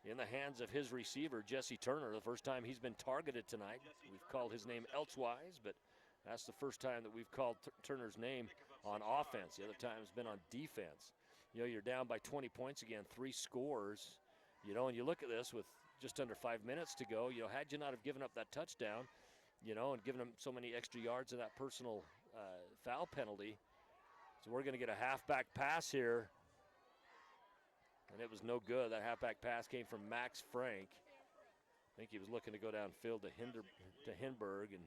in the hands of his receiver, Jesse Turner. The first time he's been targeted tonight. We've called his name elsewise, but that's the first time that we've called Turner's name on offense. The other time has been on defense. You're down by 20 points again, 3 scores. And you look at this with just under 5 minutes to go. Had you not have given up that touchdown, and given them so many extra yards of that personal foul penalty. So we're going to get a halfback pass here. And it was no good. That halfback pass came from Max Frank. I think he was looking to go downfield to Hinberg, and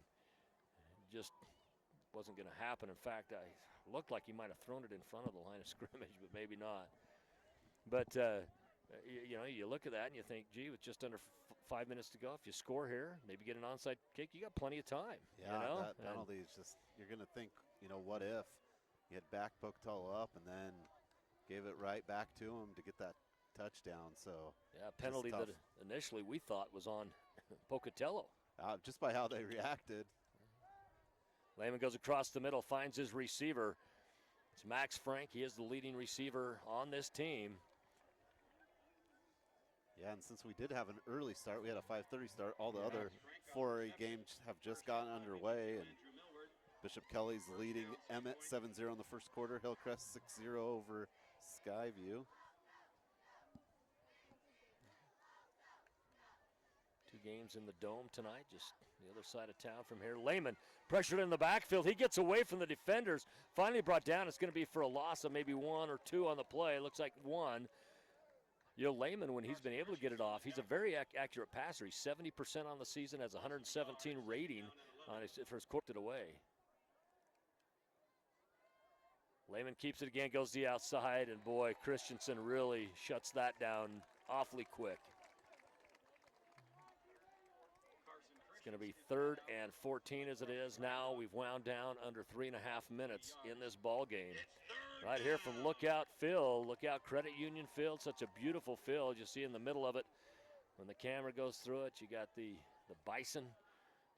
just wasn't going to happen. In fact, I looked like he might have thrown it in front of the line of scrimmage, but maybe not. But, you look at that and you think, gee, with just under 5 minutes to go, if you score here, maybe get an onside kick, you got plenty of time. Yeah, that penalty is just, you're going to think, what if you had backed Pocatello up and then gave it right back to him to get that touchdown. So yeah, penalty that initially we thought was on Pocatello. Just by how they reacted. Lehman goes across the middle, finds his receiver. It's Max Frank. He is the leading receiver on this team. Yeah, and since we did have an early start, we had a 5:30 start. All the other 4A games have just gotten underway, and Bishop Kelly's leading Emmett 7-0 in the first quarter. Hillcrest 6-0 over Skyview. 2 games in the Dome tonight, just the other side of town from here. Lehman pressured in the backfield. He gets away from the defenders. Finally brought down. It's going to be for a loss of maybe 1 or 2 on the play. Looks like 1. You know, Lehman, when he's been able to get it off, he's a very accurate passer. He's 70% on the season, has 117 rating on his first quarter away. Lehman keeps it again, goes to the outside, and boy, Christensen really shuts that down awfully quick. It's going to be 3rd and 14 as it is now. We've wound down under 3.5 minutes in this ball game. Right here from Lookout Field, Lookout Credit Union Field, such a beautiful field. You see in the middle of it, when the camera goes through it, you got the Bison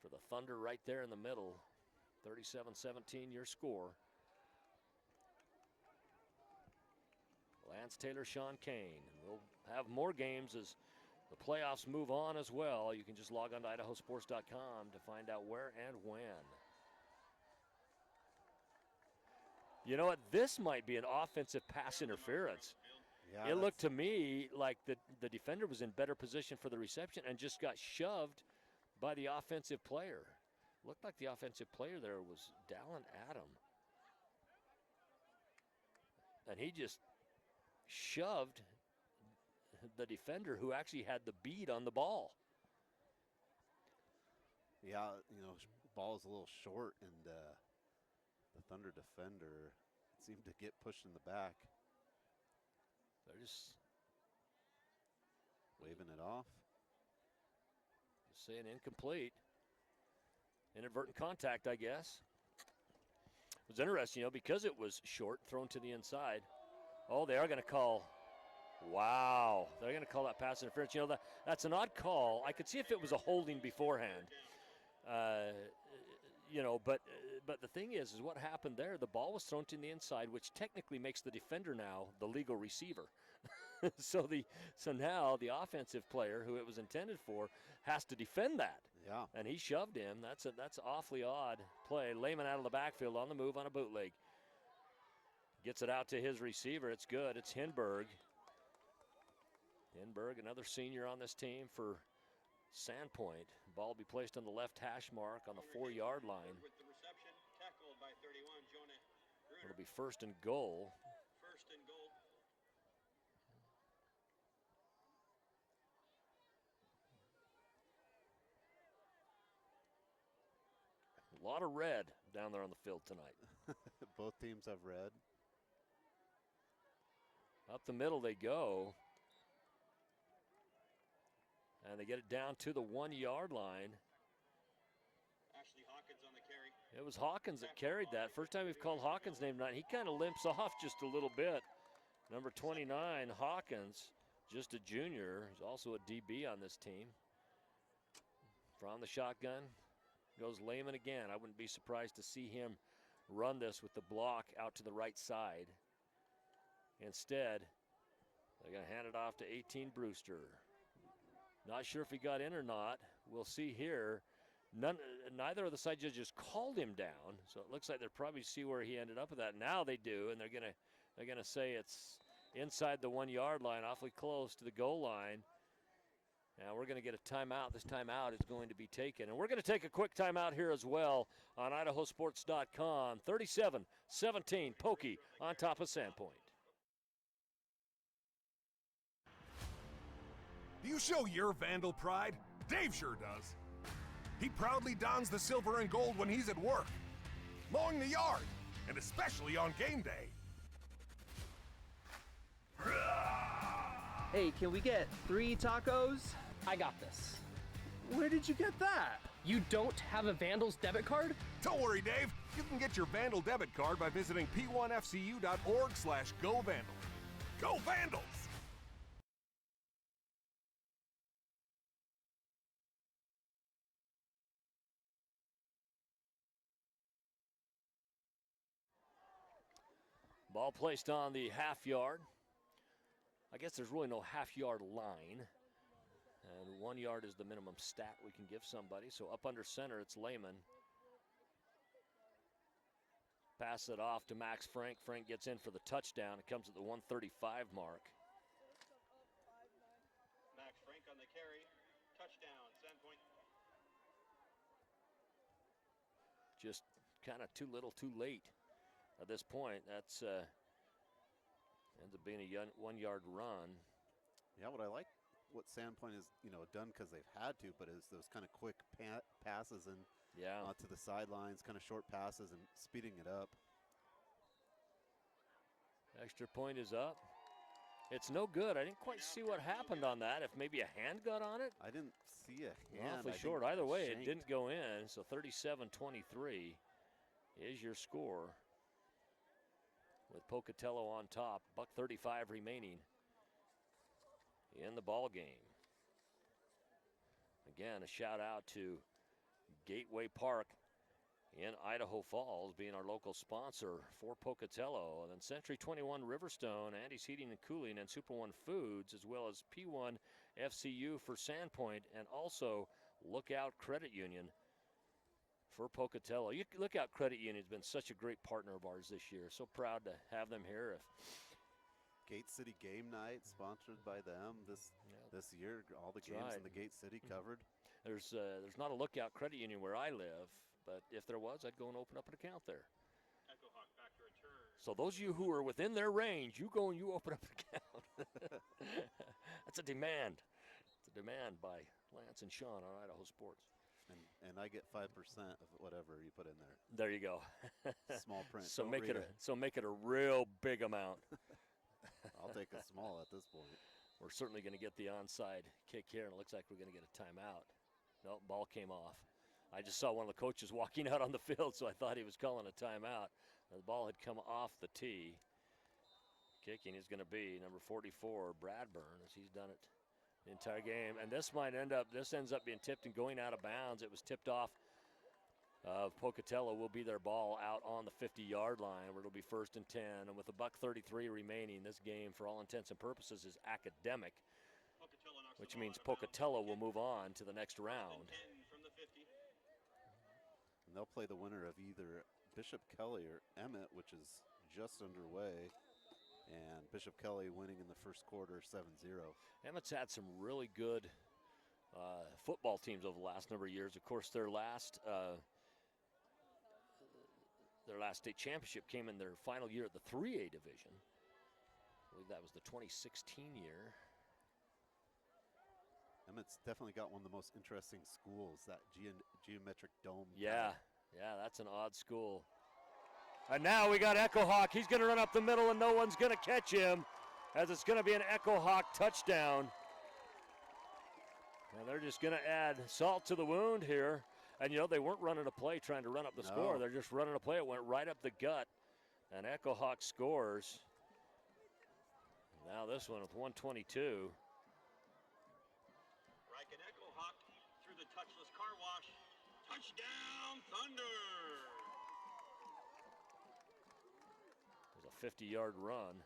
for the Thunder right there in the middle. 37-17 your score. Lance Taylor, Sean Kane. We'll have more games as the playoffs move on as well. You can just log on to IdahoSports.com to find out where and when. You know what? This might be an offensive pass interference. Yeah, it looked to me like the defender was in better position for the reception and just got shoved by the offensive player. Looked like the offensive player there was Dallin Adam. And he just shoved the defender who actually had the bead on the ball. Yeah, you know, ball is a little short, and the Thunder defender seemed to get pushed in the back. They're just waving it off. Just saying incomplete. Inadvertent contact, I guess. It was interesting, you know, because it was short, thrown to the inside. Oh, they are going to call. Wow. They're going to call that pass interference. You know, that's an odd call. I could see if it was a holding beforehand. You know, but the thing is what happened there, the ball was thrown to the inside, which technically makes the defender now the legal receiver. So now the offensive player who it was intended for has to defend that. Yeah. And he shoved him. That's awfully odd play. Lehman out of the backfield on the move on a bootleg. Gets it out to his receiver. It's good. It's Hinberg. Hinberg, another senior on this team for Sandpoint. Ball will be placed on the left hash mark on the 4-yard line. It'll be 1st and goal. A lot of red down there on the field tonight. Both teams have red. Up the middle they go. And they get it down to the 1-yard line. It was Hawkins that carried that. First time we've called Hawkins' name tonight. He kind of limps off just a little bit. Number 29, Hawkins, just a junior. He's also a DB on this team. From the shotgun goes Lehman again. I wouldn't be surprised to see him run this with the block out to the right side. Instead, they're going to hand it off to 18 Brewster. Not sure if he got in or not. We'll see here. Neither of the side judges called him down, so it looks like they'll probably see where he ended up with that. Now they do, and they're gonna say it's inside the 1-yard line, awfully close to the goal line. Now we're gonna get a timeout. This timeout is going to be taken, and we're gonna take a quick timeout here as well on IdahoSports.com. 37-17, Pokey on top of Sandpoint. Do you show your Vandal pride? Dave sure does. He proudly dons the silver and gold when he's at work, mowing the yard, and especially on game day. Hey, can we get 3 tacos? I got this. Where did you get that? You don't have a Vandals debit card? Don't worry, Dave. You can get your Vandal debit card by visiting p1fcu.org/govandal. Go Vandals! Ball placed on the half yard. I guess there's really no half-yard line. And 1 yard is the minimum stat we can give somebody. So up under center, it's Lehman. Pass it off to Max Frank. Frank gets in for the touchdown. It comes at the 135 mark. Max Frank on the carry. Touchdown, Sandpoint. Just kind of too little, too late at this point. That's ends up being a 1 yard run. Yeah, what I like, what Sandpoint has done because they've had to, but is those kind of quick passes and to the sidelines, kind of short passes and speeding it up. Extra point is up. It's no good. I didn't quite see what happened on that. If maybe a hand got on it. I didn't see a hand. Awfully short. Either way, it didn't go in. So 37-23 is your score, with Pocatello on top. $1:35 remaining in the ball game. Again, a shout out to Gateway Park in Idaho Falls, being our local sponsor for Pocatello. And then Century 21 Riverstone, Andy's Heating and Cooling, and Super One Foods, as well as P1 FCU for Sandpoint, and also Lookout Credit Union for Pocatello. Lookout Credit Union has been such a great partner of ours this year. So proud to have them here. Gate City Game Night, sponsored by them this year. All the games in the Gate City covered. There's not a Lookout Credit Union where I live, but if there was, I'd go and open up an account there. Echo Hawk back to return. So those of you who are within their range, you go and you open up an account. That's a demand. It's a demand by Lance and Sean on Idaho Sports. And I get 5% of whatever you put in there. There you go. Small print. So make it a real big amount. I'll take a small at this point. We're certainly going to get the onside kick here, and it looks like we're going to get a timeout. No, ball came off. I just saw one of the coaches walking out on the field, so I thought he was calling a timeout. The ball had come off the tee. Kicking is going to be number 44, Bradburn, as he's done it the entire game. And this ends up being tipped and going out of bounds. It was tipped off. Pocatello will be their ball out on the 50-yard line, where it'll be 1st and 10. And with $1:33 remaining, this game, for all intents and purposes, is academic, which means Pocatello will move on to the next round. And they'll play the winner of either Bishop Kelly or Emmett, which is just underway. And Bishop Kelly winning in the first quarter 7-0. Emmett's had some really good football teams over the last number of years. Of course, their last state championship came in their final year at the 3A division. I believe that was the 2016 year. Emmett's definitely got one of the most interesting schools, that geometric dome. Yeah, that's an odd school. And now we got Echo Hawk. He's going to run up the middle, and no one's going to catch him, as it's going to be an Echo Hawk touchdown. And they're just going to add salt to the wound here. And, they weren't running a play trying to run up the score. They're just running a play. It went right up the gut, and Echo Hawk scores. Now this one with 1:22. Riken Echo Hawk through the touchless car wash. Touchdown, Thunder! There's a 50-yard run.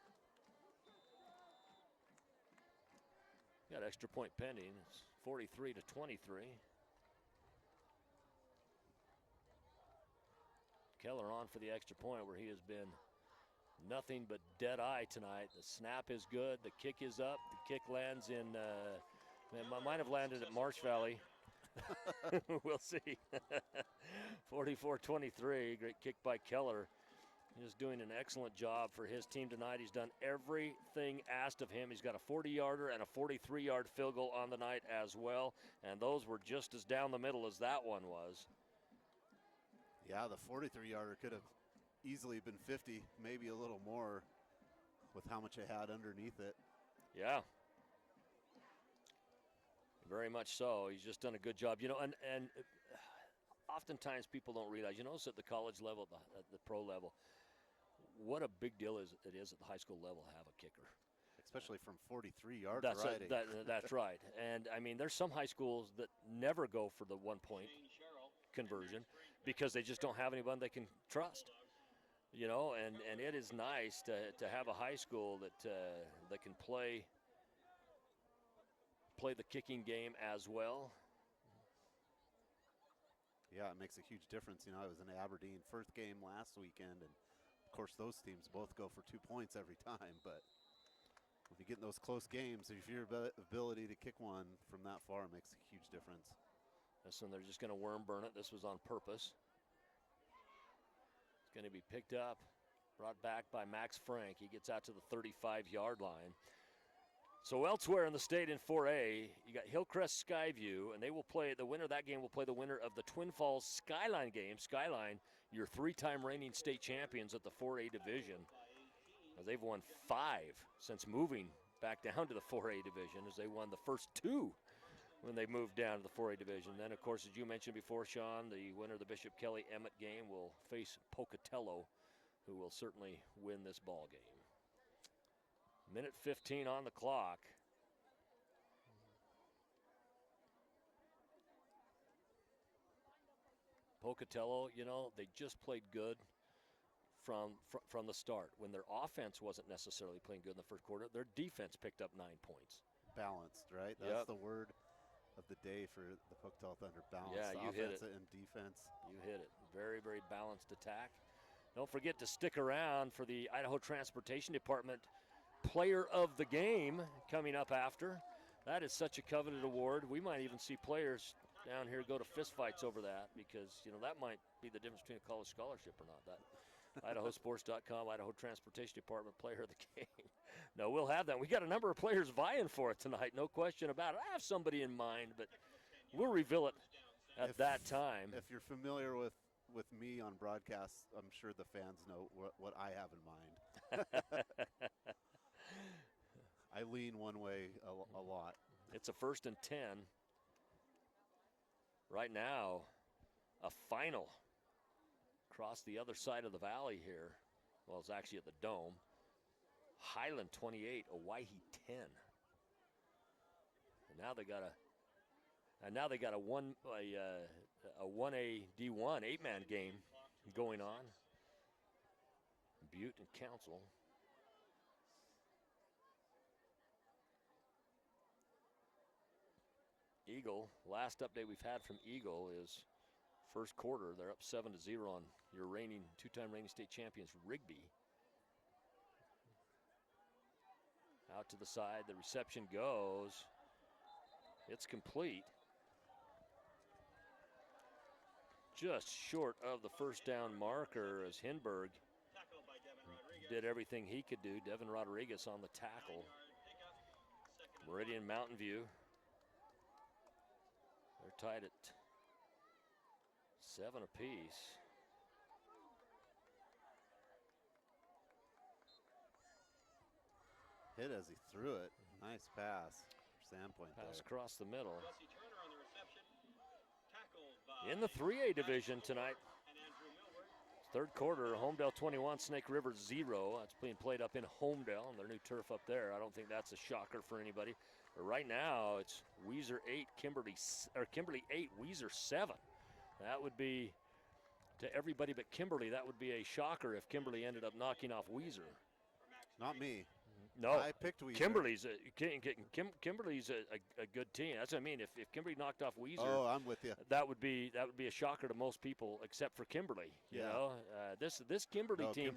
Got extra point pending. It's 43-23. Keller on for the extra point, where he has been nothing but dead eye tonight. The snap is good. The kick is up. The kick lands in, might have landed at Marsh Valley. We'll see. 44-23. Great kick by Keller. He's doing an excellent job for his team tonight. He's done everything asked of him. He's got a 40-yarder and a 43-yard field goal on the night as well. And those were just as down the middle as that one was. Yeah, the 43-yarder could have easily been 50, maybe a little more, with how much it had underneath it. Yeah. Very much so. He's just done a good job. And oftentimes people don't realize, at the college level, at the pro level, what a big deal it is at the high school level to have a kicker. Especially from 43 yards. That's right. And, there's some high schools that never go for the one-point conversion because they just don't have anyone they can trust. And it is nice to have a high school that can play play the kicking game as well. Yeah, it makes a huge difference. You know, I was in Aberdeen first game last weekend, and of course those teams both go for 2 points every time. But if you get in those close games, if your ability to kick one from that far makes a huge difference. This one, they're just going to worm burn it. This was on purpose. It's going to be picked up, brought back by Max Frank. He gets out to the 35-yard line. So elsewhere in the state in 4A, you got Hillcrest Skyview, and they will play, the winner of that game will play the winner of the Twin Falls Skyline game. Skyline, your 3-time reigning state champions at the 4A division. As they've won 5 since moving back down to the 4A division, as they won the first 2 when they moved down to the 4A division. Then, of course, as you mentioned before, Sean, the winner of the Bishop Kelly Emmett game will face Pocatello, who will certainly win this ball game. Minute 15 on the clock. Pocatello, you know, they just played good from the start. When their offense wasn't necessarily playing good in the first quarter, their defense picked up 9 points. Balanced, right? That's the word of the day for the Pocatello Thunder. Balanced. Yeah, you hit it. And defense. You hit it. Very, very balanced attack. Don't forget to stick around for the Idaho Transportation Department Player of the Game coming up after. That is such a coveted award. We might even see players down here go to fistfights over that, because, you know, that might be the difference between a college scholarship or not. That IdahoSports.com, Idaho Transportation Department Player of the Game. No, we'll have that. We got a number of players vying for it tonight, no question about it. I have somebody in mind, but we'll reveal it at that time. If you're familiar with me on broadcast, I'm sure the fans know what I have in mind. I lean one way a lot. It's a 1st and 10. Right now, a final across the other side of the valley here. Well, it's actually at the Dome. Highland 28, Owyhee 10. And now they got a 1A D1 8-man game going on. Butte and Council. Eagle, last update we've had from Eagle is first quarter, they're up 7-0 on your reigning, 2-time reigning state champions, Rigby. Out to the side, the reception goes. It's complete. Just short of the first down marker as Hinberg did everything he could do. Devin Rodriguez on the tackle. Meridian Mountain View. They're tied at 7 apiece. Hit as he threw it. Nice pass for Sandpoint. Pass across the middle. In the 3A division tonight. Third quarter, Homedale 21, Snake River 0. That's being played up in Homedale, and their new turf up there. I don't think that's a shocker for anybody. But right now, it's Weiser 8, Kimberly 8, Weiser 7. That would be, to everybody but Kimberly, that would be a shocker if Kimberly ended up knocking off Weiser. Not me. No, I picked Weiser. Kimberly's a good team. That's what I mean. If Kimberly knocked off Weiser, I'm with you. That would be a shocker to most people, except for Kimberly. You know, this Kimberly team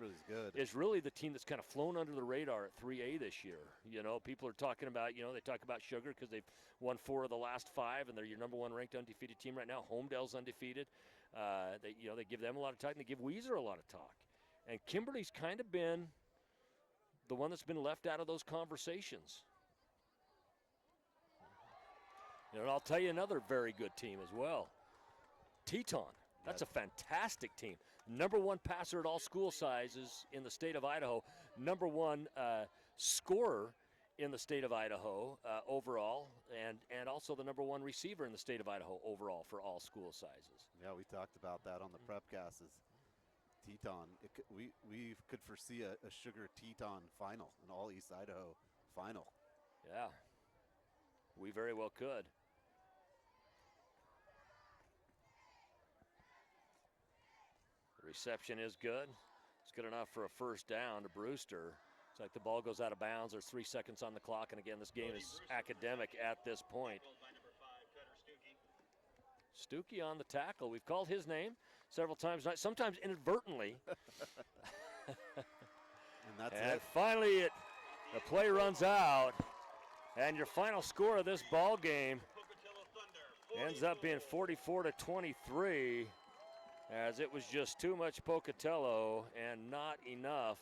is really the team that's kind of flown under the radar at 3A this year. You know, people are talking about, you know, they talk about Sugar because they've won 4 of the last 5, and they're your number 1 ranked undefeated team right now. Homedale's undefeated. They give them a lot of talk, and they give Weiser a lot of talk. And Kimberly's kind of been the one that's been left out of those conversations. You know, and I'll tell you another very good team as well. Teton. That's a fantastic team. Number 1 passer at all school sizes in the state of Idaho. Number 1 scorer in the state of Idaho overall, and also the number 1 receiver in the state of Idaho overall for all school sizes. Yeah, we talked about that on the prepcast. Teton, we could foresee a Sugar Teton final, an all East Idaho final. Yeah, we very well could. The reception is good. It's good enough for a first down to Brewster. It's like the ball goes out of bounds. There's 3 seconds on the clock, and again, this game is academic at this point. Stuckey on the tackle. We've called his name several times tonight, sometimes inadvertently. And and finally, the play runs out, and your final score of this ball game ends up being 44-23, as it was just too much Pocatello and not enough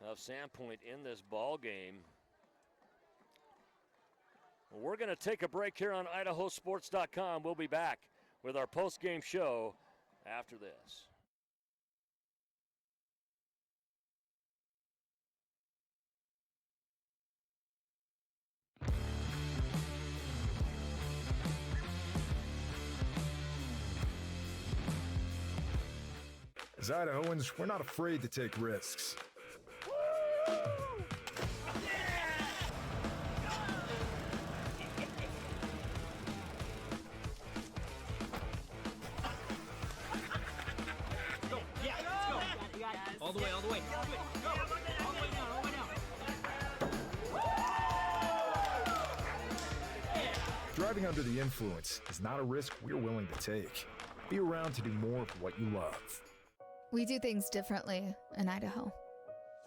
of Sandpoint in this ball game. We're going to take a break here on IdahoSports.com. We'll be back with our post-game show after this. As Idahoans, we're not afraid to take risks. All the way, all the way. Go. All the way down, all the way down. Driving under the influence is not a risk we're willing to take. Be around to do more of what you love. We do things differently in Idaho.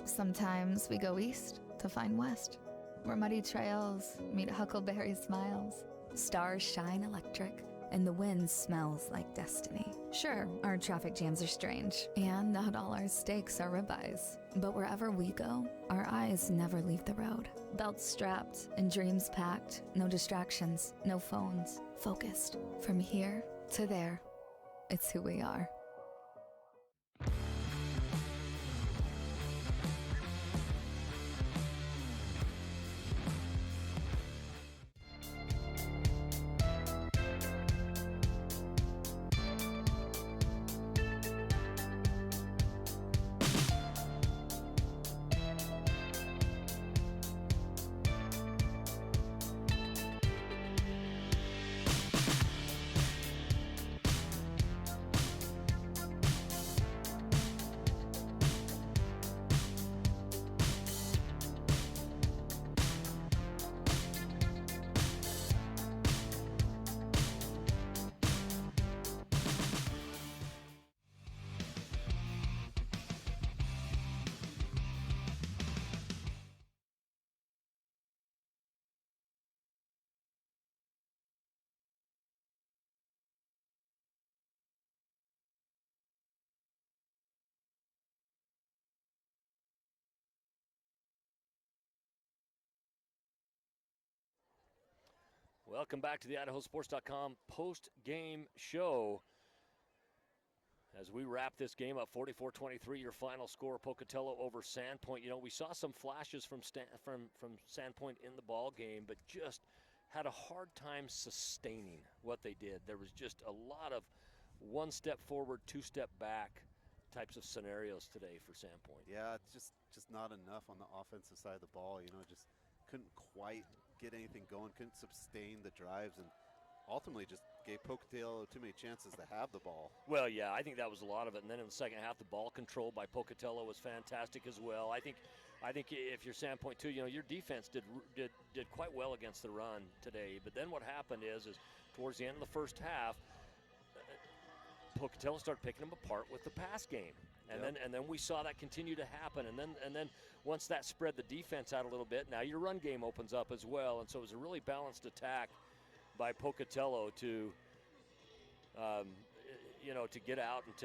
Sometimes we go east to find west, where muddy trails meet huckleberry smiles. Stars shine electric, and the wind smells like destiny. Sure, our traffic jams are strange, and not all our steaks are ribeyes. But wherever we go, our eyes never leave the road. Belts strapped and dreams packed, no distractions, no phones, focused. From here to there, it's who we are. Welcome back to the IdahoSports.com post-game show. As we wrap this game up, 44-23, your final score, Pocatello over Sandpoint. You know, we saw some flashes from Sandpoint in the ball game, but just had a hard time sustaining what they did. There was just a lot of one step forward, two step back types of scenarios today for Sandpoint. Yeah, it's just not enough on the offensive side of the ball. You know, just couldn't quite get anything going, couldn't sustain the drives, and ultimately just gave Pocatello too many chances to have the ball. Well, yeah, I think that was a lot of it. And then in the second half, the ball control by Pocatello was fantastic as well. I think if you're Sandpoint too, you know, your defense did quite well against the run today. But then what happened is towards the end of the first half, Pocatello started picking them apart with the pass game. And then we saw that continue to happen. And then once that spread the defense out a little bit, now your run game opens up as well. And so it was a really balanced attack by Pocatello to get out and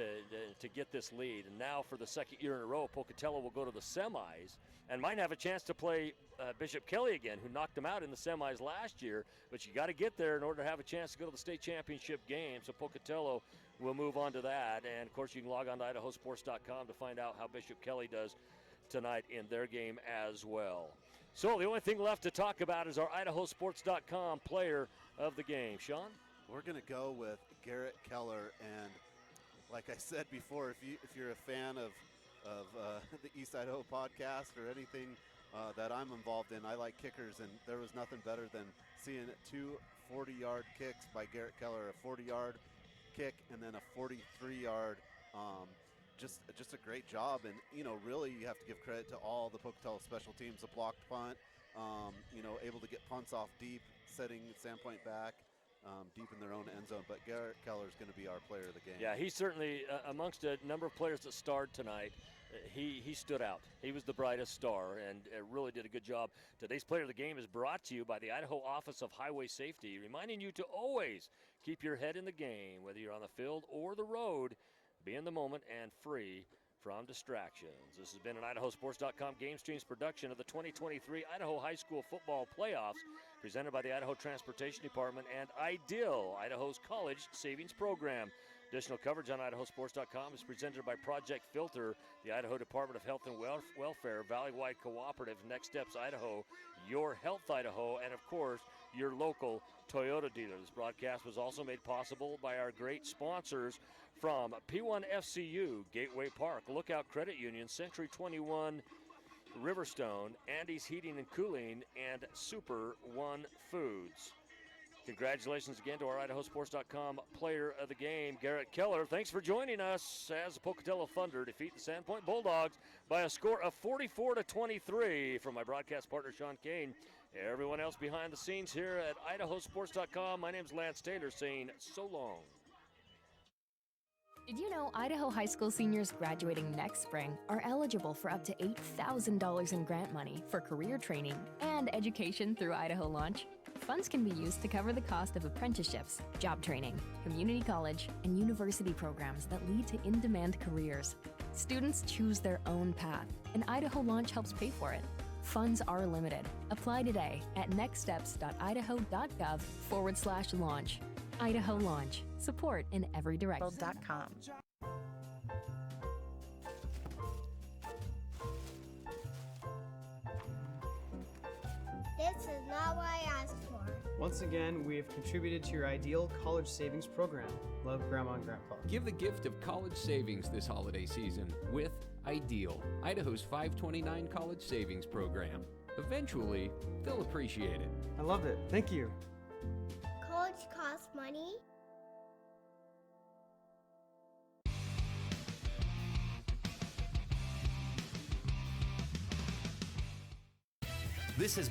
to get this lead. And now for the second year in a row, Pocatello will go to the semis and might have a chance to play Bishop Kelly again, who knocked them out in the semis last year. But you got to get there in order to have a chance to go to the state championship game. So Pocatello will move on to that. And, of course, you can log on to IdahoSports.com to find out how Bishop Kelly does tonight in their game as well. So the only thing left to talk about is our IdahoSports.com player of the game. Sean? We're going to go with Garrett Keller, and like I said before, if you're a fan of the East Idaho podcast or anything that I'm involved in, I like kickers, and there was nothing better than seeing two 40-yard kicks by Garrett Keller, a 40-yard kick and then a 43-yard just a great job. And, really you have to give credit to all the Pocatello special teams, the blocked punt, able to get punts off deep, setting Sandpoint back deep in their own end zone. But Garrett Keller is going to be our player of the game. Yeah, he's certainly, amongst a number of players that starred tonight, he stood out. He was the brightest star and really did a good job. Today's player of the game is brought to you by the Idaho Office of Highway Safety, reminding you to always keep your head in the game, whether you're on the field or the road. Be in the moment and free from distractions. This has been an IdahoSports.com GameStreams production of the 2023 Idaho High School Football Playoffs, presented by the Idaho Transportation Department and IDIL, Idaho's College Savings Program. Additional coverage on IdahoSports.com is presented by Project Filter, the Idaho Department of Health and Welfare, Valley-wide Cooperative, Next Steps Idaho, Your Health Idaho, and of course, your local Toyota dealer. This broadcast was also made possible by our great sponsors from P1FCU, Gateway Park, Lookout Credit Union, Century 21, Riverstone, Andy's Heating and Cooling, and Super One Foods. Congratulations again to our IdahoSports.com player of the game, Garrett Keller. Thanks for joining us as the Pocatello Thunder defeat the Sandpoint Bulldogs by a score of 44-23. From my broadcast partner, Sean Kane, everyone else behind the scenes here at IdahoSports.com, my name's Lance Taylor saying so long. Did you know Idaho high school seniors graduating next spring are eligible for up to $8,000 in grant money for career training and education through Idaho Launch? Funds can be used to cover the cost of apprenticeships, job training, community college, and university programs that lead to in-demand careers. Students choose their own path, and Idaho Launch helps pay for it. Funds are limited. Apply today at nextsteps.idaho.gov/launch. Idaho Launch. Support in every direction. This is not what I asked for. Once again, we have contributed to your IDIL college savings program. Love, Grandma and Grandpa. Give the gift of college savings this holiday season with IDIL, Idaho's 529 college savings program. Eventually, they'll appreciate it. I love it. Thank you. College costs money. This has been